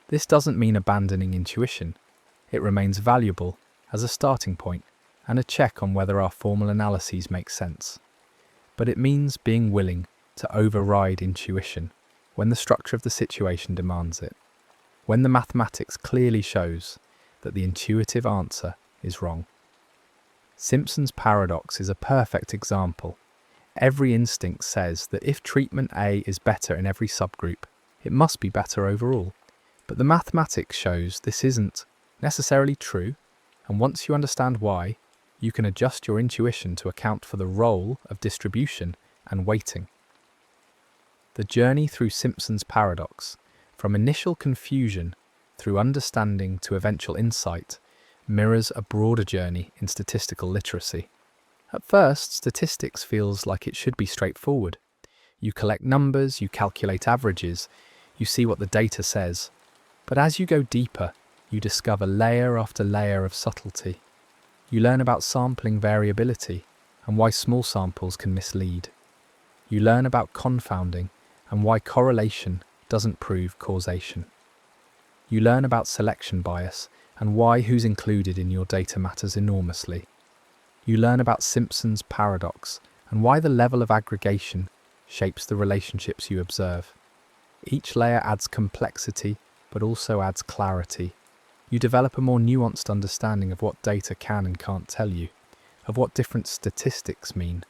This doesn't mean abandoning intuition. It remains valuable as a starting point and a check on whether our formal analyses make sense. But it means being willing to override intuition when the structure of the situation demands it. when the mathematics clearly shows that the intuitive answer is wrong. Simpson's paradox is a perfect example. Every instinct says that if treatment A is better in every subgroup, it must be better overall. But the mathematics shows this isn't necessarily true, and once you understand why, you can adjust your intuition to account for the role of distribution and weighting. The journey through Simpson's paradox, from initial confusion through understanding to eventual insight, mirrors a broader journey in statistical literacy. At first, statistics feels like it should be straightforward. You collect numbers, you calculate averages, you see what the data says. But as you go deeper, you discover layer after layer of subtlety. You learn about sampling variability and why small samples can mislead. You learn about confounding and why correlation doesn't prove causation. You learn about selection bias and why who's included in your data matters enormously. You learn about Simpson's paradox and why the level of aggregation shapes the relationships you observe. Each layer adds complexity, but also adds clarity. You develop a more nuanced understanding of what data can and can't tell you, of what different statistics mean,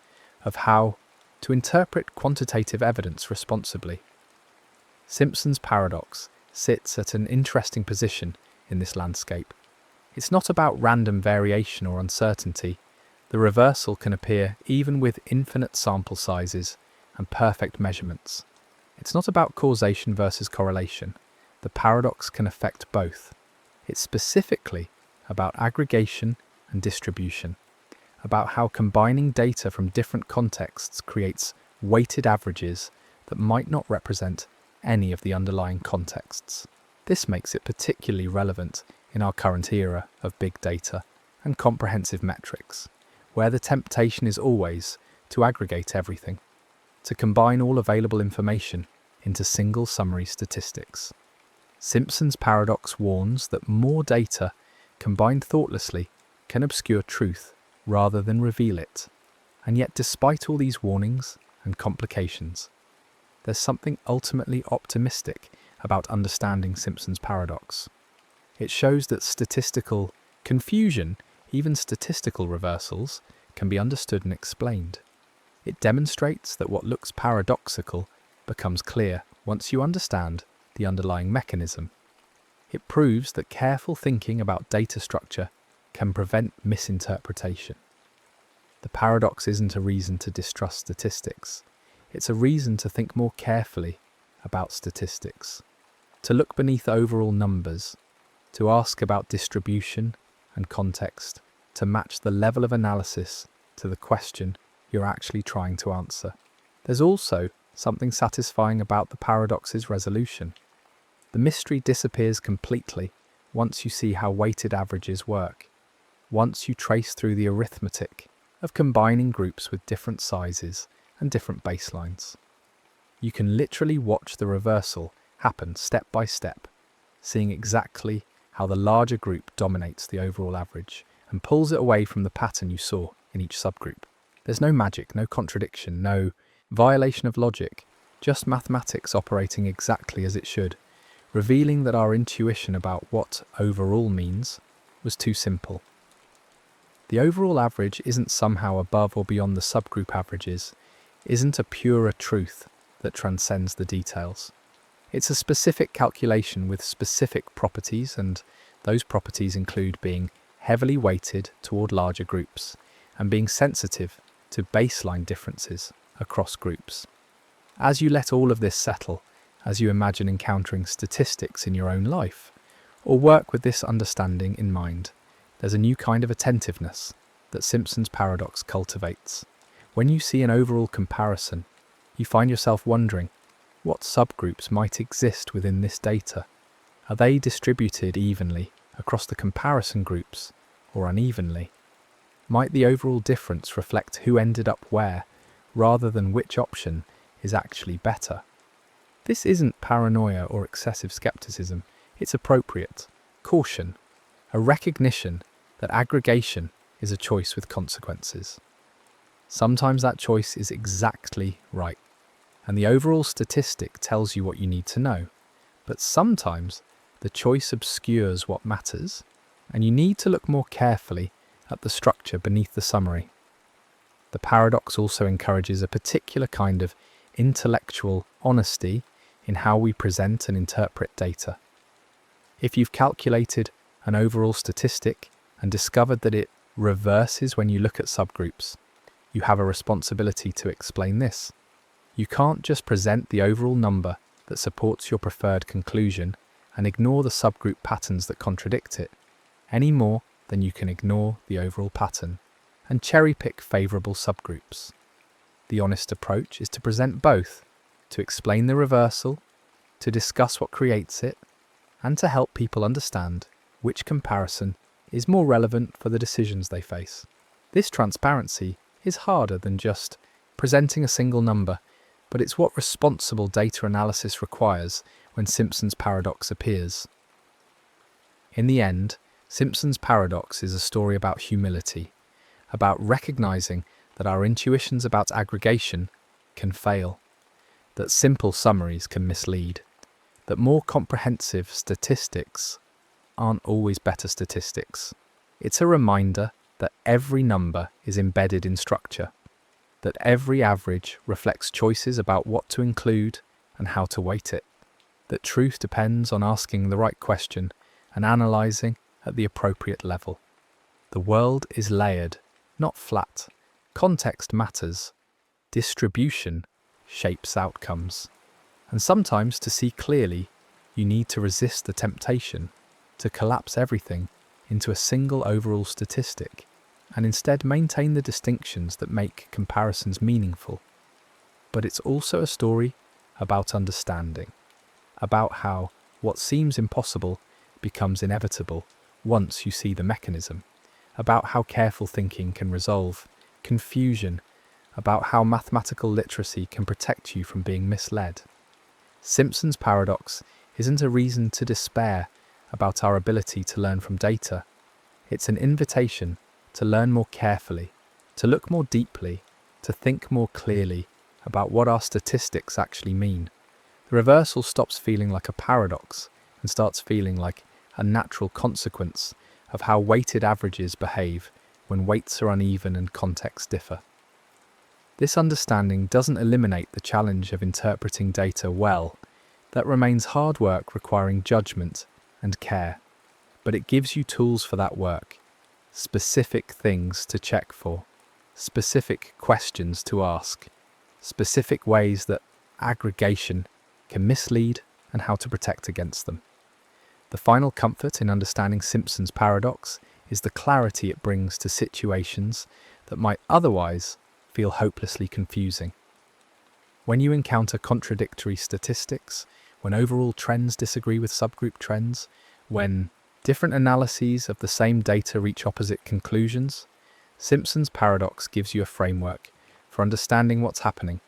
of how to interpret quantitative evidence responsibly. Simpson's paradox sits at an interesting position in this landscape. It's not about random variation or uncertainty. The reversal can appear even with infinite sample sizes and perfect measurements. It's not about causation versus correlation. The paradox can affect both. It's specifically about aggregation and distribution, about how combining data from different contexts creates weighted averages that might not represent any of the underlying contexts. This makes it particularly relevant in our current era of big data and comprehensive metrics, where the temptation is always to aggregate everything, to combine all available information into single summary statistics. Simpson's paradox warns that more data, combined thoughtlessly, can obscure truth rather than reveal it. And yet, despite all these warnings and complications, there's something ultimately optimistic about understanding Simpson's paradox. It shows that statistical confusion, even statistical reversals, can be understood and explained. It demonstrates that what looks paradoxical becomes clear once you understand the underlying mechanism. It proves that careful thinking about data structure can prevent misinterpretation. The paradox isn't a reason to distrust statistics. It's a reason to think more carefully about statistics, to look beneath overall numbers, to ask about distribution and context, to match the level of analysis to the question you're actually trying to answer. There's also something satisfying about the paradox's resolution. The mystery disappears completely once you see how weighted averages work, once you trace through the arithmetic of combining groups with different sizes and different baselines. You can literally watch the reversal happen step by step, seeing exactly how the larger group dominates the overall average and pulls it away from the pattern you saw in each subgroup. There's no magic, no contradiction, no violation of logic, just mathematics operating exactly as it should, revealing that our intuition about what overall means was too simple. The overall average isn't somehow above or beyond the subgroup averages, isn't a purer truth that transcends the details. It's a specific calculation with specific properties, and those properties include being heavily weighted toward larger groups and being sensitive to baseline differences across groups. As you let all of this settle, as you imagine encountering statistics in your own life, or work with this understanding in mind, there's a new kind of attentiveness that Simpson's paradox cultivates. When you see an overall comparison, you find yourself wondering, what subgroups might exist within this data? Are they distributed evenly across the comparison groups or unevenly? Might the overall difference reflect who ended up where, rather than which option is actually better? This isn't paranoia or excessive skepticism, it's appropriate caution, a recognition that aggregation is a choice with consequences. Sometimes that choice is exactly right, and the overall statistic tells you what you need to know, but sometimes the choice obscures what matters, and you need to look more carefully at the structure beneath the summary. The paradox also encourages a particular kind of intellectual honesty in how we present and interpret data. If you've calculated an overall statistic and discovered that it reverses when you look at subgroups, you have a responsibility to explain this. You can't just present the overall number that supports your preferred conclusion and ignore the subgroup patterns that contradict it, any more than you can ignore the overall pattern and cherry-pick favourable subgroups. The honest approach is to present both, to explain the reversal, to discuss what creates it, and to help people understand which comparison is more relevant for the decisions they face. This transparency is harder than just presenting a single number, but it's what responsible data analysis requires when Simpson's paradox appears. In the end, Simpson's paradox is a story about humility, about recognizing that our intuitions about aggregation can fail, that simple summaries can mislead, that more comprehensive statistics aren't always better statistics. It's a reminder that every number is embedded in structure, that every average reflects choices about what to include and how to weight it, that truth depends on asking the right question and analysing at the appropriate level. The world is layered, not flat. Context matters. Distribution shapes outcomes. And sometimes to see clearly, you need to resist the temptation to collapse everything into a single overall statistic and instead maintain the distinctions that make comparisons meaningful. But it's also a story about understanding, about how what seems impossible becomes inevitable once you see the mechanism, about how careful thinking can resolve confusion, about how mathematical literacy can protect you from being misled. Simpson's paradox isn't a reason to despair about our ability to learn from data. It's an invitation to learn more carefully, to look more deeply, to think more clearly about what our statistics actually mean. The reversal stops feeling like a paradox and starts feeling like a natural consequence of how weighted averages behave when weights are uneven and contexts differ. This understanding doesn't eliminate the challenge of interpreting data well. That remains hard work requiring judgment and care, but it gives you tools for that work, specific things to check for, specific questions to ask, specific ways that aggregation can mislead and how to protect against them. The final comfort in understanding Simpson's paradox is the clarity it brings to situations that might otherwise feel hopelessly confusing. When you encounter contradictory statistics, when overall trends disagree with subgroup trends, when different analyses of the same data reach opposite conclusions, Simpson's paradox gives you a framework for understanding what's happening.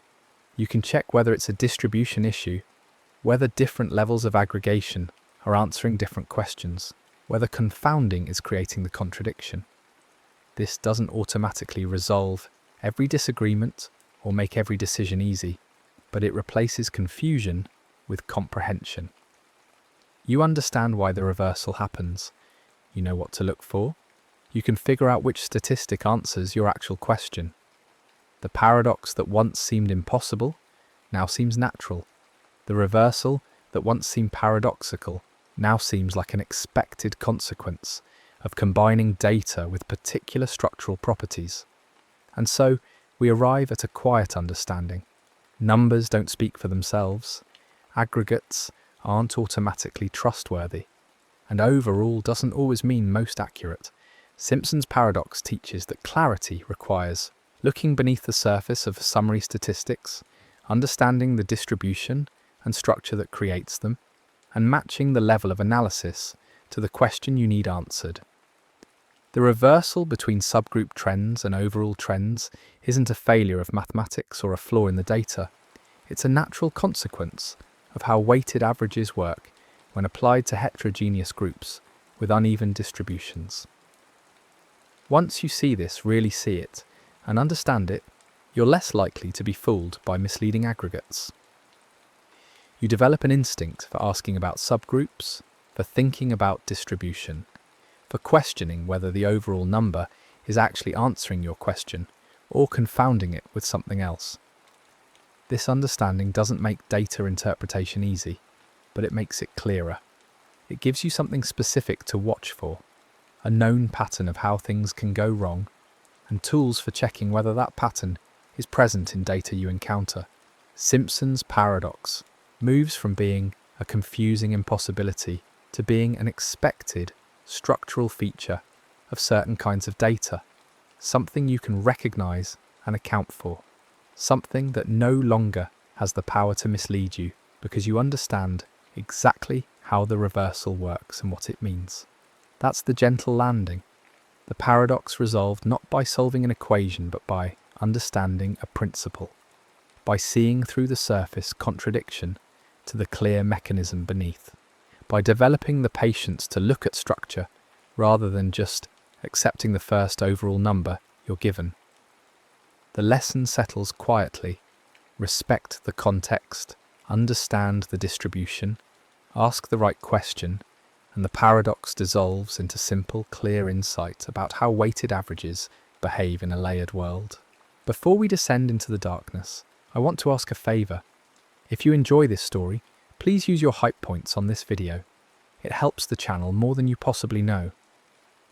You can check whether it's a distribution issue, whether different levels of aggregation are answering different questions, whether confounding is creating the contradiction. This doesn't automatically resolve every disagreement or make every decision easy, but it replaces confusion with comprehension. You understand why the reversal happens. You know what to look for. You can figure out which statistic answers your actual question. The paradox that once seemed impossible now seems natural. The reversal that once seemed paradoxical now seems like an expected consequence of combining data with particular structural properties. And so we arrive at a quiet understanding. Numbers don't speak for themselves. Aggregates aren't automatically trustworthy. And overall doesn't always mean most accurate. Simpson's paradox teaches that clarity requires looking beneath the surface of summary statistics, understanding the distribution and structure that creates them, and matching the level of analysis to the question you need answered. The reversal between subgroup trends and overall trends isn't a failure of mathematics or a flaw in the data. It's a natural consequence of how weighted averages work when applied to heterogeneous groups with uneven distributions. Once you see this, really see it, and understand it, you're less likely to be fooled by misleading aggregates. You develop an instinct for asking about subgroups, for thinking about distribution, for questioning whether the overall number is actually answering your question or confounding it with something else. This understanding doesn't make data interpretation easy, but it makes it clearer. It gives you something specific to watch for, a known pattern of how things can go wrong, and tools for checking whether that pattern is present in data you encounter. Simpson's paradox moves from being a confusing impossibility to being an expected structural feature of certain kinds of data, something you can recognize and account for, something that no longer has the power to mislead you because you understand exactly how the reversal works and what it means. That's the gentle landing. The paradox resolved not by solving an equation but by understanding a principle, by seeing through the surface contradiction to the clear mechanism beneath, by developing the patience to look at structure rather than just accepting the first overall number you're given. The lesson settles quietly. Respect the context, understand the distribution, ask the right question, and the paradox dissolves into simple, clear insight about how weighted averages behave in a layered world. Before we descend into the darkness, I want to ask a favour. If you enjoy this story, please use your hype points on this video. It helps the channel more than you possibly know.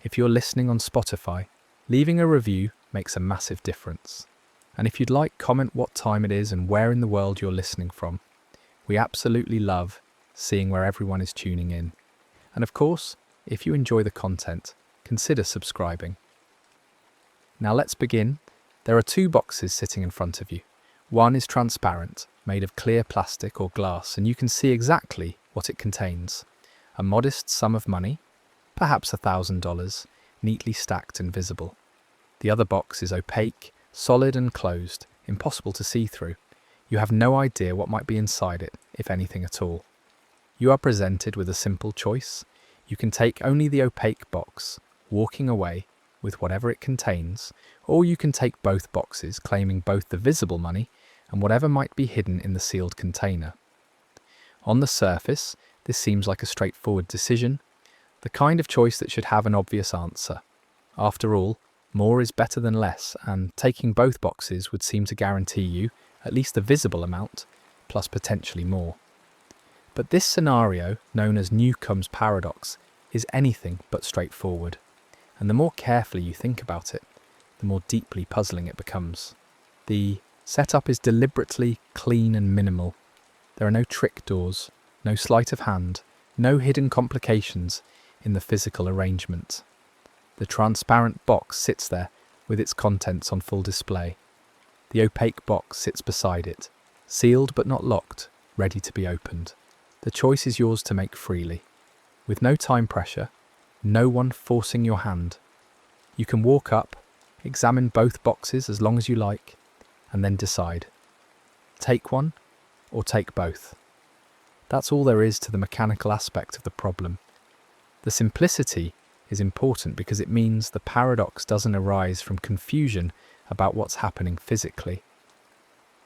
If you're listening on Spotify, leaving a review makes a massive difference. And if you'd like, comment what time it is and where in the world you're listening from. We absolutely love seeing where everyone is tuning in. And of course, if you enjoy the content, consider subscribing. Now let's begin. There are two boxes sitting in front of you. One is transparent, made of clear plastic or glass, and you can see exactly what it contains. A modest sum of money, perhaps $1,000, neatly stacked and visible. The other box is opaque, solid and closed, impossible to see through. You have no idea what might be inside it, if anything at all. You are presented with a simple choice. You can take only the opaque box, walking away with whatever it contains, or you can take both boxes, claiming both the visible money and whatever might be hidden in the sealed container. On the surface, this seems like a straightforward decision, the kind of choice that should have an obvious answer. After all, more is better than less, and taking both boxes would seem to guarantee you at least the visible amount, plus potentially more. But this scenario, known as Newcomb's paradox, is anything but straightforward. And the more carefully you think about it, the more deeply puzzling it becomes. The setup is deliberately clean and minimal. There are no trick doors, no sleight of hand, no hidden complications in the physical arrangement. The transparent box sits there with its contents on full display. The opaque box sits beside it, sealed but not locked, ready to be opened. The choice is yours to make freely, with no time pressure, no one forcing your hand. You can walk up, examine both boxes as long as you like, and then decide. Take one or take both. That's all there is to the mechanical aspect of the problem. The simplicity is important because it means the paradox doesn't arise from confusion about what's happening physically.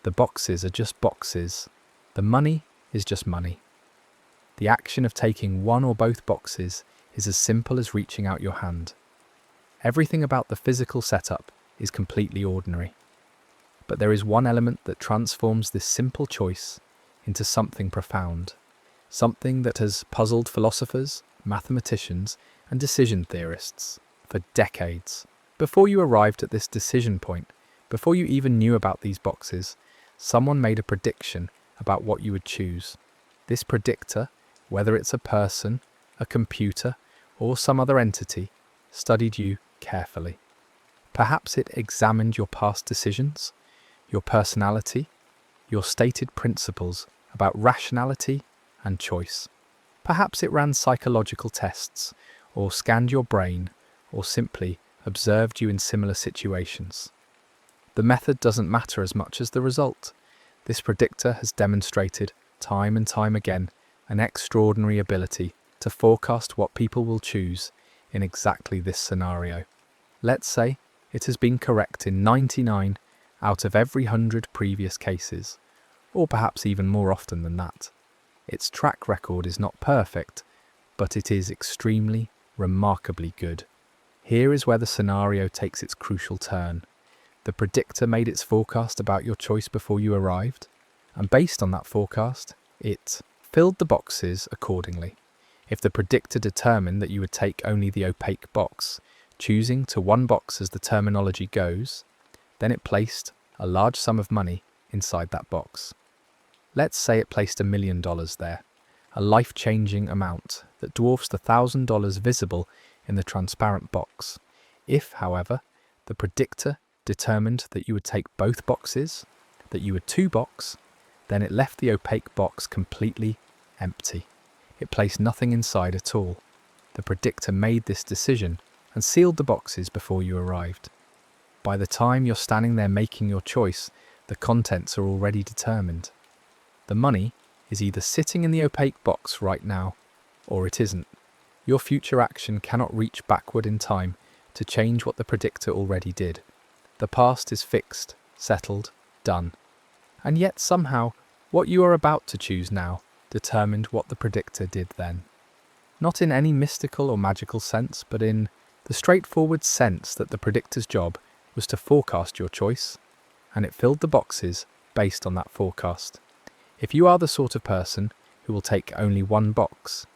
The boxes are just boxes. The money is just money. The action of taking one or both boxes is as simple as reaching out your hand. Everything about the physical setup is completely ordinary. But there is one element that transforms this simple choice into something profound, something that has puzzled philosophers, mathematicians, and decision theorists for decades. Before you arrived at this decision point, before you even knew about these boxes, someone made a prediction about what you would choose. This predictor, whether it's a person, a computer, or some other entity, studied you carefully. Perhaps it examined your past decisions, your personality, your stated principles about rationality and choice. Perhaps it ran psychological tests, or scanned your brain, or simply observed you in similar situations. The method doesn't matter as much as the result. This predictor has demonstrated, time and time again, an extraordinary ability to forecast what people will choose in exactly this scenario. Let's say it has been correct in 99 out of every 100 previous cases, or perhaps even more often than that. Its track record is not perfect, but it is extremely, remarkably good. Here is where the scenario takes its crucial turn. The predictor made its forecast about your choice before you arrived, and based on that forecast, it filled the boxes accordingly. If the predictor determined that you would take only the opaque box, choosing to one box as the terminology goes, then it placed a large sum of money inside that box. Let's say it placed $1 million there, a life-changing amount that dwarfs the $1,000 visible in the transparent box. If, however, the predictor determined that you would take both boxes, that you would two-box, then it left the opaque box completely empty. It placed nothing inside at all. The predictor made this decision and sealed the boxes before you arrived. By the time you're standing there making your choice, the contents are already determined. The money is either sitting in the opaque box right now, or it isn't. Your future action cannot reach backward in time to change what the predictor already did. The past is fixed, settled, done. And yet somehow, what you are about to choose now determined what the predictor did then. Not in any mystical or magical sense, but in the straightforward sense that the predictor's job was to forecast your choice, and it filled the boxes based on that forecast. If you are the sort of person who will take only one box,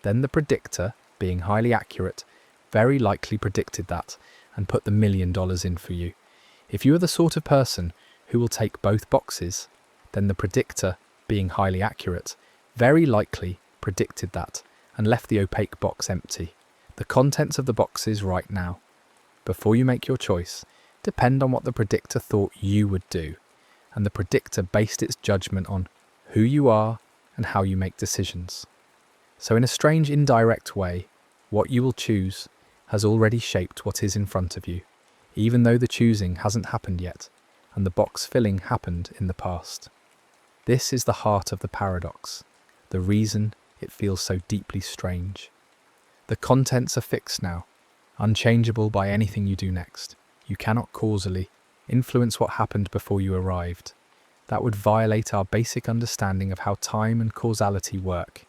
then the predictor, being highly accurate, very likely predicted that and put the $1 million in for you. If you are the sort of person who will take both boxes, then the predictor, being highly accurate, very likely predicted that and left the opaque box empty. The contents of the boxes right now, before you make your choice, depend on what the predictor thought you would do, and the predictor based its judgment on who you are and how you make decisions. So in a strange indirect way, what you will choose has already shaped what is in front of you, even though the choosing hasn't happened yet, and the box filling happened in the past. This is the heart of the paradox, the reason it feels so deeply strange. The contents are fixed now, unchangeable by anything you do next. You cannot causally influence what happened before you arrived. That would violate our basic understanding of how time and causality work.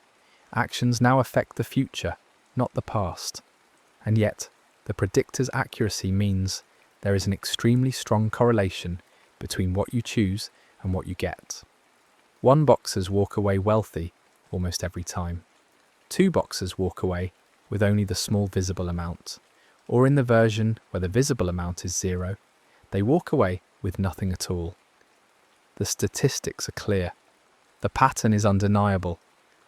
Actions now affect the future, not the past. And yet, the predictor's accuracy means there is an extremely strong correlation between what you choose and what you get. One boxers walk away wealthy almost every time. Two boxers walk away with only the small visible amount. Or in the version where the visible amount is zero, they walk away with nothing at all. The statistics are clear. The pattern is undeniable.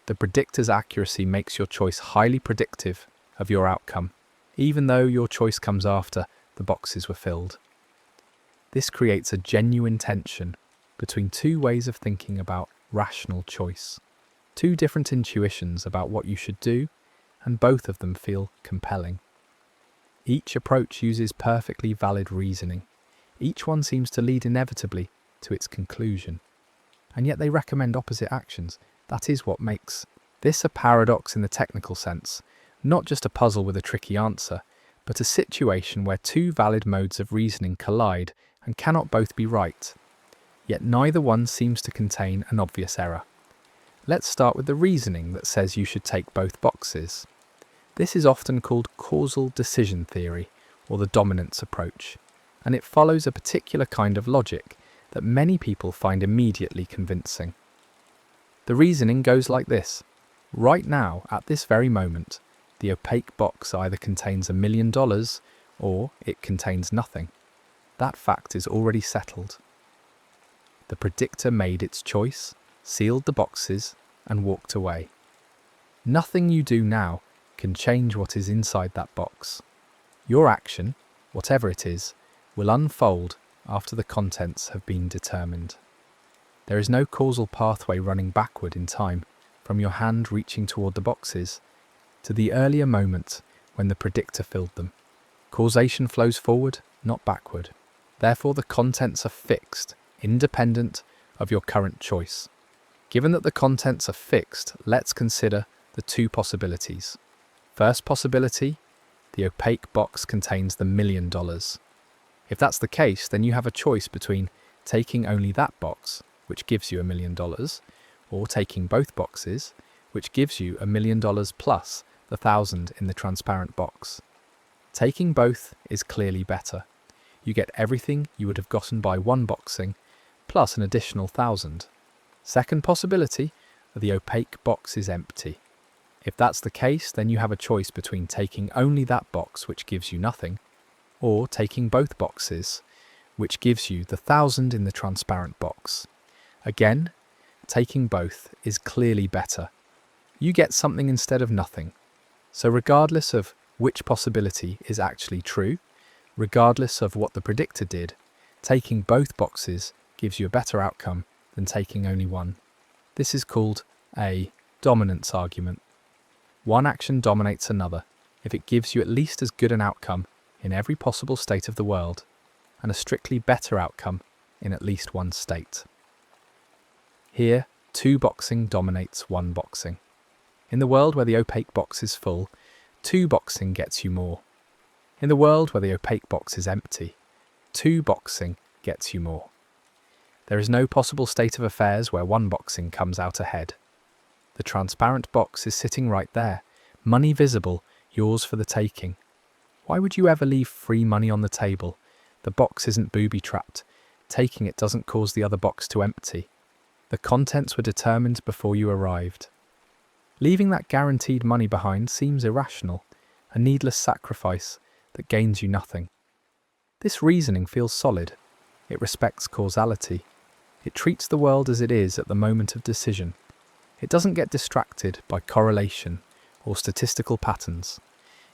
The predictor's accuracy makes your choice highly predictive of your outcome, even though your choice comes after the boxes were filled. This creates a genuine tension between two ways of thinking about rational choice, two different intuitions about what you should do, and both of them feel compelling. Each approach uses perfectly valid reasoning. Each one seems to lead inevitably to its conclusion. And yet they recommend opposite actions. That is what makes this a paradox in the technical sense, not just a puzzle with a tricky answer, but a situation where two valid modes of reasoning collide and cannot both be right. Yet neither one seems to contain an obvious error. Let's start with the reasoning that says you should take both boxes. This is often called causal decision theory, or the dominance approach, and it follows a particular kind of logic that many people find immediately convincing. The reasoning goes like this. Right now, at this very moment, the opaque box either contains $1 million or it contains nothing. That fact is already settled. The predictor made its choice, sealed the boxes, and walked away. Nothing you do now can change what is inside that box. Your action, whatever it is, will unfold after the contents have been determined. There is no causal pathway running backward in time from your hand reaching toward the boxes to the earlier moment when the predictor filled them. Causation flows forward, not backward. Therefore, the contents are fixed, independent of your current choice. Given that the contents are fixed, let's consider the two possibilities. First possibility, the opaque box contains the $1 million. If that's the case, then you have a choice between taking only that box, which gives you $1 million, or taking both boxes, which gives you $1 million plus the 1,000 in the transparent box. Taking both is clearly better. You get everything you would have gotten by one boxing, plus an additional 1,000. Second possibility, the opaque box is empty. If that's the case, then you have a choice between taking only that box, which gives you nothing, or taking both boxes, which gives you the 1,000 in the transparent box. Again, taking both is clearly better. You get something instead of nothing. So regardless of which possibility is actually true, regardless of what the predictor did, taking both boxes gives you a better outcome than taking only one. This is called a dominance argument. One action dominates another if it gives you at least as good an outcome in every possible state of the world, and a strictly better outcome in at least one state. Here, two boxing dominates one boxing. In the world where the opaque box is full, two boxing gets you more. In the world where the opaque box is empty, two boxing gets you more. There is no possible state of affairs where one boxing comes out ahead. The transparent box is sitting right there, money visible, yours for the taking. Why would you ever leave free money on the table? The box isn't booby-trapped. Taking it doesn't cause the other box to empty. The contents were determined before you arrived. Leaving that guaranteed money behind seems irrational, a needless sacrifice that gains you nothing. This reasoning feels solid. It respects causality. It treats the world as it is at the moment of decision. It doesn't get distracted by correlation or statistical patterns.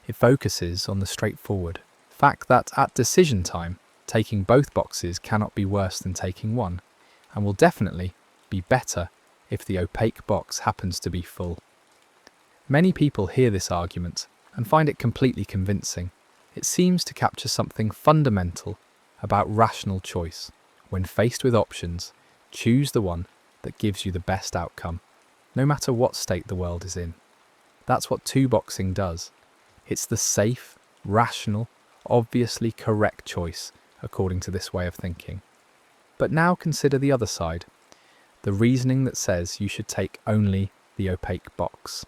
It focuses on the straightforward fact that at decision time, taking both boxes cannot be worse than taking one, and will definitely be better if the opaque box happens to be full. Many people hear this argument and find it completely convincing. It seems to capture something fundamental about rational choice. When faced with options, choose the one that gives you the best outcome, no matter what state the world is in. That's what two boxing does. It's the safe, rational, obviously correct choice according to this way of thinking. But now consider the other side, the reasoning that says you should take only the opaque box.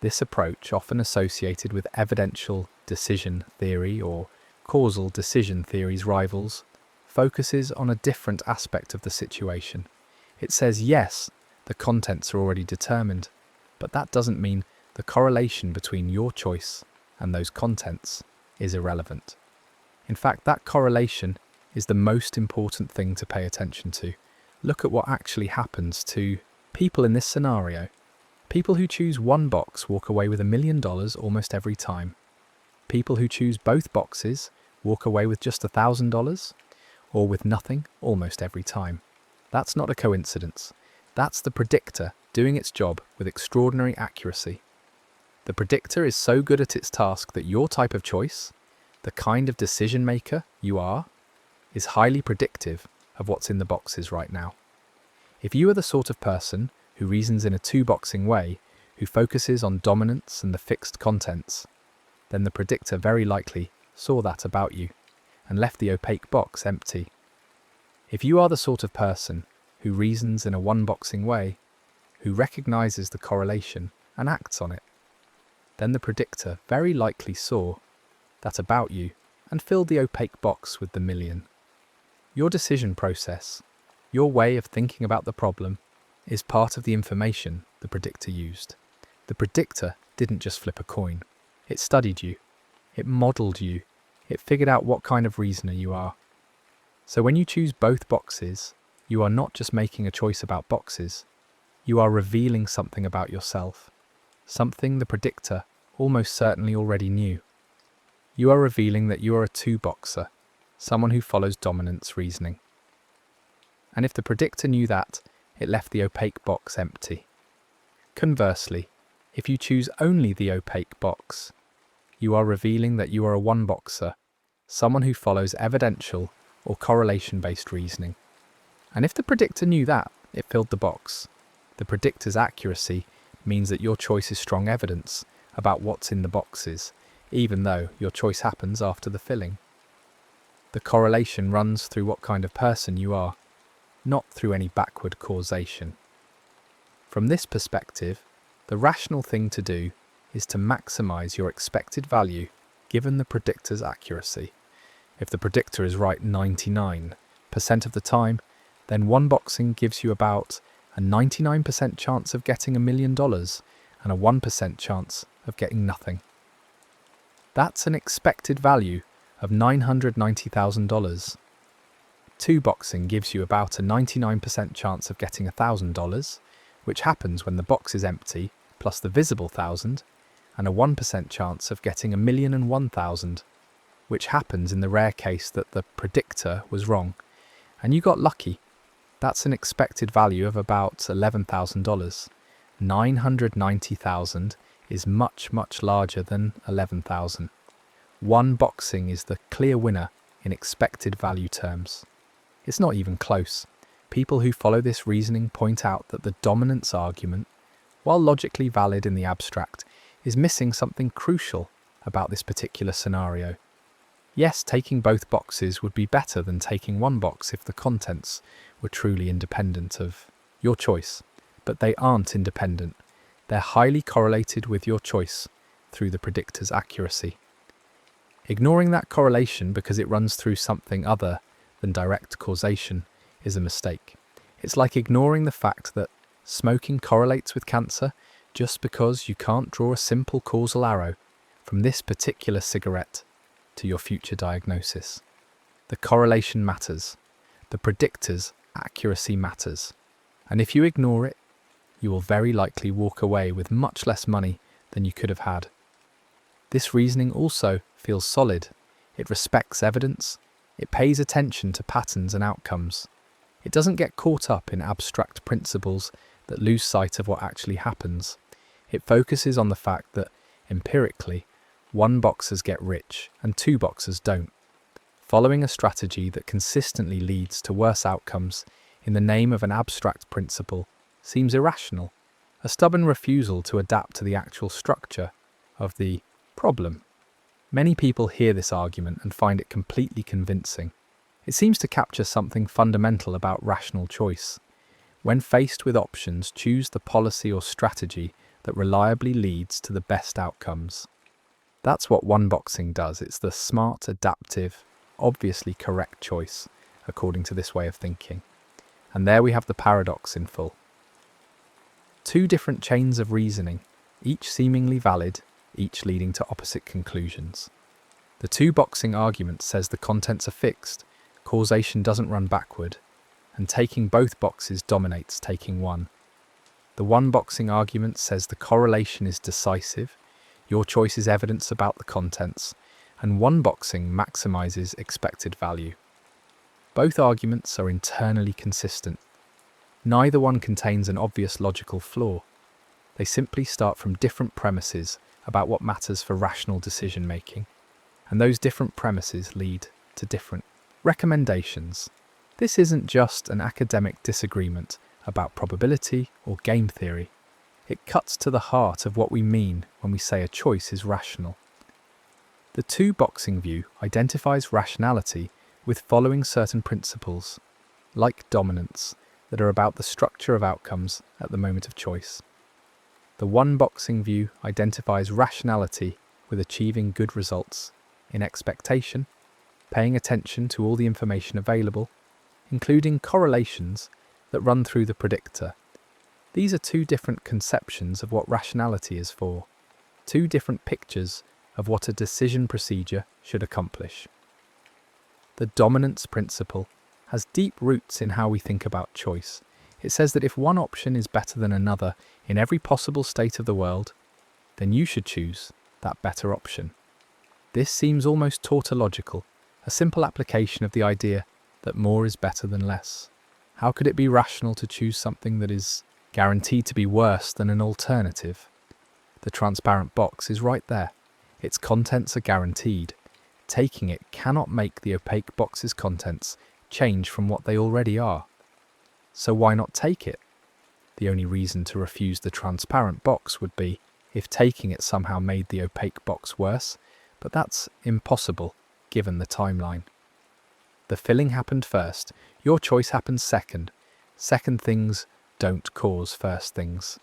This approach, often associated with evidential decision theory or causal decision theory's rivals, focuses on a different aspect of the situation. It says yes, the contents are already determined, but that doesn't mean the correlation between your choice and those contents is irrelevant. In fact, that correlation is the most important thing to pay attention to. Look at what actually happens to people in this scenario. People who choose one box walk away with $1 million almost every time. People who choose both boxes walk away with just $1,000 or with nothing almost every time. That's not a coincidence. That's the predictor doing its job with extraordinary accuracy. The predictor is so good at its task that your type of choice, the kind of decision maker you are, is highly predictive of what's in the boxes right now. If you are the sort of person who reasons in a two-boxing way, who focuses on dominance and the fixed contents, then the predictor very likely saw that about you and left the opaque box empty. If you are the sort of person who reasons in a one-boxing way, who recognizes the correlation and acts on it, then the predictor very likely saw that about you and filled the opaque box with the million. Your decision process, your way of thinking about the problem, is part of the information the predictor used. The predictor didn't just flip a coin. It studied you. It modeled you. It figured out what kind of reasoner you are. So when you choose both boxes, you are not just making a choice about boxes. You are revealing something about yourself, something the predictor almost certainly already knew. You are revealing that you are a two-boxer, someone who follows dominance reasoning. And if the predictor knew that, it left the opaque box empty. Conversely, if you choose only the opaque box, you are revealing that you are a one-boxer, someone who follows evidential or correlation-based reasoning. And if the predictor knew that, it filled the box. The predictor's accuracy means that your choice is strong evidence about what's in the boxes, even though your choice happens after the filling. The correlation runs through what kind of person you are, not through any backward causation. From this perspective, the rational thing to do is to maximize your expected value given the predictor's accuracy. If the predictor is right 99% of the time, then one boxing gives you about a 99% chance of getting $1 million and a 1% chance of getting nothing. That's an expected value of $990,000. Two boxing gives you about a 99% chance of getting $1,000, which happens when the box is empty, plus the visible 1,000, and a 1% chance of getting $1,001,000, which happens in the rare case that the predictor was wrong, and you got lucky. That's an expected value of about $11,000. 990,000 is much, much larger than 11,000. One boxing is the clear winner in expected value terms. It's not even close. People who follow this reasoning point out that the dominance argument, while logically valid in the abstract, is missing something crucial about this particular scenario. Yes, taking both boxes would be better than taking one box if the contents were truly independent of your choice, but they aren't independent. They're highly correlated with your choice through the predictor's accuracy. Ignoring that correlation because it runs through something other than direct causation is a mistake. It's like ignoring the fact that smoking correlates with cancer just because you can't draw a simple causal arrow from this particular cigarette to your future diagnosis. The correlation matters. The predictor's accuracy matters. And if you ignore it, you will very likely walk away with much less money than you could have had. This reasoning also feels solid. It respects evidence. It pays attention to patterns and outcomes. It doesn't get caught up in abstract principles that lose sight of what actually happens. It focuses on the fact that, empirically, one boxers get rich and two boxers don't. Following a strategy that consistently leads to worse outcomes in the name of an abstract principle seems irrational, a stubborn refusal to adapt to the actual structure of the problem. Many people hear this argument and find it completely convincing. It seems to capture something fundamental about rational choice. When faced with options, choose the policy or strategy that reliably leads to the best outcomes. That's what one boxing does. It's the smart, adaptive, obviously correct choice, according to this way of thinking. And there we have the paradox in full. Two different chains of reasoning, each seemingly valid, each leading to opposite conclusions. The two boxing argument says the contents are fixed, causation doesn't run backward, and taking both boxes dominates taking one. The one boxing argument says the correlation is decisive, your choice is evidence about the contents, and one boxing maximizes expected value. Both arguments are internally consistent. Neither one contains an obvious logical flaw. They simply start from different premises about what matters for rational decision-making, and those different premises lead to different recommendations. This isn't just an academic disagreement about probability or game theory. It cuts to the heart of what we mean when we say a choice is rational. The two boxing view identifies rationality with following certain principles, like dominance, that are about the structure of outcomes at the moment of choice. The one boxing view identifies rationality with achieving good results in expectation, paying attention to all the information available, including correlations that run through the predictor. These are two different conceptions of what rationality is for, two different pictures of what a decision procedure should accomplish. The dominance principle has deep roots in how we think about choice. It says that if one option is better than another in every possible state of the world, then you should choose that better option. This seems almost tautological, a simple application of the idea that more is better than less. How could it be rational to choose something that is guaranteed to be worse than an alternative? The transparent box is right there. Its contents are guaranteed. Taking it cannot make the opaque box's contents change from what they already are. So why not take it? The only reason to refuse the transparent box would be if taking it somehow made the opaque box worse, but that's impossible given the timeline. The filling happened first, your choice happens second. Second things don't cause first things.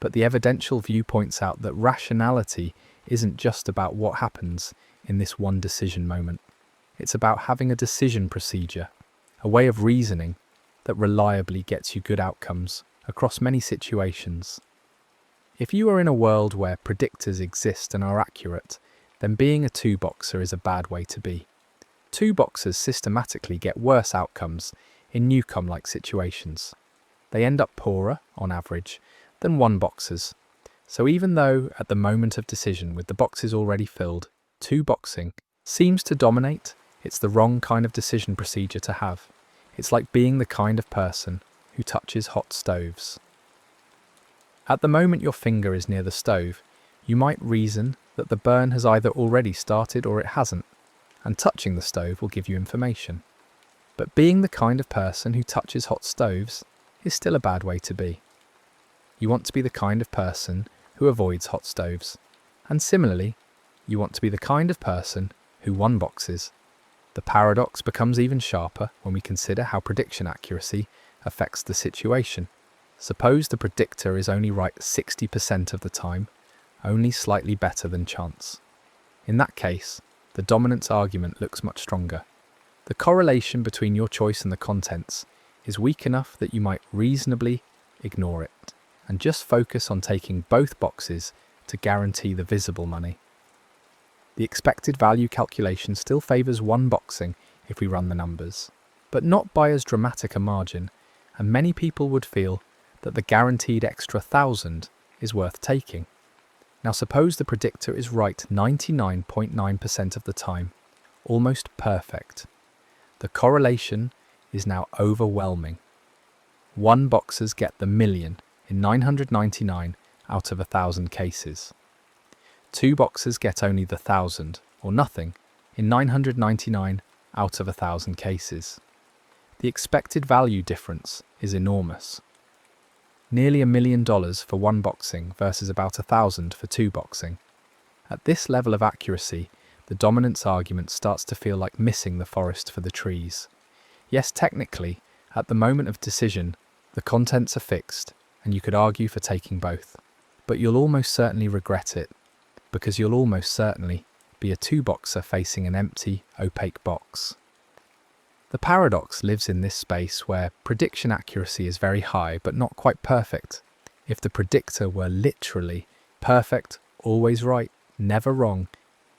But the evidential view points out that rationality isn't just about what happens in this one decision moment. It's about having a decision procedure, a way of reasoning that reliably gets you good outcomes across many situations. If you are in a world where predictors exist and are accurate, then being a two-boxer is a bad way to be. Two-boxers systematically get worse outcomes in Newcomb-like situations. They end up poorer, on average, than one-boxers. So even though, at the moment of decision with the boxes already filled, two-boxing seems to dominate, it's the wrong kind of decision procedure to have. It's like being the kind of person who touches hot stoves. At the moment your finger is near the stove, you might reason that the burn has either already started or it hasn't, and touching the stove will give you information. But being the kind of person who touches hot stoves is still a bad way to be. You want to be the kind of person who avoids hot stoves. And similarly, you want to be the kind of person who one-boxes. The paradox becomes even sharper when we consider how prediction accuracy affects the situation. Suppose the predictor is only right 60% of the time, only slightly better than chance. In that case, the dominance argument looks much stronger. The correlation between your choice and the contents is weak enough that you might reasonably ignore it and just focus on taking both boxes to guarantee the visible money. The expected value calculation still favours one-boxing if we run the numbers, but not by as dramatic a margin, and many people would feel that the guaranteed extra 1,000 is worth taking. Now suppose the predictor is right 99.9% of the time, almost perfect. The correlation is now overwhelming. One-boxers get the million in 999 out of 1,000 cases. Two-boxers get only the 1,000, or nothing, in 999 out of 1,000 cases. The expected value difference is enormous. Nearly $1 million for one-boxing versus about 1,000 for two-boxing. At this level of accuracy, the dominance argument starts to feel like missing the forest for the trees. Yes, technically, at the moment of decision, the contents are fixed, and you could argue for taking both. But you'll almost certainly regret it, because you'll almost certainly be a two-boxer facing an empty, opaque box. The paradox lives in this space where prediction accuracy is very high but not quite perfect. If the predictor were literally perfect, always right, never wrong,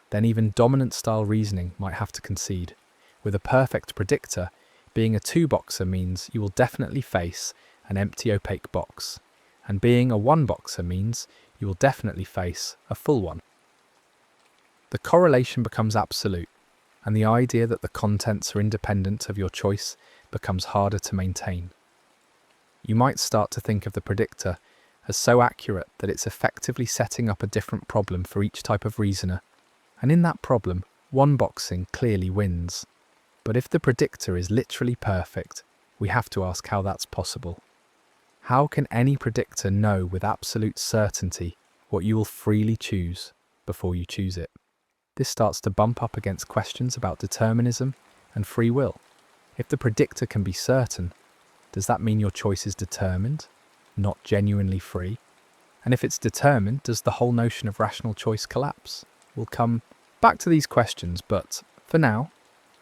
then even dominant-style reasoning might have to concede. With a perfect predictor, being a two-boxer means you will definitely face an empty, opaque box, and being a one-boxer means you will definitely face a full one. The correlation becomes absolute, and the idea that the contents are independent of your choice becomes harder to maintain. You might start to think of the predictor as so accurate that it's effectively setting up a different problem for each type of reasoner, and in that problem, one-boxing clearly wins. But if the predictor is literally perfect, we have to ask how that's possible. How can any predictor know with absolute certainty what you will freely choose before you choose it? This starts to bump up against questions about determinism and free will. If the predictor can be certain, does that mean your choice is determined, not genuinely free? And if it's determined, does the whole notion of rational choice collapse? We'll come back to these questions, but for now,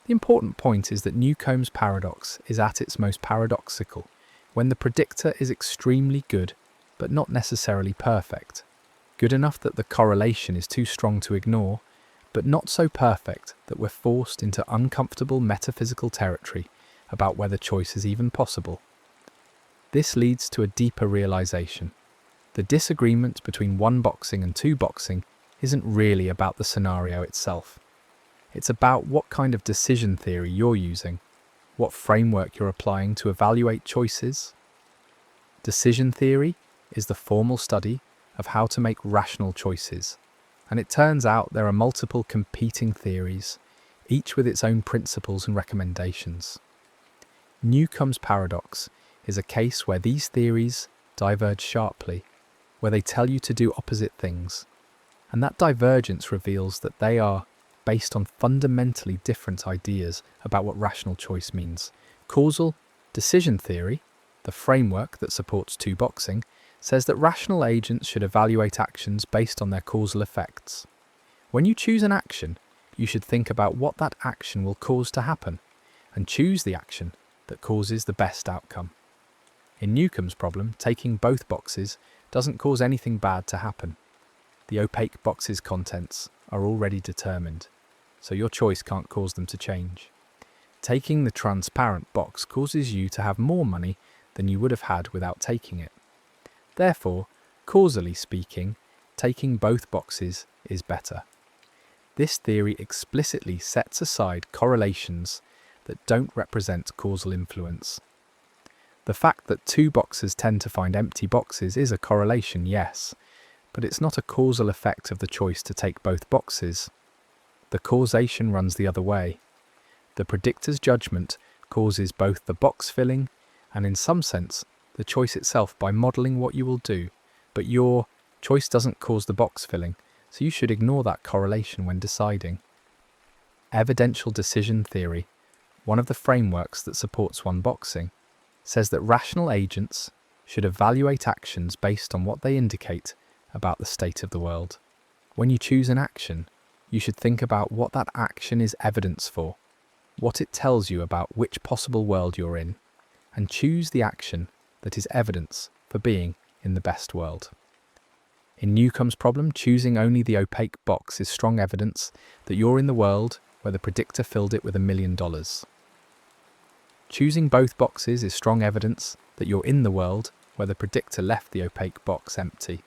the important point is that Newcomb's paradox is at its most paradoxical when the predictor is extremely good, but not necessarily perfect. Good enough that the correlation is too strong to ignore, but not so perfect that we're forced into uncomfortable metaphysical territory about whether choice is even possible. This leads to a deeper realization. The disagreement between one-boxing and two-boxing isn't really about the scenario itself. It's about what kind of decision theory you're using, what framework you're applying to evaluate choices. Decision theory is the formal study of how to make rational choices, and it turns out there are multiple competing theories, each with its own principles and recommendations. Newcomb's paradox is a case where these theories diverge sharply, where they tell you to do opposite things, and that divergence reveals that they are based on fundamentally different ideas about what rational choice means. Causal decision theory, the framework that supports two-boxing, says that rational agents should evaluate actions based on their causal effects. When you choose an action, you should think about what that action will cause to happen, and choose the action that causes the best outcome. In Newcomb's problem, taking both boxes doesn't cause anything bad to happen. The opaque box's contents are already determined, so your choice can't cause them to change. Taking the transparent box causes you to have more money than you would have had without taking it. Therefore, causally speaking, taking both boxes is better. This theory explicitly sets aside correlations that don't represent causal influence. The fact that two boxes tend to find empty boxes is a correlation, yes, but it's not a causal effect of the choice to take both boxes. The causation runs the other way. The predictor's judgment causes both the box filling and, in some sense, the choice itself by modelling what you will do, but your choice doesn't cause the box filling, so you should ignore that correlation when deciding. Evidential decision theory, one of the frameworks that supports one-boxing, says that rational agents should evaluate actions based on what they indicate about the state of the world. When you choose an action, you should think about what that action is evidence for, what it tells you about which possible world you're in, and choose the action that is evidence for being in the best world. In Newcomb's problem, choosing only the opaque box is strong evidence that you're in the world where the predictor filled it with $1 million. Choosing both boxes is strong evidence that you're in the world where the predictor left the opaque box empty.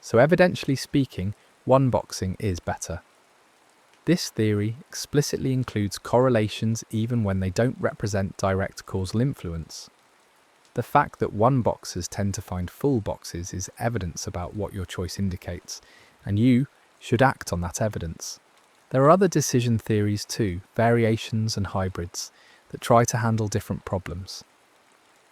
So evidentially speaking, one-boxing is better. This theory explicitly includes correlations even when they don't represent direct causal influence. The fact that one-boxers tend to find full boxes is evidence about what your choice indicates, and you should act on that evidence. There are other decision theories too, variations and hybrids, that try to handle different problems.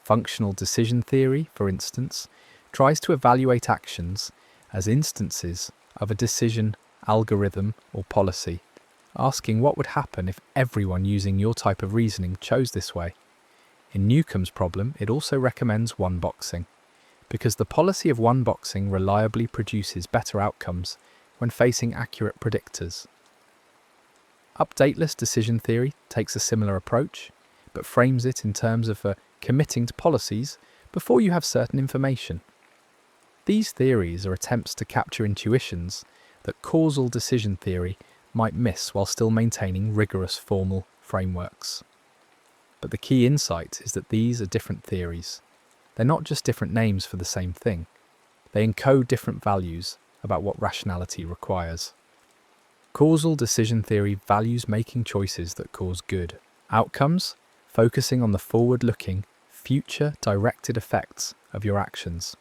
Functional decision theory, for instance, tries to evaluate actions as instances of a decision, algorithm, or policy, asking what would happen if everyone using your type of reasoning chose this way. In Newcomb's problem, it also recommends one-boxing, because the policy of one-boxing reliably produces better outcomes when facing accurate predictors. Updateless decision theory takes a similar approach, but frames it in terms of committing to policies before you have certain information. These theories are attempts to capture intuitions that causal decision theory might miss while still maintaining rigorous formal frameworks. But the key insight is that these are different theories. They're not just different names for the same thing. They encode different values about what rationality requires. Causal decision theory values making choices that cause good outcomes, focusing on the forward-looking, future-directed effects of your actions.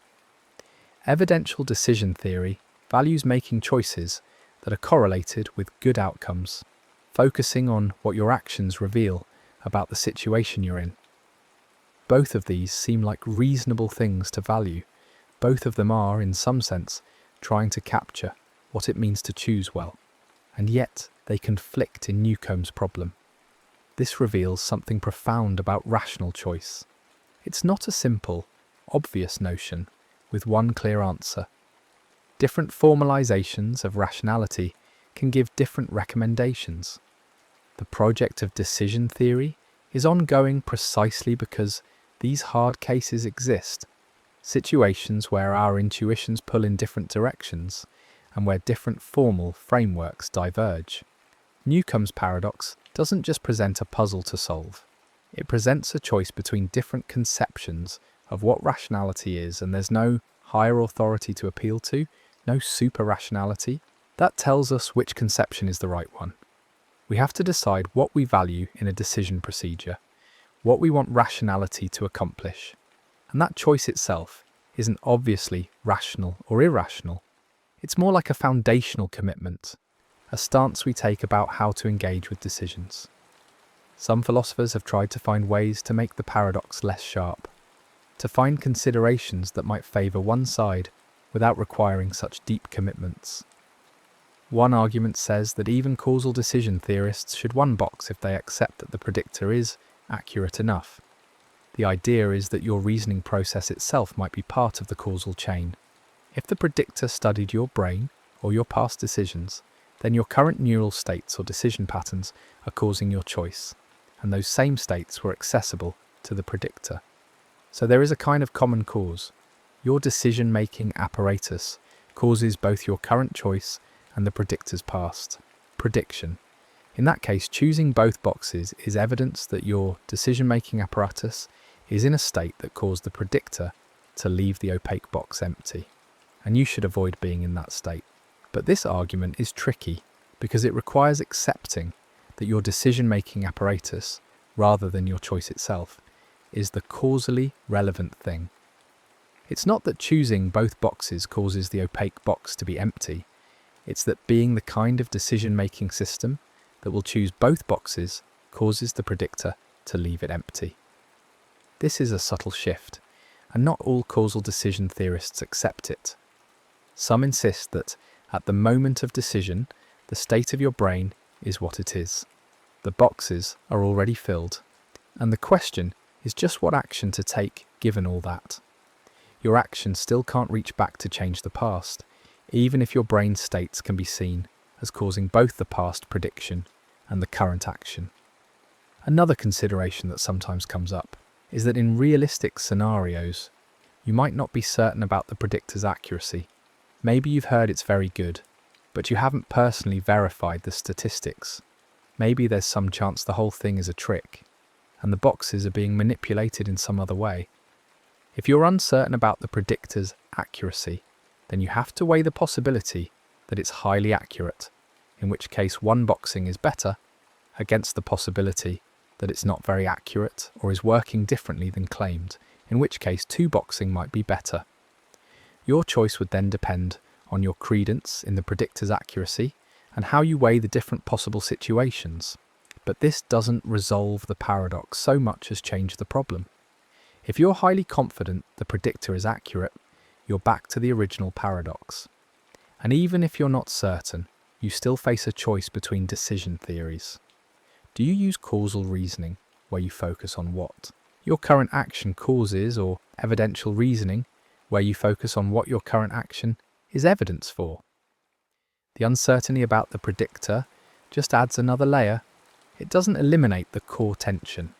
Evidential decision theory values making choices that are correlated with good outcomes, focusing on what your actions reveal about the situation you're in. Both of these seem like reasonable things to value. Both of them are, in some sense, trying to capture what it means to choose well. And yet they conflict in Newcomb's problem. This reveals something profound about rational choice. It's not a simple, obvious notion with one clear answer. Different formalizations of rationality can give different recommendations. The project of decision theory is ongoing precisely because these hard cases exist, situations where our intuitions pull in different directions and where different formal frameworks diverge. Newcomb's paradox doesn't just present a puzzle to solve. It presents a choice between different conceptions of what rationality is, and there's no higher authority to appeal to, no super-rationality. That tells us which conception is the right one. We have to decide what we value in a decision procedure, what we want rationality to accomplish. And that choice itself isn't obviously rational or irrational. It's more like a foundational commitment, a stance we take about how to engage with decisions. Some philosophers have tried to find ways to make the paradox less sharp, to find considerations that might favour one side without requiring such deep commitments. One argument says that even causal decision theorists should one-box if they accept that the predictor is accurate enough. The idea is that your reasoning process itself might be part of the causal chain. If the predictor studied your brain or your past decisions, then your current neural states or decision patterns are causing your choice, and those same states were accessible to the predictor. So there is a kind of common cause. Your decision-making apparatus causes both your current choice and the predictor's past prediction. In that case, choosing both boxes is evidence that your decision-making apparatus is in a state that caused the predictor to leave the opaque box empty, and you should avoid being in that state. But this argument is tricky because it requires accepting that your decision-making apparatus, rather than your choice itself, is the causally relevant thing. It's not that choosing both boxes causes the opaque box to be empty, it's that being the kind of decision-making system that will choose both boxes causes the predictor to leave it empty. This is a subtle shift, and not all causal decision theorists accept it. Some insist that, at the moment of decision, the state of your brain is what it is. The boxes are already filled, and the question is just what action to take given all that. Your action still can't reach back to change the past, even if your brain states can be seen as causing both the past prediction and the current action. Another consideration that sometimes comes up is that in realistic scenarios, you might not be certain about the predictor's accuracy. Maybe you've heard it's very good, but you haven't personally verified the statistics. Maybe there's some chance the whole thing is a trick, and the boxes are being manipulated in some other way. If you're uncertain about the predictor's accuracy, then you have to weigh the possibility that it's highly accurate, in which case one boxing is better, against the possibility that it's not very accurate or is working differently than claimed, in which case two boxing might be better. Your choice would then depend on your credence in the predictor's accuracy and how you weigh the different possible situations. But this doesn't resolve the paradox so much as change the problem. If you're highly confident the predictor is accurate, you're back to the original paradox. And even if you're not certain, you still face a choice between decision theories. Do you use causal reasoning, where you focus on what your current action causes, or evidential reasoning, where you focus on what your current action is evidence for? The uncertainty about the predictor just adds another layer. It doesn't eliminate the core tension.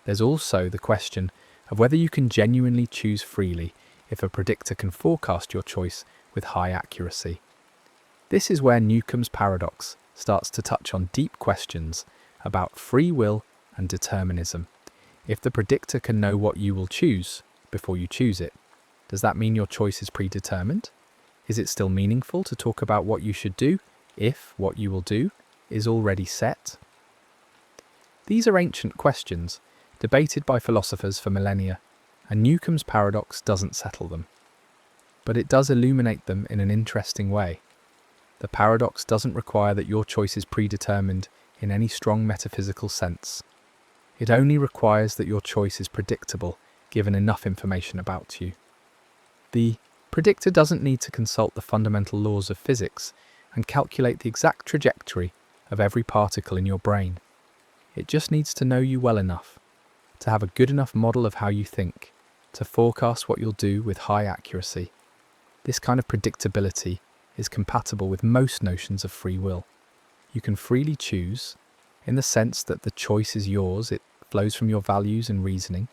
There's also the question of whether you can genuinely choose freely if a predictor can forecast your choice with high accuracy. This is where Newcomb's paradox starts to touch on deep questions about free will and determinism. If the predictor can know what you will choose before you choose it, does that mean your choice is predetermined? Is it still meaningful to talk about what you should do if what you will do is already set? These are ancient questions, debated by philosophers for millennia, and Newcomb's paradox doesn't settle them. But it does illuminate them in an interesting way. The paradox doesn't require that your choice is predetermined in any strong metaphysical sense. It only requires that your choice is predictable, given enough information about you. The predictor doesn't need to consult the fundamental laws of physics and calculate the exact trajectory of every particle in your brain. It just needs to know you well enough, to have a good enough model of how you think, to forecast what you'll do with high accuracy. This kind of predictability is compatible with most notions of free will. You can freely choose, in the sense that the choice is yours, it flows from your values and reasoning.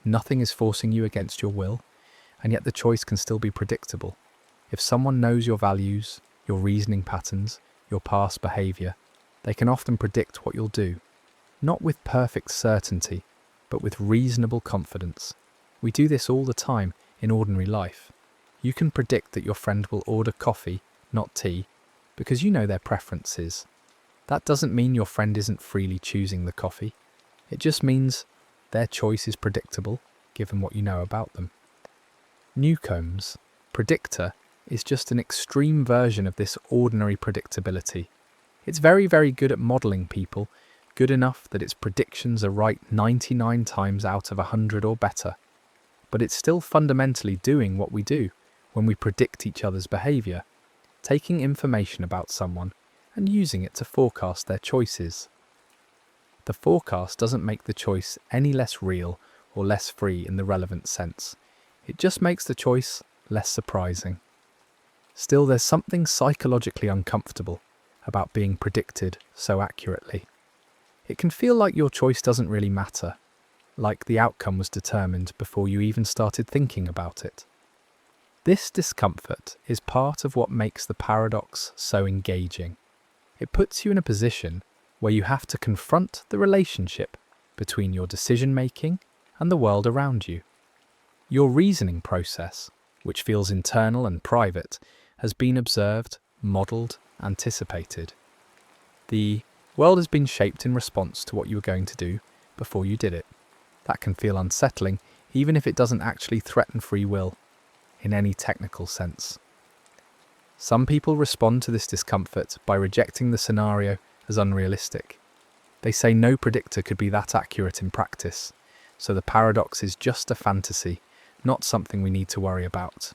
Nothing is forcing you against your will, and yet the choice can still be predictable. If someone knows your values, your reasoning patterns, your past behaviour, they can often predict what you'll do. Not with perfect certainty, but with reasonable confidence. We do this all the time in ordinary life. You can predict that your friend will order coffee, not tea, because you know their preferences. That doesn't mean your friend isn't freely choosing the coffee. It just means their choice is predictable, given what you know about them. Newcomb's predictor is just an extreme version of this ordinary predictability. It's very, very good at modelling people, good enough that its predictions are right 99 times out of 100 or better. But it's still fundamentally doing what we do when we predict each other's behaviour, taking information about someone and using it to forecast their choices. The forecast doesn't make the choice any less real or less free in the relevant sense. It just makes the choice less surprising. Still, there's something psychologically uncomfortable about being predicted so accurately. It can feel like your choice doesn't really matter, like the outcome was determined before you even started thinking about it. This discomfort is part of what makes the paradox so engaging. It puts you in a position where you have to confront the relationship between your decision-making and the world around you. Your reasoning process, which feels internal and private, has been observed, modelled, anticipated. The world has been shaped in response to what you were going to do before you did it. That can feel unsettling, even if it doesn't actually threaten free will in any technical sense. Some people respond to this discomfort by rejecting the scenario as unrealistic. They say no predictor could be that accurate in practice, so the paradox is just a fantasy, not something we need to worry about.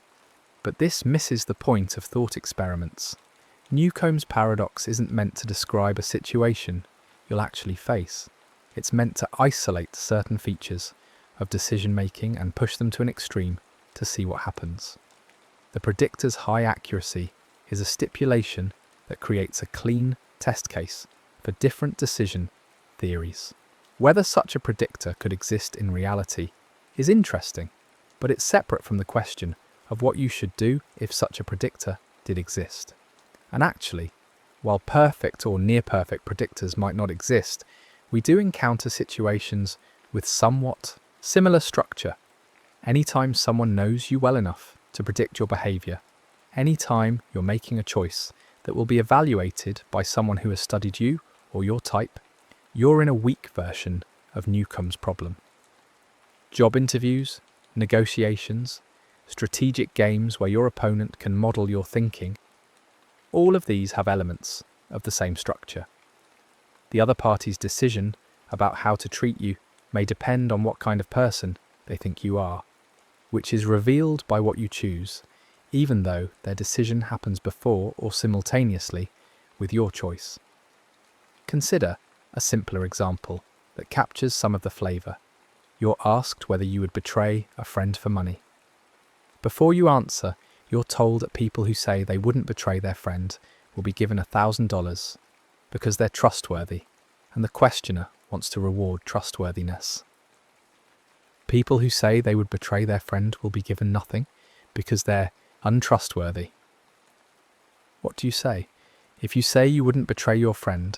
But this misses the point of thought experiments. Newcomb's paradox isn't meant to describe a situation you'll actually face. It's meant to isolate certain features of decision-making and push them to an extreme to see what happens. The predictor's high accuracy is a stipulation that creates a clean test case for different decision theories. Whether such a predictor could exist in reality is interesting, but it's separate from the question of what you should do if such a predictor did exist. And actually, while perfect or near-perfect predictors might not exist, we do encounter situations with somewhat similar structure. Anytime someone knows you well enough to predict your behaviour, anytime you're making a choice that will be evaluated by someone who has studied you or your type, you're in a weak version of Newcomb's problem. Job interviews, negotiations, strategic games where your opponent can model your thinking, all of these have elements of the same structure. The other party's decision about how to treat you may depend on what kind of person they think you are, which is revealed by what you choose, even though their decision happens before or simultaneously with your choice. Consider a simpler example that captures some of the flavour. You're asked whether you would betray a friend for money. Before you answer, you're told that people who say they wouldn't betray their friend will be given $1,000 because they're trustworthy, and the questioner wants to reward trustworthiness. People who say they would betray their friend will be given nothing because they're untrustworthy. What do you say? If you say you wouldn't betray your friend,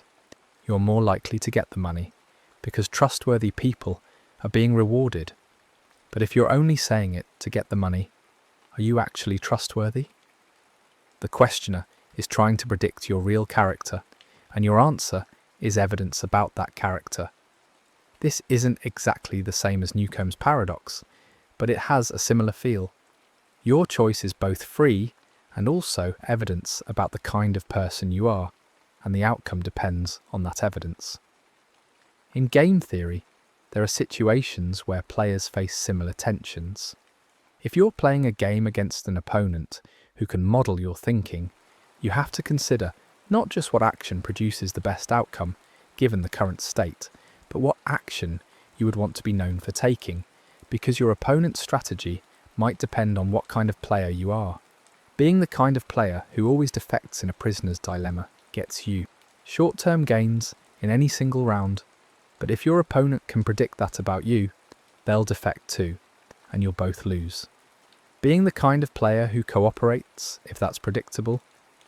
you're more likely to get the money because trustworthy people are being rewarded. But if you're only saying it to get the money, are you actually trustworthy? The questioner is trying to predict your real character, and your answer is evidence about that character. This isn't exactly the same as Newcomb's paradox, but it has a similar feel. Your choice is both free and also evidence about the kind of person you are, and the outcome depends on that evidence. In game theory, there are situations where players face similar tensions. If you're playing a game against an opponent who can model your thinking, you have to consider not just what action produces the best outcome, given the current state, but what action you would want to be known for taking, because your opponent's strategy might depend on what kind of player you are. Being the kind of player who always defects in a prisoner's dilemma gets you short-term gains in any single round, but if your opponent can predict that about you, they'll defect too, and you'll both lose. Being the kind of player who cooperates, if that's predictable,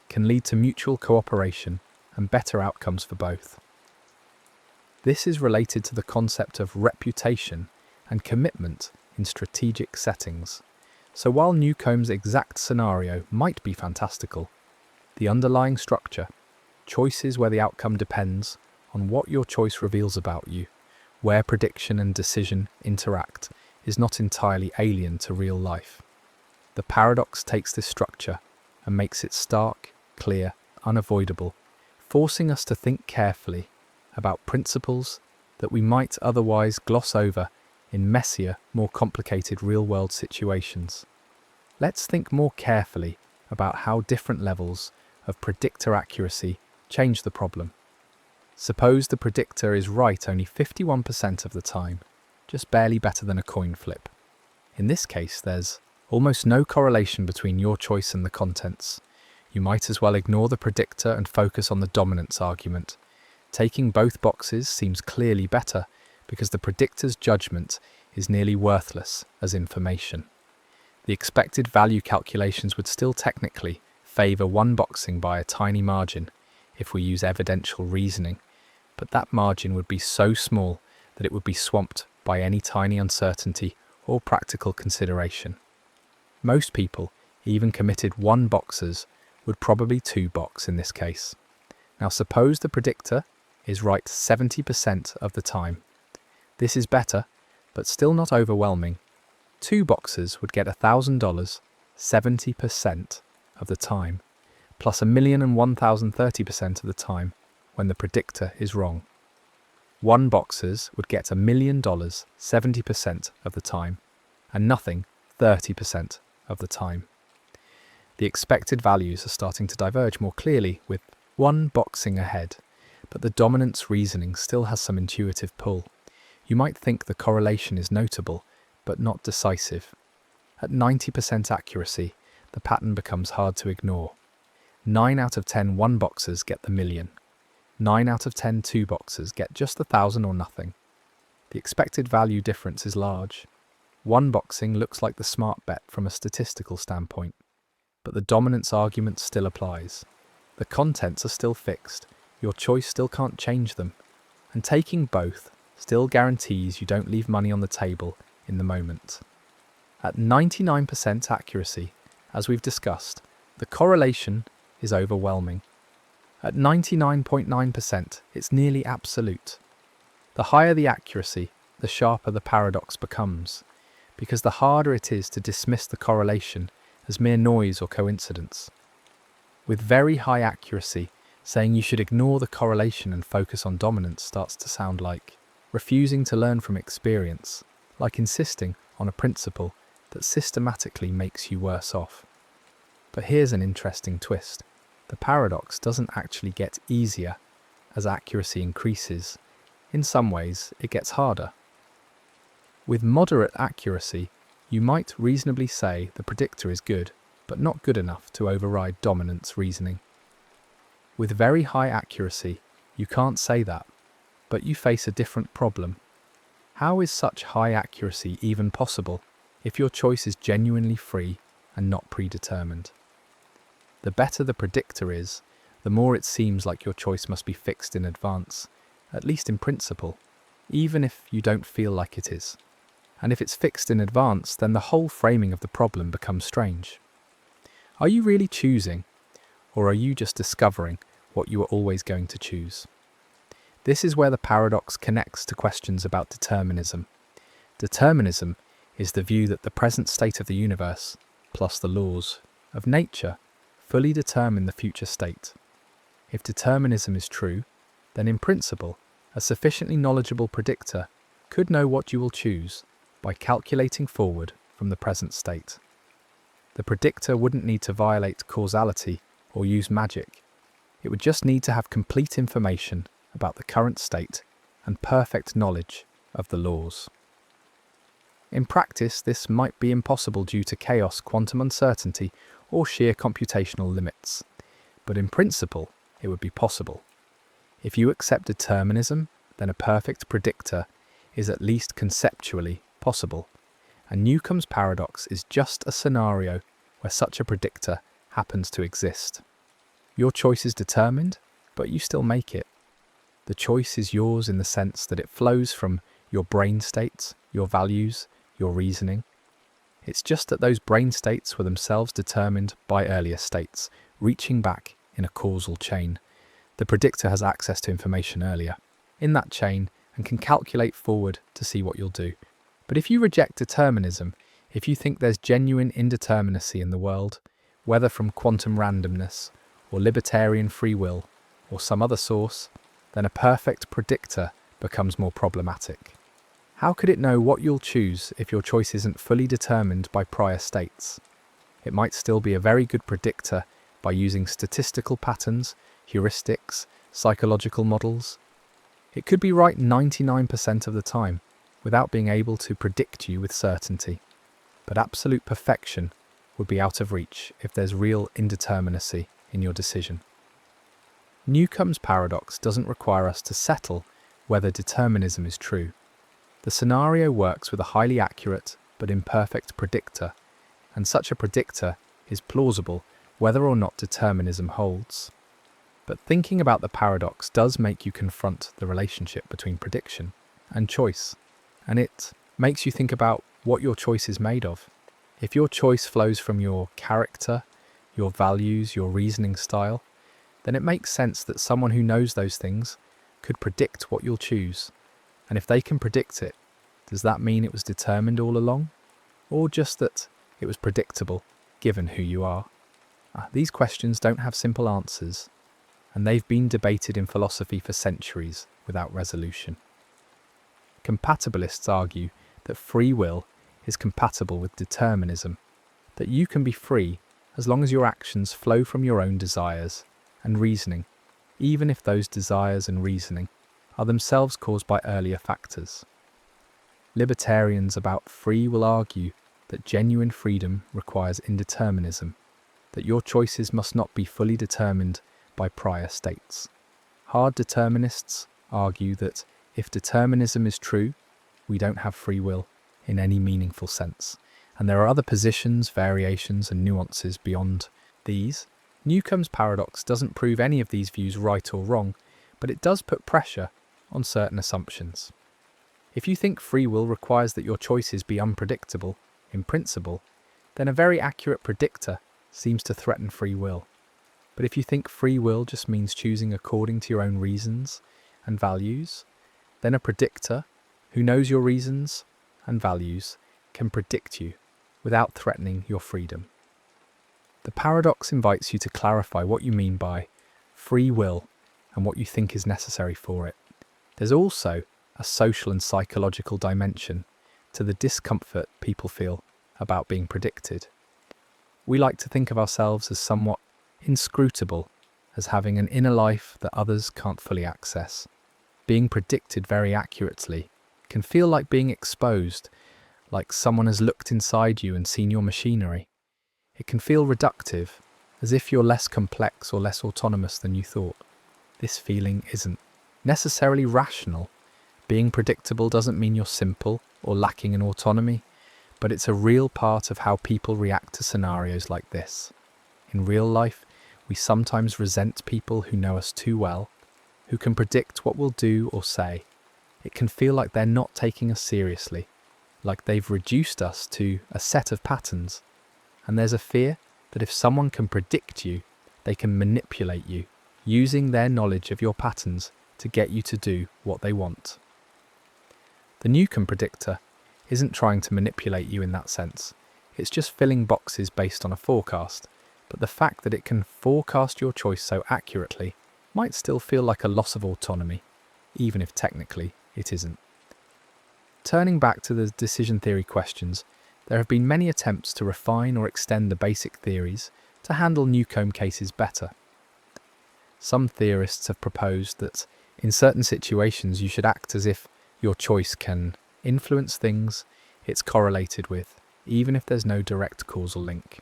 can lead to mutual cooperation and better outcomes for both. This is related to the concept of reputation and commitment in strategic settings. So while Newcomb's exact scenario might be fantastical, the underlying structure, choices where the outcome depends on what your choice reveals about you, where prediction and decision interact, is not entirely alien to real life. The paradox takes this structure and makes it stark, clear, unavoidable, forcing us to think carefully about principles that we might otherwise gloss over in messier, more complicated real-world situations. Let's think more carefully about how different levels of predictor accuracy change the problem. Suppose the predictor is right only 51% of the time. just barely better than a coin flip. In this case, there's almost no correlation between your choice and the contents. You might as well ignore the predictor and focus on the dominance argument. Taking both boxes seems clearly better because the predictor's judgment is nearly worthless as information. The expected value calculations would still technically favour one boxing by a tiny margin if we use evidential reasoning, but that margin would be so small that it would be swamped by any tiny uncertainty or practical consideration. Most people, even committed one boxers, would probably two box in this case. Now suppose the predictor is right 70% of the time. This is better, but still not overwhelming. Two boxers would get $1,000 70% of the time, plus $1,001,030% of the time when the predictor is wrong. One boxers would get $1 million 70% of the time, and nothing 30% of the time. The expected values are starting to diverge more clearly, with one boxing ahead, but the dominance reasoning still has some intuitive pull. You might think the correlation is notable, but not decisive. At 90% accuracy, the pattern becomes hard to ignore. 9 out of 10 one boxers get the million. 9 out of 10 two boxers get just 1,000 or nothing. The expected value difference is large. One boxing looks like the smart bet from a statistical standpoint, but the dominance argument still applies. The contents are still fixed, your choice still can't change them, and taking both still guarantees you don't leave money on the table in the moment. At 99% accuracy, as we've discussed, the correlation is overwhelming. At 99.9%, it's nearly absolute. The higher the accuracy, the sharper the paradox becomes, because the harder it is to dismiss the correlation as mere noise or coincidence. With very high accuracy, saying you should ignore the correlation and focus on dominance starts to sound like refusing to learn from experience, like insisting on a principle that systematically makes you worse off. But here's an interesting twist. The paradox doesn't actually get easier as accuracy increases. In some ways, it gets harder. With moderate accuracy, you might reasonably say the predictor is good, but not good enough to override dominance reasoning. With very high accuracy, you can't say that, but you face a different problem. How is such high accuracy even possible if your choice is genuinely free and not predetermined? The better the predictor is, the more it seems like your choice must be fixed in advance, at least in principle, even if you don't feel like it is. And if it's fixed in advance, then the whole framing of the problem becomes strange. Are you really choosing, or are you just discovering what you were always going to choose? This is where the paradox connects to questions about determinism. Determinism is the view that the present state of the universe, plus the laws of nature, fully determine the future state. If determinism is true, then in principle, a sufficiently knowledgeable predictor could know what you will choose by calculating forward from the present state. The predictor wouldn't need to violate causality or use magic. It would just need to have complete information about the current state and perfect knowledge of the laws. In practice, this might be impossible due to chaos, quantum uncertainty, or sheer computational limits. But in principle, it would be possible. If you accept determinism, then a perfect predictor is at least conceptually possible. And Newcomb's paradox is just a scenario where such a predictor happens to exist. Your choice is determined, but you still make it. The choice is yours in the sense that it flows from your brain states, your values, your reasoning. It's just that those brain states were themselves determined by earlier states, reaching back in a causal chain. The predictor has access to information earlier in that chain and can calculate forward to see what you'll do. But if you reject determinism, if you think there's genuine indeterminacy in the world, whether from quantum randomness or libertarian free will or some other source, then a perfect predictor becomes more problematic. How could it know what you'll choose if your choice isn't fully determined by prior states? It might still be a very good predictor by using statistical patterns, heuristics, psychological models. It could be right 99% of the time, without being able to predict you with certainty. But absolute perfection would be out of reach if there's real indeterminacy in your decision. Newcomb's paradox doesn't require us to settle whether determinism is true. The scenario works with a highly accurate but imperfect predictor, and such a predictor is plausible whether or not determinism holds. But thinking about the paradox does make you confront the relationship between prediction and choice, and it makes you think about what your choice is made of. If your choice flows from your character, your values, your reasoning style, then it makes sense that someone who knows those things could predict what you'll choose. And if they can predict it, does that mean it was determined all along? Or just that it was predictable, given who you are? These questions don't have simple answers, and they've been debated in philosophy for centuries without resolution. Compatibilists argue that free will is compatible with determinism, that you can be free as long as your actions flow from your own desires and reasoning, even if those desires and reasoning are themselves caused by earlier factors. Libertarians about free will argue that genuine freedom requires indeterminism, that your choices must not be fully determined by prior states. Hard determinists argue that if determinism is true, we don't have free will in any meaningful sense, and there are other positions, variations, and nuances beyond these. Newcomb's paradox doesn't prove any of these views right or wrong, but it does put pressure on certain assumptions. If you think free will requires that your choices be unpredictable, in principle, then a very accurate predictor seems to threaten free will. But if you think free will just means choosing according to your own reasons and values, then a predictor who knows your reasons and values can predict you without threatening your freedom. The paradox invites you to clarify what you mean by free will and what you think is necessary for it. There's also a social and psychological dimension to the discomfort people feel about being predicted. We like to think of ourselves as somewhat inscrutable, as having an inner life that others can't fully access. Being predicted very accurately can feel like being exposed, like someone has looked inside you and seen your machinery. It can feel reductive, as if you're less complex or less autonomous than you thought. This feeling isn't necessarily rational. Being predictable doesn't mean you're simple or lacking in autonomy, but it's a real part of how people react to scenarios like this. In real life, we sometimes resent people who know us too well, who can predict what we'll do or say. It can feel like they're not taking us seriously, like they've reduced us to a set of patterns. And there's a fear that if someone can predict you, they can manipulate you, using their knowledge of your patterns to get you to do what they want. The Newcomb predictor isn't trying to manipulate you in that sense. It's just filling boxes based on a forecast, but the fact that it can forecast your choice so accurately might still feel like a loss of autonomy, even if technically it isn't. Turning back to the decision theory questions, there have been many attempts to refine or extend the basic theories to handle Newcomb cases better. Some theorists have proposed that in certain situations you should act as if your choice can influence things it's correlated with, even if there's no direct causal link.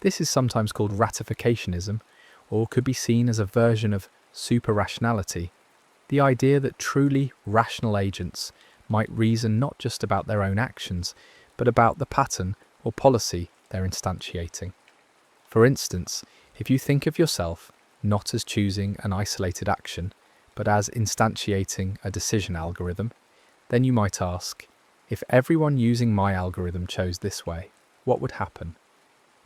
This is sometimes called ratificationism, or could be seen as a version of super-rationality, the idea that truly rational agents might reason not just about their own actions, but about the pattern or policy they're instantiating. For instance, if you think of yourself not as choosing an isolated action, but as instantiating a decision algorithm, then you might ask, if everyone using my algorithm chose this way, what would happen?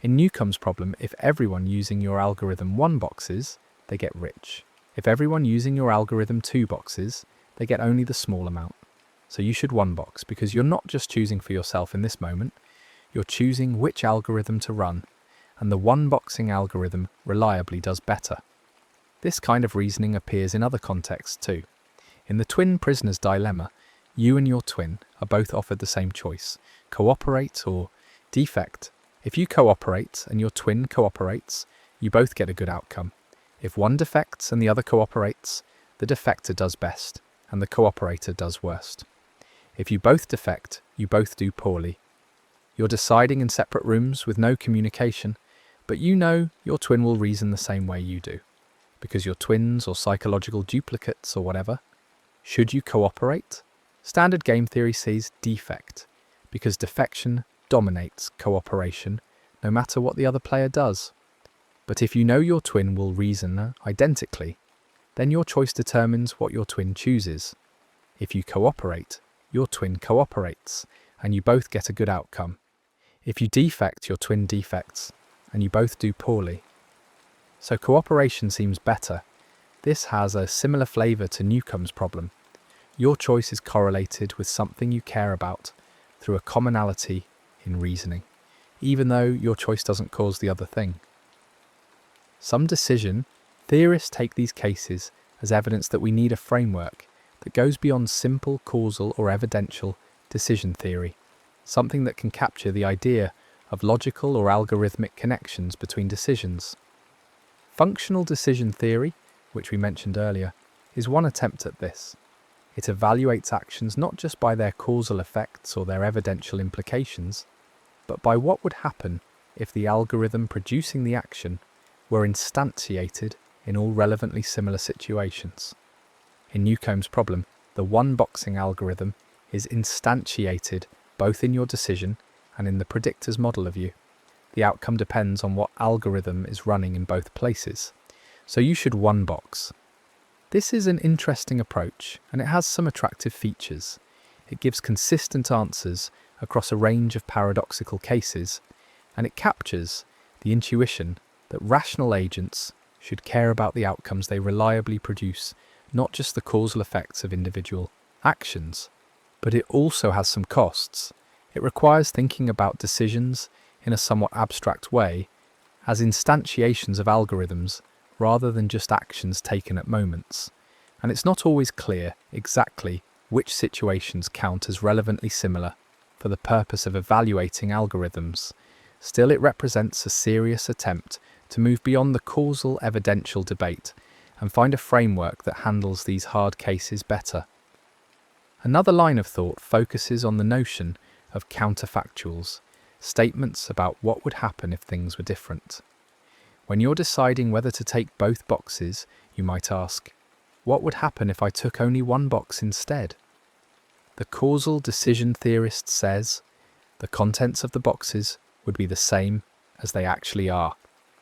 In Newcomb's problem, if everyone using your algorithm 1 boxes, they get rich. If everyone using your algorithm 2 boxes, they get only the small amount. So you should 1 box, because you're not just choosing for yourself in this moment, you're choosing which algorithm to run, and the 1-boxing algorithm reliably does better. This kind of reasoning appears in other contexts too. In the twin prisoner's dilemma, you and your twin are both offered the same choice, cooperate or defect. If you cooperate and your twin cooperates, you both get a good outcome. If one defects and the other cooperates, the defector does best and the cooperator does worst. If you both defect, you both do poorly. You're deciding in separate rooms with no communication, but you know your twin will reason the same way you do, because you're twins or psychological duplicates or whatever. Should you cooperate? Standard game theory sees defect, because defection dominates cooperation, no matter what the other player does. But if you know your twin will reason identically, then your choice determines what your twin chooses. If you cooperate, your twin cooperates, and you both get a good outcome. If you defect, your twin defects, and you both do poorly. So cooperation seems better. This has a similar flavour to Newcomb's problem. Your choice is correlated with something you care about through a commonality in reasoning, even though your choice doesn't cause the other thing. Some decision theorists take these cases as evidence that we need a framework that goes beyond simple causal or evidential decision theory, something that can capture the idea of logical or algorithmic connections between decisions. Functional decision theory, which we mentioned earlier, is one attempt at this. It evaluates actions not just by their causal effects or their evidential implications, but by what would happen if the algorithm producing the action were instantiated in all relevantly similar situations. In Newcomb's problem, the one-boxing algorithm is instantiated both in your decision and in the predictor's model of you. The outcome depends on what algorithm is running in both places, so you should one-box. This is an interesting approach, and it has some attractive features. It gives consistent answers across a range of paradoxical cases, and it captures the intuition that rational agents should care about the outcomes they reliably produce, not just the causal effects of individual actions. But it also has some costs. It requires thinking about decisions in a somewhat abstract way, as instantiations of algorithms rather than just actions taken at moments. And it's not always clear exactly which situations count as relevantly similar for the purpose of evaluating algorithms. Still, it represents a serious attempt to move beyond the causal evidential debate and find a framework that handles these hard cases better. Another line of thought focuses on the notion of counterfactuals, statements about what would happen if things were different. When you're deciding whether to take both boxes, you might ask, what would happen if I took only one box instead? The causal decision theorist says the contents of the boxes would be the same as they actually are,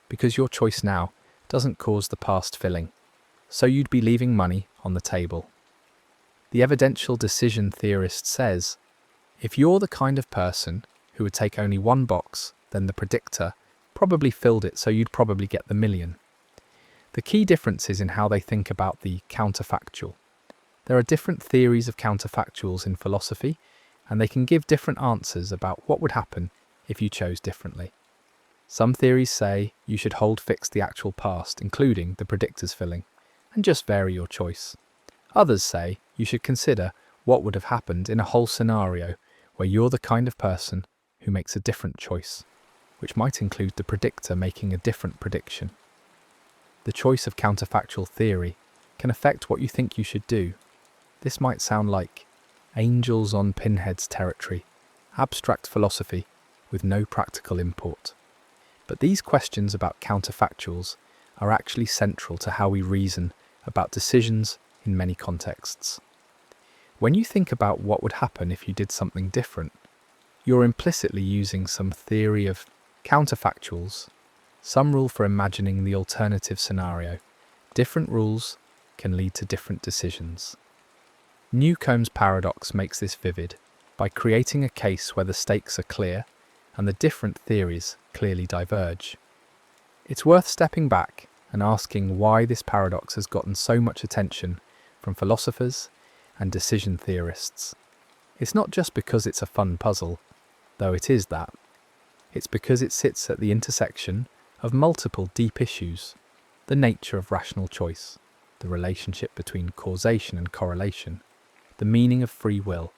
because your choice now doesn't cause the past filling, so you'd be leaving money on the table. The evidential decision theorist says, if you're the kind of person who would take only one box, then the predictor probably filled it, so you'd probably get the million. The key difference is in how they think about the counterfactual. There are different theories of counterfactuals in philosophy, and they can give different answers about what would happen if you chose differently. Some theories say you should hold fixed the actual past, including the predictor's filling, and just vary your choice. Others say you should consider what would have happened in a whole scenario where you're the kind of person who makes a different choice, which might include the predictor making a different prediction. The choice of counterfactual theory can affect what you think you should do. This might sound like angels on pinheads territory, abstract philosophy with no practical import. But these questions about counterfactuals are actually central to how we reason about decisions in many contexts. When you think about what would happen if you did something different, you're implicitly using some theory of counterfactuals, some rule for imagining the alternative scenario. Different rules can lead to different decisions. Newcomb's paradox makes this vivid by creating a case where the stakes are clear and the different theories clearly diverge. It's worth stepping back and asking why this paradox has gotten so much attention from philosophers and decision theorists. It's not just because it's a fun puzzle, though it is that. It's because it sits at the intersection of multiple deep issues: the nature of rational choice, the relationship between causation and correlation, the meaning of free will,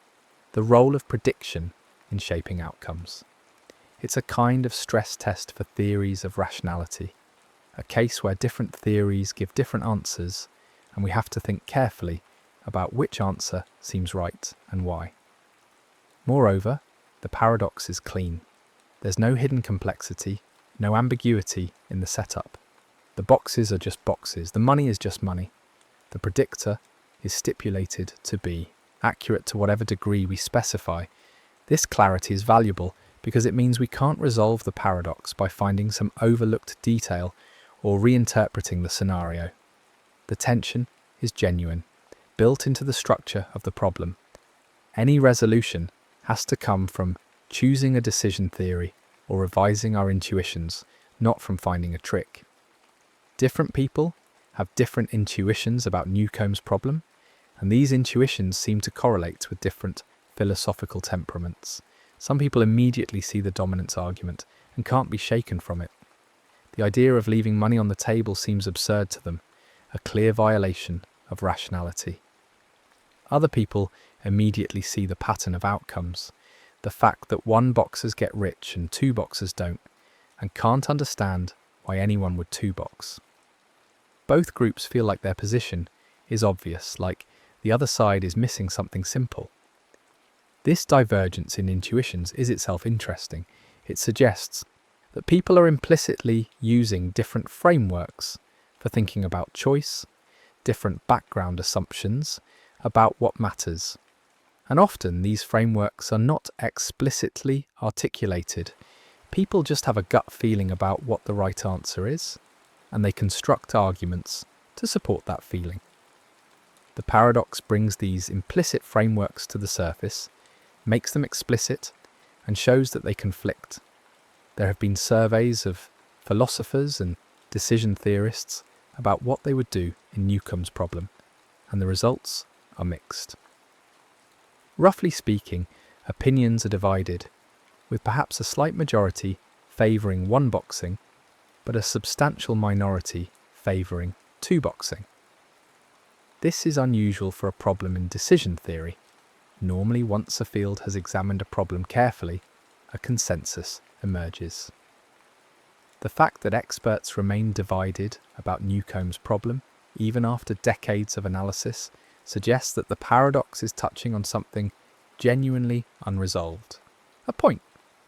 the role of prediction in shaping outcomes. It's a kind of stress test for theories of rationality, a case where different theories give different answers, and we have to think carefully about which answer seems right and why. Moreover, the paradox is clean. There's no hidden complexity, no ambiguity in the setup. The boxes are just boxes, the money is just money. The predictor is stipulated to be accurate to whatever degree we specify. This clarity is valuable because it means we can't resolve the paradox by finding some overlooked detail or reinterpreting the scenario. The tension is genuine, built into the structure of the problem. Any resolution has to come from choosing a decision theory or revising our intuitions, not from finding a trick. Different people have different intuitions about Newcomb's problem, and these intuitions seem to correlate with different philosophical temperaments. Some people immediately see the dominance argument and can't be shaken from it. The idea of leaving money on the table seems absurd to them, a clear violation of rationality. Other people immediately see the pattern of outcomes, the fact that one boxers get rich and two boxers don't, and can't understand why anyone would two box. Both groups feel like their position is obvious, like the other side is missing something simple. This divergence in intuitions is itself interesting. It suggests that people are implicitly using different frameworks for thinking about choice, different background assumptions about what matters. And often these frameworks are not explicitly articulated. People just have a gut feeling about what the right answer is, and they construct arguments to support that feeling. The paradox brings these implicit frameworks to the surface, makes them explicit, and shows that they conflict. There have been surveys of philosophers and decision theorists about what they would do in Newcomb's problem, and the results are mixed. Roughly speaking, opinions are divided, with perhaps a slight majority favouring one boxing, but a substantial minority favouring two boxing. This is unusual for a problem in decision theory. Normally, once a field has examined a problem carefully, a consensus emerges. The fact that experts remain divided about Newcomb's problem, even after decades of analysis, suggests that the paradox is touching on something genuinely unresolved, a point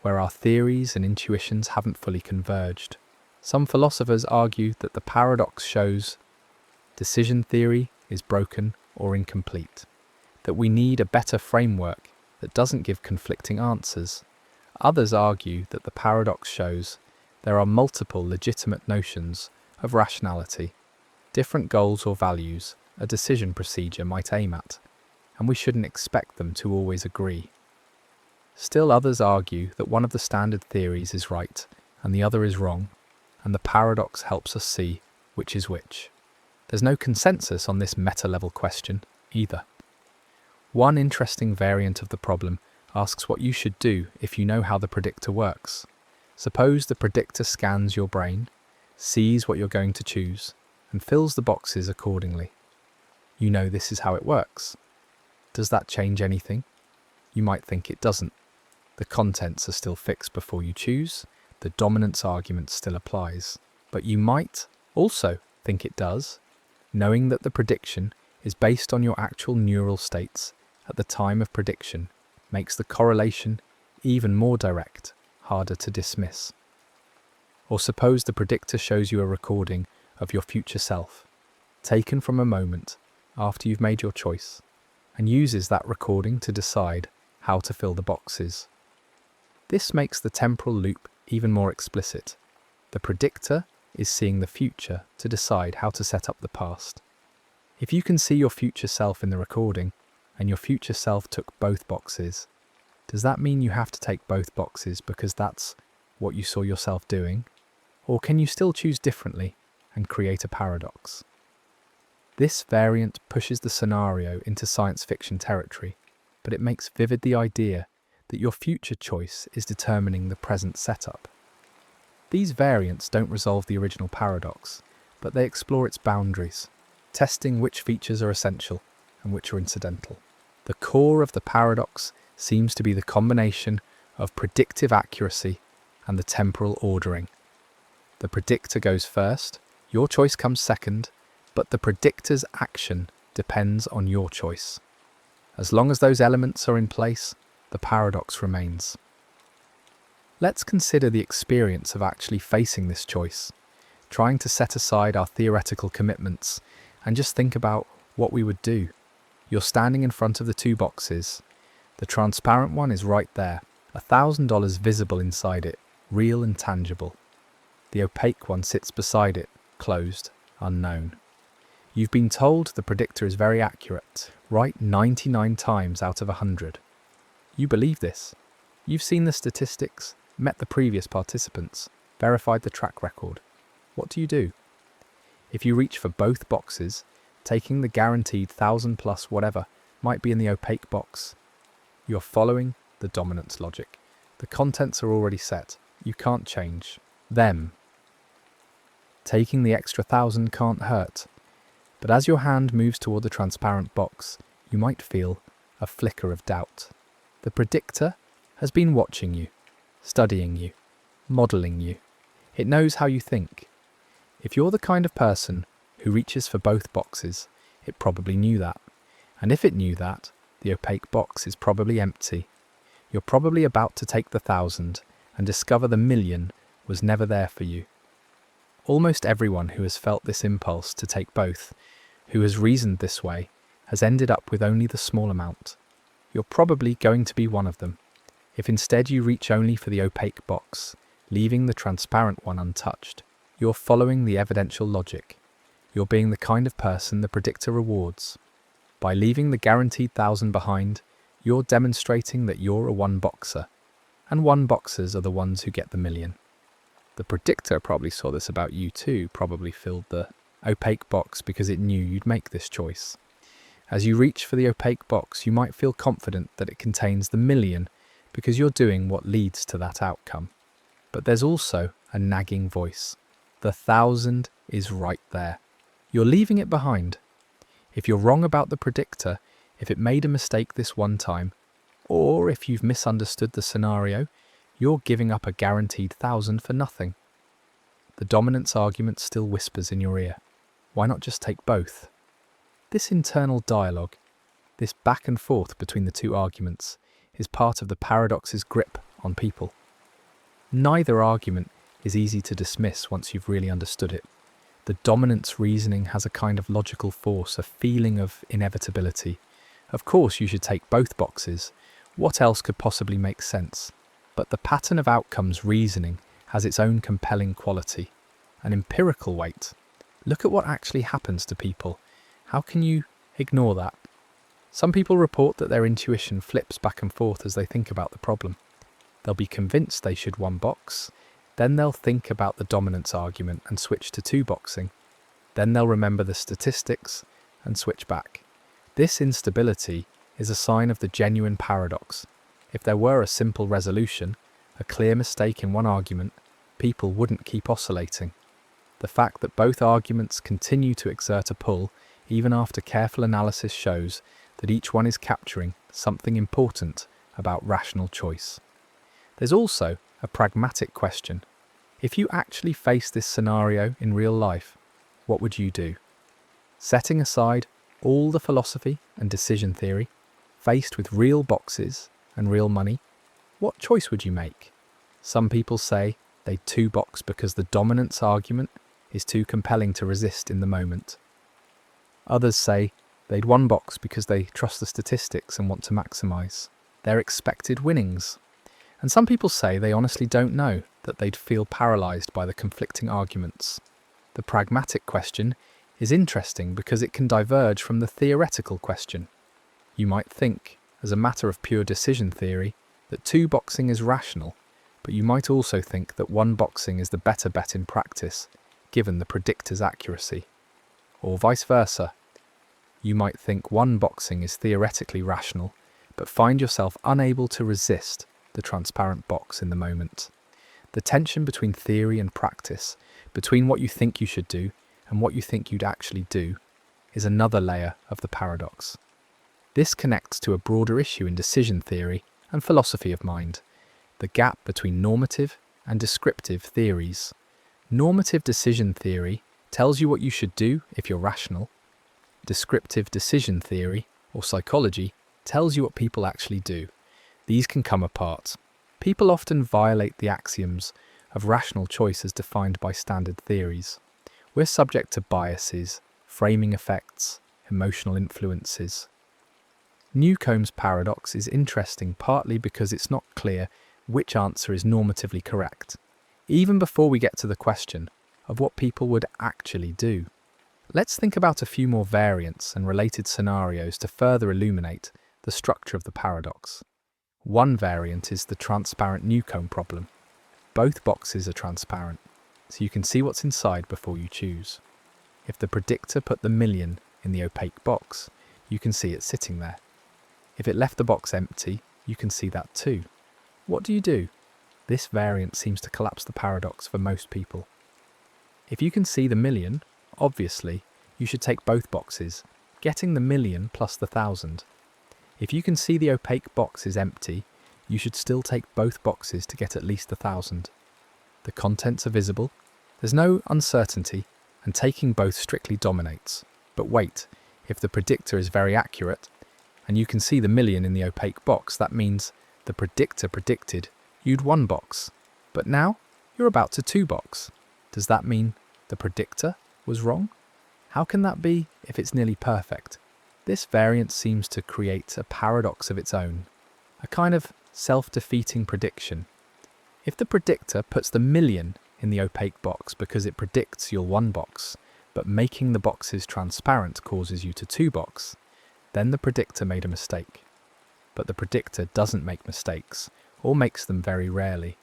where our theories and intuitions haven't fully converged. Some philosophers argue that the paradox shows decision theory is broken or incomplete, that we need a better framework that doesn't give conflicting answers. Others argue that the paradox shows there are multiple legitimate notions of rationality, different goals or values a decision procedure might aim at, and we shouldn't expect them to always agree. Still others argue that one of the standard theories is right and the other is wrong, and the paradox helps us see which is which. There's no consensus on this meta-level question either. One interesting variant of the problem asks what you should do if you know how the predictor works. Suppose the predictor scans your brain, sees what you're going to choose, and fills the boxes accordingly. You know this is how it works. Does that change anything? You might think it doesn't. The contents are still fixed before you choose, the dominance argument still applies. But you might also think it does, knowing that the prediction is based on your actual neural states at the time of prediction makes the correlation even more direct, harder to dismiss. Or suppose the predictor shows you a recording of your future self, taken from a moment after you've made your choice, and uses that recording to decide how to fill the boxes. This makes the temporal loop even more explicit. The predictor is seeing the future to decide how to set up the past. If you can see your future self in the recording, and your future self took both boxes, does that mean you have to take both boxes because that's what you saw yourself doing? Or can you still choose differently and create a paradox? This variant pushes the scenario into science fiction territory, but it makes vivid the idea that your future choice is determining the present setup. These variants don't resolve the original paradox, but they explore its boundaries, testing which features are essential and which are incidental. The core of the paradox seems to be the combination of predictive accuracy and the temporal ordering. The predictor goes first, your choice comes second, but the predictor's action depends on your choice. As long as those elements are in place, the paradox remains. Let's consider the experience of actually facing this choice, trying to set aside our theoretical commitments and just think about what we would do. You're standing in front of the two boxes. The transparent one is right there, $1,000 visible inside it, real and tangible. The opaque one sits beside it, closed, unknown. You've been told the predictor is very accurate, right 99 times out of 100. You believe this. You've seen the statistics, met the previous participants, verified the track record. What do you do? If you reach for both boxes, taking the guaranteed 1,000 plus whatever might be in the opaque box. You're following the dominance logic. The contents are already set. You can't change them. Taking the extra 1,000 can't hurt. But as your hand moves toward the transparent box, you might feel a flicker of doubt. The predictor has been watching you, studying you, modelling you. It knows how you think. If you're the kind of person who reaches for both boxes, it probably knew that. And if it knew that, the opaque box is probably empty. You're probably about to take the 1,000 and discover the million was never there for you. Almost everyone who has felt this impulse to take both, who has reasoned this way, has ended up with only the small amount. You're probably going to be one of them. If instead you reach only for the opaque box, leaving the transparent one untouched, you're following the evidential logic. You're being the kind of person the predictor rewards. By leaving the guaranteed 1,000 behind, you're demonstrating that you're a one-boxer, and one-boxers are the ones who get the million. The predictor probably saw this about you too, probably filled the opaque box because it knew you'd make this choice. As you reach for the opaque box, you might feel confident that it contains the million because you're doing what leads to that outcome. But there's also a nagging voice. The 1,000 is right there. You're leaving it behind. If you're wrong about the predictor, if it made a mistake this one time, or if you've misunderstood the scenario, you're giving up a guaranteed 1,000 for nothing. The dominance argument still whispers in your ear. Why not just take both? This internal dialogue, this back and forth between the two arguments, is part of the paradox's grip on people. Neither argument is easy to dismiss once you've really understood it. The dominance reasoning has a kind of logical force, a feeling of inevitability. Of course you should take both boxes. What else could possibly make sense? But the pattern of outcomes reasoning has its own compelling quality, an empirical weight. Look at what actually happens to people. How can you ignore that? Some people report that their intuition flips back and forth as they think about the problem. They'll be convinced they should one box, then they'll think about the dominance argument and switch to two boxing. Then they'll remember the statistics and switch back. This instability is a sign of the genuine paradox. If there were a simple resolution, a clear mistake in one argument, people wouldn't keep oscillating. The fact that both arguments continue to exert a pull, even after careful analysis, shows that each one is capturing something important about rational choice. There's also a pragmatic question. If you actually face this scenario in real life, what would you do? Setting aside all the philosophy and decision theory, faced with real boxes and real money, what choice would you make? Some people say they'd two box because the dominance argument is too compelling to resist in the moment. Others say they'd one box because they trust the statistics and want to maximise their expected winnings. And some people say they honestly don't know, that they'd feel paralysed by the conflicting arguments. The pragmatic question is interesting because it can diverge from the theoretical question. You might think, as a matter of pure decision theory, that two boxing is rational, but you might also think that one boxing is the better bet in practice, given the predictor's accuracy. Or vice versa. You might think one boxing is theoretically rational, but find yourself unable to resist the transparent box in the moment. The tension between theory and practice, between what you think you should do and what you think you'd actually do, is another layer of the paradox. This connects to a broader issue in decision theory and philosophy of mind, the gap between normative and descriptive theories. Normative decision theory tells you what you should do if you're rational. Descriptive decision theory, or psychology, tells you what people actually do. These can come apart. People often violate the axioms of rational choice as defined by standard theories. We're subject to biases, framing effects, emotional influences. Newcomb's paradox is interesting partly because it's not clear which answer is normatively correct, even before we get to the question of what people would actually do. Let's think about a few more variants and related scenarios to further illuminate the structure of the paradox. One variant is the transparent Newcomb problem. Both boxes are transparent, so you can see what's inside before you choose. If the predictor put the million in the opaque box, you can see it sitting there. If it left the box empty, you can see that too. What do you do? This variant seems to collapse the paradox for most people. If you can see the million, obviously, you should take both boxes, getting the million plus the 1,000. If you can see the opaque box is empty, you should still take both boxes to get at least the 1,000. The contents are visible, there's no uncertainty, and taking both strictly dominates. But wait, if the predictor is very accurate, and you can see the million in the opaque box, that means the predictor predicted you'd 1 box. But now, you're about to 2 box. Does that mean the predictor was wrong? How can that be if it's nearly perfect? This variant seems to create a paradox of its own, a kind of self-defeating prediction. If the predictor puts the million in the opaque box because it predicts you'll 1 box, but making the boxes transparent causes you to 2 box, then the predictor made a mistake. But the predictor doesn't make mistakes, or makes them very rarely.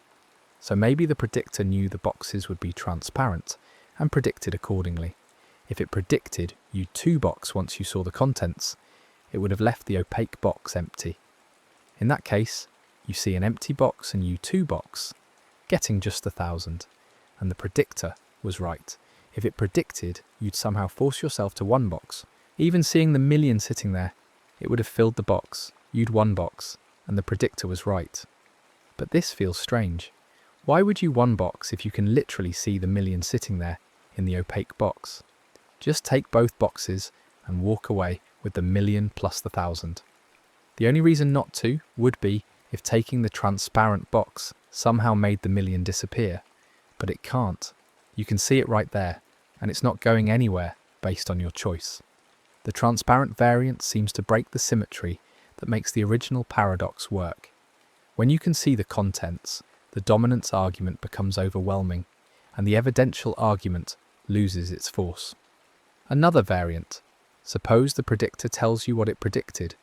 So maybe the predictor knew the boxes would be transparent, and predicted accordingly. If it predicted you 2 box once you saw the contents, it would have left the opaque box empty. In that case, you see an empty box and you 2 box, getting just the 1,000, and the predictor was right. If it predicted you'd somehow force yourself to 1 box, even seeing the million sitting there, it would have filled the box, you'd 1 box, and the predictor was right. But this feels strange. Why would you 1 box if you can literally see the million sitting there in the opaque box? Just take both boxes and walk away with the million plus the 1,000. The only reason not to would be if taking the transparent box somehow made the million disappear. But it can't. You can see it right there, and it's not going anywhere based on your choice. The transparent variant seems to break the symmetry that makes the original paradox work. When you can see the contents, the dominance argument becomes overwhelming, and the evidential argument loses its force. Another variant. Suppose the predictor tells you what it predicted.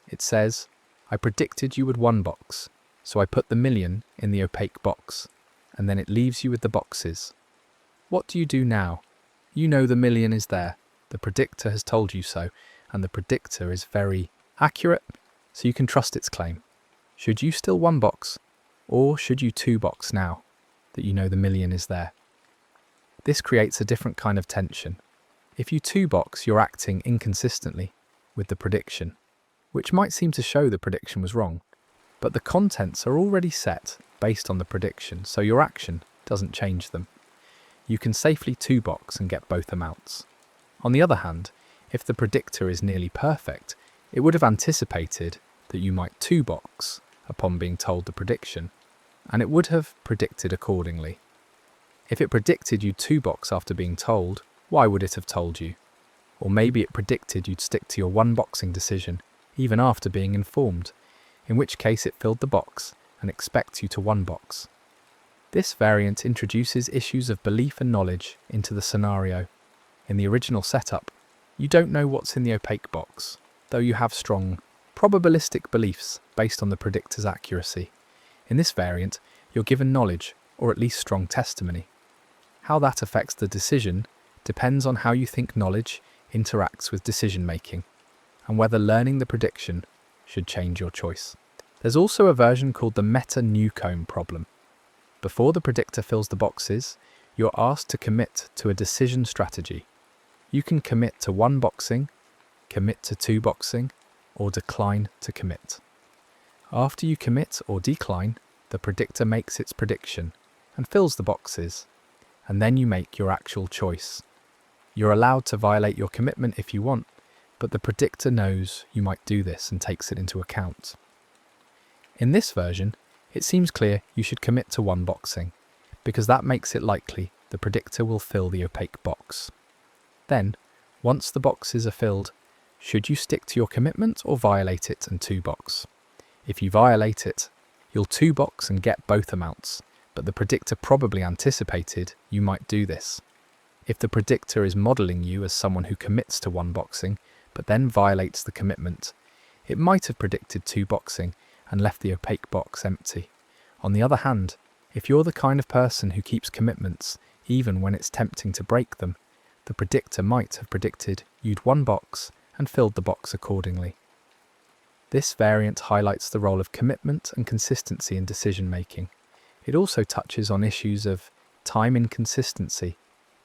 It says, I predicted you would 1 box, so I put the million in the opaque box, and then it leaves you with the boxes. What do you do now? You know the million is there. The predictor has told you so, and the predictor is very accurate, so you can trust its claim. Should you still 1 box, or should you 2 box now that you know the million is there? This creates a different kind of tension. If you 2 box, you're acting inconsistently with the prediction, which might seem to show the prediction was wrong, but the contents are already set based on the prediction, so your action doesn't change them. You can safely 2 box and get both amounts. On the other hand, if the predictor is nearly perfect, it would have anticipated that you might 2 box upon being told the prediction, and it would have predicted accordingly. If it predicted you 2 box after being told, why would it have told you? Or maybe it predicted you'd stick to your 1 boxing decision, even after being informed, in which case it filled the box and expects you to 1 box. This variant introduces issues of belief and knowledge into the scenario. In the original setup, you don't know what's in the opaque box, though you have strong probabilistic beliefs based on the predictor's accuracy. In this variant, you're given knowledge, or at least strong testimony. How that affects the decision depends on how you think knowledge interacts with decision-making, and whether learning the prediction should change your choice. There's also a version called the meta-Newcomb problem. Before the predictor fills the boxes, you're asked to commit to a decision strategy. You can commit to 1 boxing, commit to 2 boxing, or decline to commit. After you commit or decline, the predictor makes its prediction and fills the boxes, and then you make your actual choice. You're allowed to violate your commitment if you want, but the predictor knows you might do this and takes it into account. In this version, it seems clear you should commit to one boxing, because that makes it likely the predictor will fill the opaque box. Then, once the boxes are filled, should you stick to your commitment or violate it and two-box? If you violate it, you'll two-box and get both amounts, but the predictor probably anticipated you might do this. If the predictor is modelling you as someone who commits to one boxing, but then violates the commitment, it might have predicted two boxing and left the opaque box empty. On the other hand, if you're the kind of person who keeps commitments even when it's tempting to break them, the predictor might have predicted you'd one box and filled the box accordingly. This variant highlights the role of commitment and consistency in decision making. It also touches on issues of time inconsistency,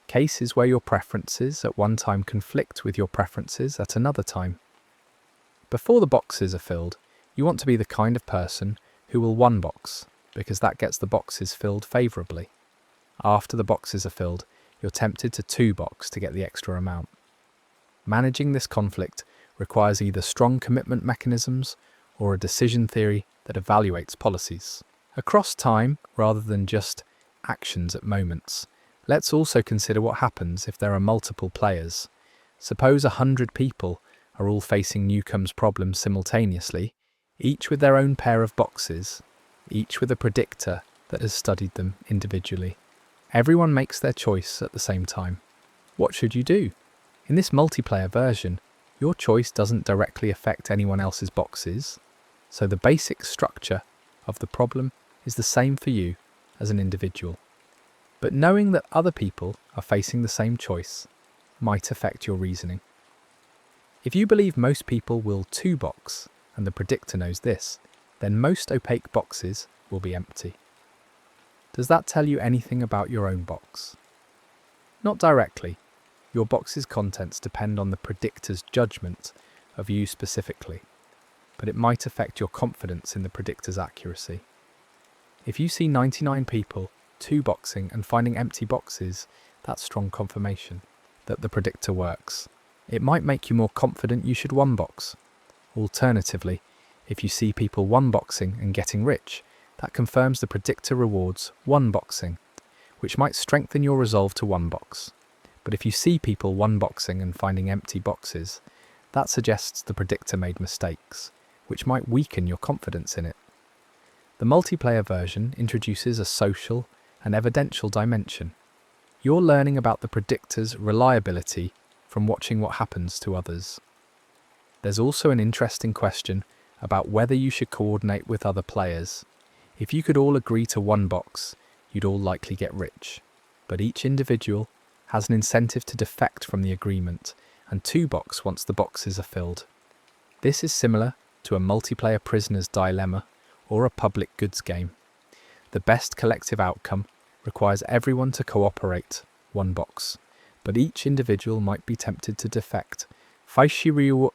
cases where your preferences at one time conflict with your preferences at another time. Before the boxes are filled, you want to be the kind of person who will one box, because that gets the boxes filled favourably. After the boxes are filled, you're tempted to two box to get the extra amount. Managing this conflict requires either strong commitment mechanisms or a decision theory that evaluates policies across time rather than just actions at moments. Let's also consider what happens if there are multiple players. Suppose 100 people are all facing Newcomb's problems simultaneously, each with their own pair of boxes, each with a predictor that has studied them individually. Everyone makes their choice at the same time. What should you do? In this multiplayer version, your choice doesn't directly affect anyone else's boxes, so the basic structure of the problem is the same for you as an individual. But knowing that other people are facing the same choice might affect your reasoning. If you believe most people will two-box, and the predictor knows this, then most opaque boxes will be empty. Does that tell you anything about your own box? Not directly. Your box's contents depend on the predictor's judgment of you specifically, but it might affect your confidence in the predictor's accuracy. If you see 99 people two-boxing and finding empty boxes, that's strong confirmation that the predictor works. It might make you more confident you should one-box. Alternatively, if you see people one-boxing and getting rich, that confirms the predictor rewards one-boxing, which might strengthen your resolve to one-box. But if you see people one-boxing and finding empty boxes, that suggests the predictor made mistakes, which might weaken your confidence in it. The multiplayer version introduces a social and evidential dimension. You're learning about the predictor's reliability from watching what happens to others. There's also an interesting question about whether you should coordinate with other players. If you could all agree to one box, you'd all likely get rich. But each individual has an incentive to defect from the agreement and two box once the boxes are filled. This is similar to a multiplayer prisoner's dilemma or a public goods game. The best collective outcome requires everyone to cooperate one box, but each individual might be tempted to defect. Faishiriu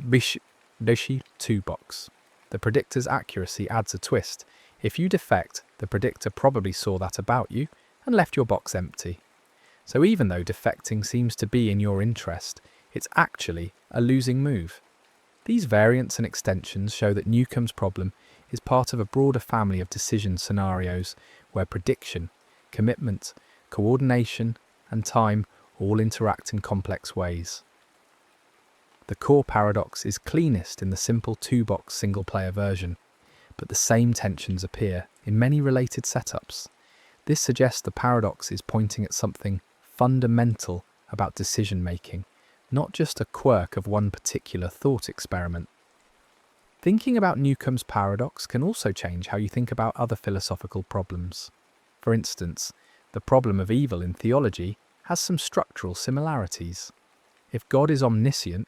Bishi two box. The predictor's accuracy adds a twist. If you defect, the predictor probably saw that about you and left your box empty. So even though defecting seems to be in your interest, it's actually a losing move. These variants and extensions show that Newcomb's problem is part of a broader family of decision scenarios where prediction, commitment, coordination, and time all interact in complex ways. The core paradox is cleanest in the simple two-box single-player version, but the same tensions appear in many related setups. This suggests the paradox is pointing at something fundamental about decision-making, not just a quirk of one particular thought experiment. Thinking about Newcomb's paradox can also change how you think about other philosophical problems. For instance, the problem of evil in theology has some structural similarities. If God is omniscient,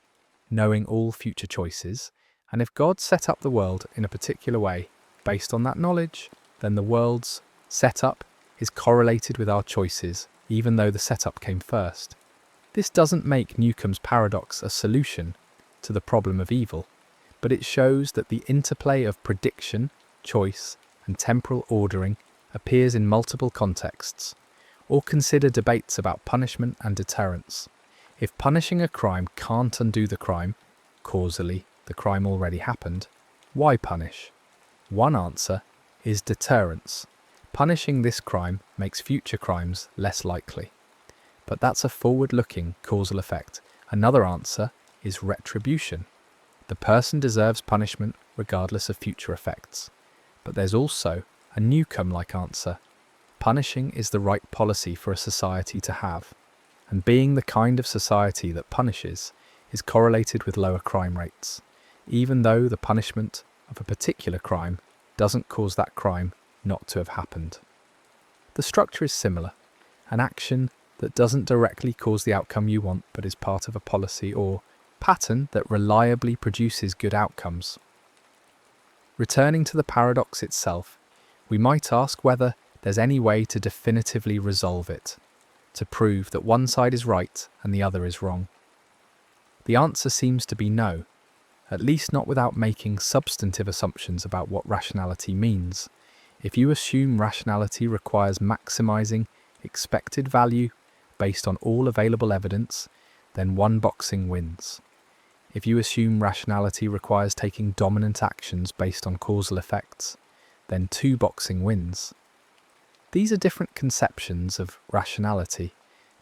knowing all future choices, and if God set up the world in a particular way based on that knowledge, then the world's setup is correlated with our choices, even though the setup came first. This doesn't make Newcomb's paradox a solution to the problem of evil, but it shows that the interplay of prediction, choice, and temporal ordering appears in multiple contexts. Or consider debates about punishment and deterrence. If punishing a crime can't undo the crime, causally the crime already happened, why punish? One answer is deterrence. Punishing this crime makes future crimes less likely. But that's a forward-looking causal effect. Another answer is retribution. The person deserves punishment regardless of future effects. But there's also a Newcomb-like answer. Punishing is the right policy for a society to have, and being the kind of society that punishes is correlated with lower crime rates, even though the punishment of a particular crime doesn't cause that crime not to have happened. The structure is similar. An action that doesn't directly cause the outcome you want but is part of a policy or pattern that reliably produces good outcomes. Returning to the paradox itself, we might ask whether there's any way to definitively resolve it, to prove that one side is right and the other is wrong. The answer seems to be no, at least not without making substantive assumptions about what rationality means. If you assume rationality requires maximizing expected value based on all available evidence, then one boxing wins. If you assume rationality requires taking dominant actions based on causal effects, then two boxing wins. These are different conceptions of rationality,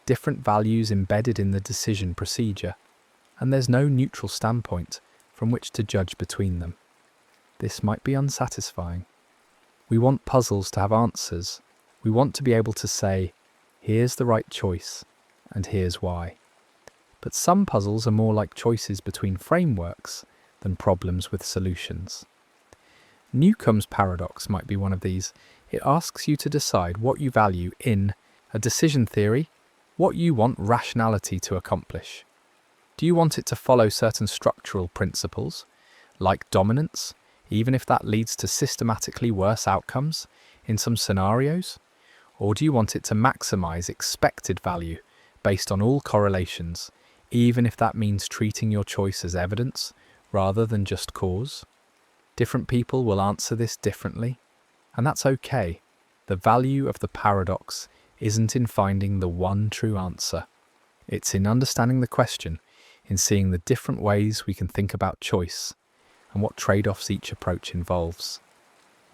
different values embedded in the decision procedure, and there's no neutral standpoint from which to judge between them. This might be unsatisfying. We want puzzles to have answers. We want to be able to say, here's the right choice, and here's why. But some puzzles are more like choices between frameworks than problems with solutions. Newcomb's paradox might be one of these. It asks you to decide what you value in a decision theory, what you want rationality to accomplish. Do you want it to follow certain structural principles, like dominance, even if that leads to systematically worse outcomes in some scenarios? Or do you want it to maximize expected value based on all correlations, even if that means treating your choice as evidence rather than just cause? Different people will answer this differently, and that's okay. The value of the paradox isn't in finding the one true answer. It's in understanding the question, in seeing the different ways we can think about choice and what trade-offs each approach involves.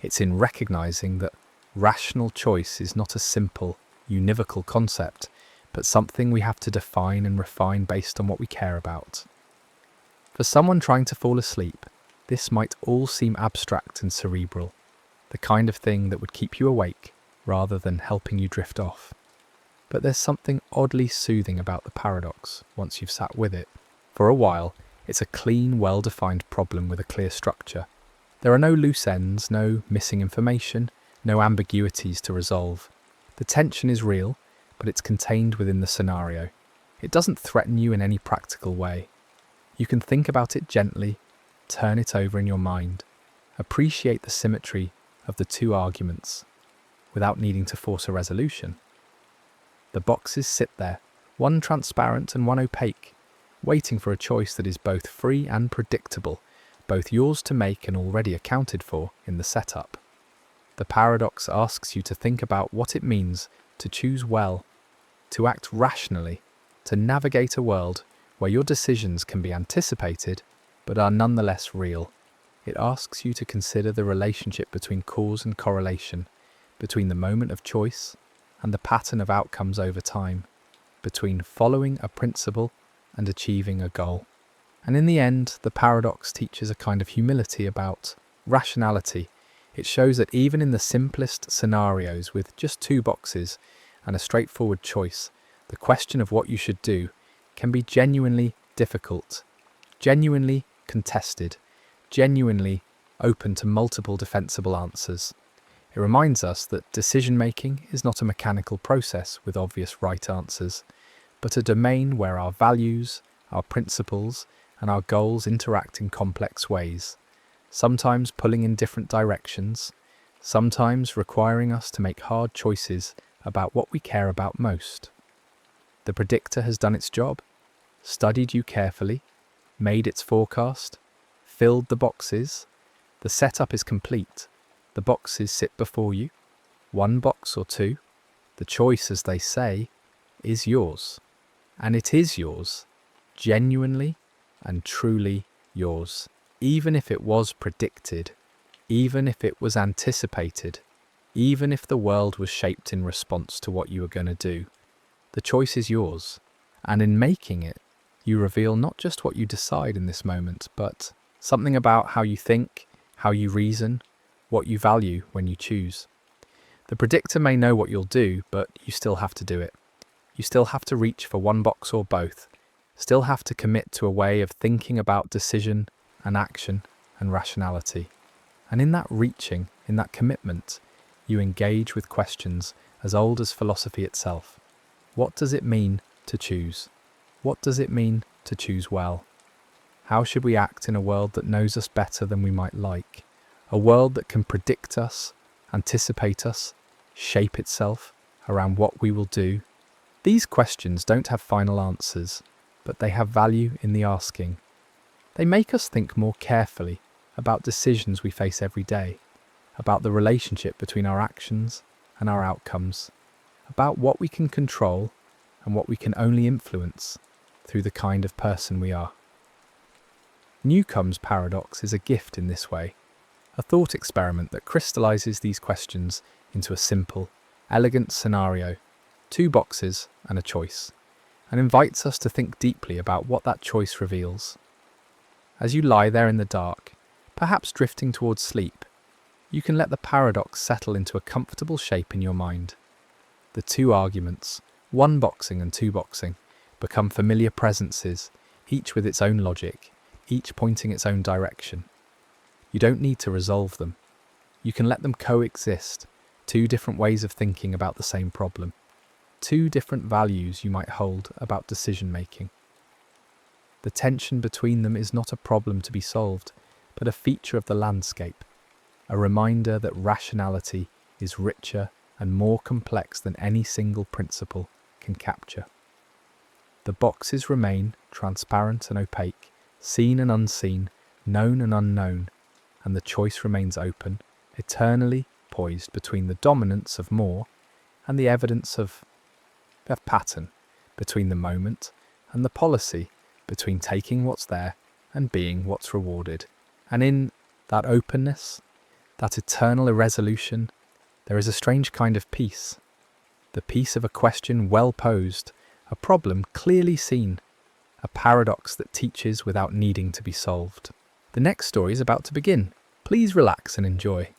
It's in recognizing that rational choice is not a simple, univocal concept, but something we have to define and refine based on what we care about. For someone trying to fall asleep, this might all seem abstract and cerebral, the kind of thing that would keep you awake rather than helping you drift off. But there's something oddly soothing about the paradox once you've sat with it. For a while, it's a clean, well-defined problem with a clear structure. There are no loose ends, no missing information, no ambiguities to resolve. The tension is real, but it's contained within the scenario. It doesn't threaten you in any practical way. You can think about it gently, turn it over in your mind, appreciate the symmetry of the two arguments without needing to force a resolution. The boxes sit there, one transparent and one opaque, waiting for a choice that is both free and predictable, both yours to make and already accounted for in the setup. The paradox asks you to think about what it means to choose well, to act rationally, to navigate a world where your decisions can be anticipated but are nonetheless real. It asks you to consider the relationship between cause and correlation, between the moment of choice and the pattern of outcomes over time, between following a principle and achieving a goal. And in the end, the paradox teaches a kind of humility about rationality. It shows that even in the simplest scenarios with just two boxes and a straightforward choice, the question of what you should do can be genuinely difficult, genuinely contested, genuinely open to multiple defensible answers. It reminds us that decision-making is not a mechanical process with obvious right answers, but a domain where our values, our principles, and our goals interact in complex ways, sometimes pulling in different directions, sometimes requiring us to make hard choices about what we care about most. The predictor has done its job, studied you carefully, made its forecast, filled the boxes. The setup is complete. The boxes sit before you, one box or two. The choice, as they say, is yours. And it is yours, genuinely and truly yours, even if it was predicted even if it was anticipated, even if the world was shaped in response to what you were going to do. The choice is yours, and in making it, you reveal not just what you decide in this moment, but something about how you think, how you reason, what you value when you choose. The predictor may know what you'll do, but you still have to do it. You still have to reach for one box or both, still have to commit to a way of thinking about decision and action and rationality. And in that reaching, in that commitment, you engage with questions as old as philosophy itself. What does it mean to choose? What does it mean to choose well? How should we act in a world that knows us better than we might like? A world that can predict us, anticipate us, shape itself around what we will do? These questions don't have final answers, but they have value in the asking. They make us think more carefully about decisions we face every day, about the relationship between our actions and our outcomes, about what we can control and what we can only influence through the kind of person we are. Newcomb's paradox is a gift in this way, a thought experiment that crystallizes these questions into a simple, elegant scenario, 2 boxes and a choice, and invites us to think deeply about what that choice reveals. As you lie there in the dark, perhaps drifting towards sleep, you can let the paradox settle into a comfortable shape in your mind. The 2 arguments, 1 boxing and 2 boxing, become familiar presences, each with its own logic, each pointing its own direction. You don't need to resolve them. You can let them coexist, 2 different ways of thinking about the same problem, 2 different values you might hold about decision making. The tension between them is not a problem to be solved, but a feature of the landscape, a reminder that rationality is richer and more complex than any single principle can capture. The boxes remain transparent and opaque, seen and unseen, known and unknown, and the choice remains open, eternally poised between the dominance of more and the evidence of pattern, between the moment and the policy, between taking what's there and being what's rewarded. And in that openness, that eternal irresolution, there is a strange kind of peace. The peace of a question well posed, a problem clearly seen, a paradox that teaches without needing to be solved. The next story is about to begin. Please relax and enjoy.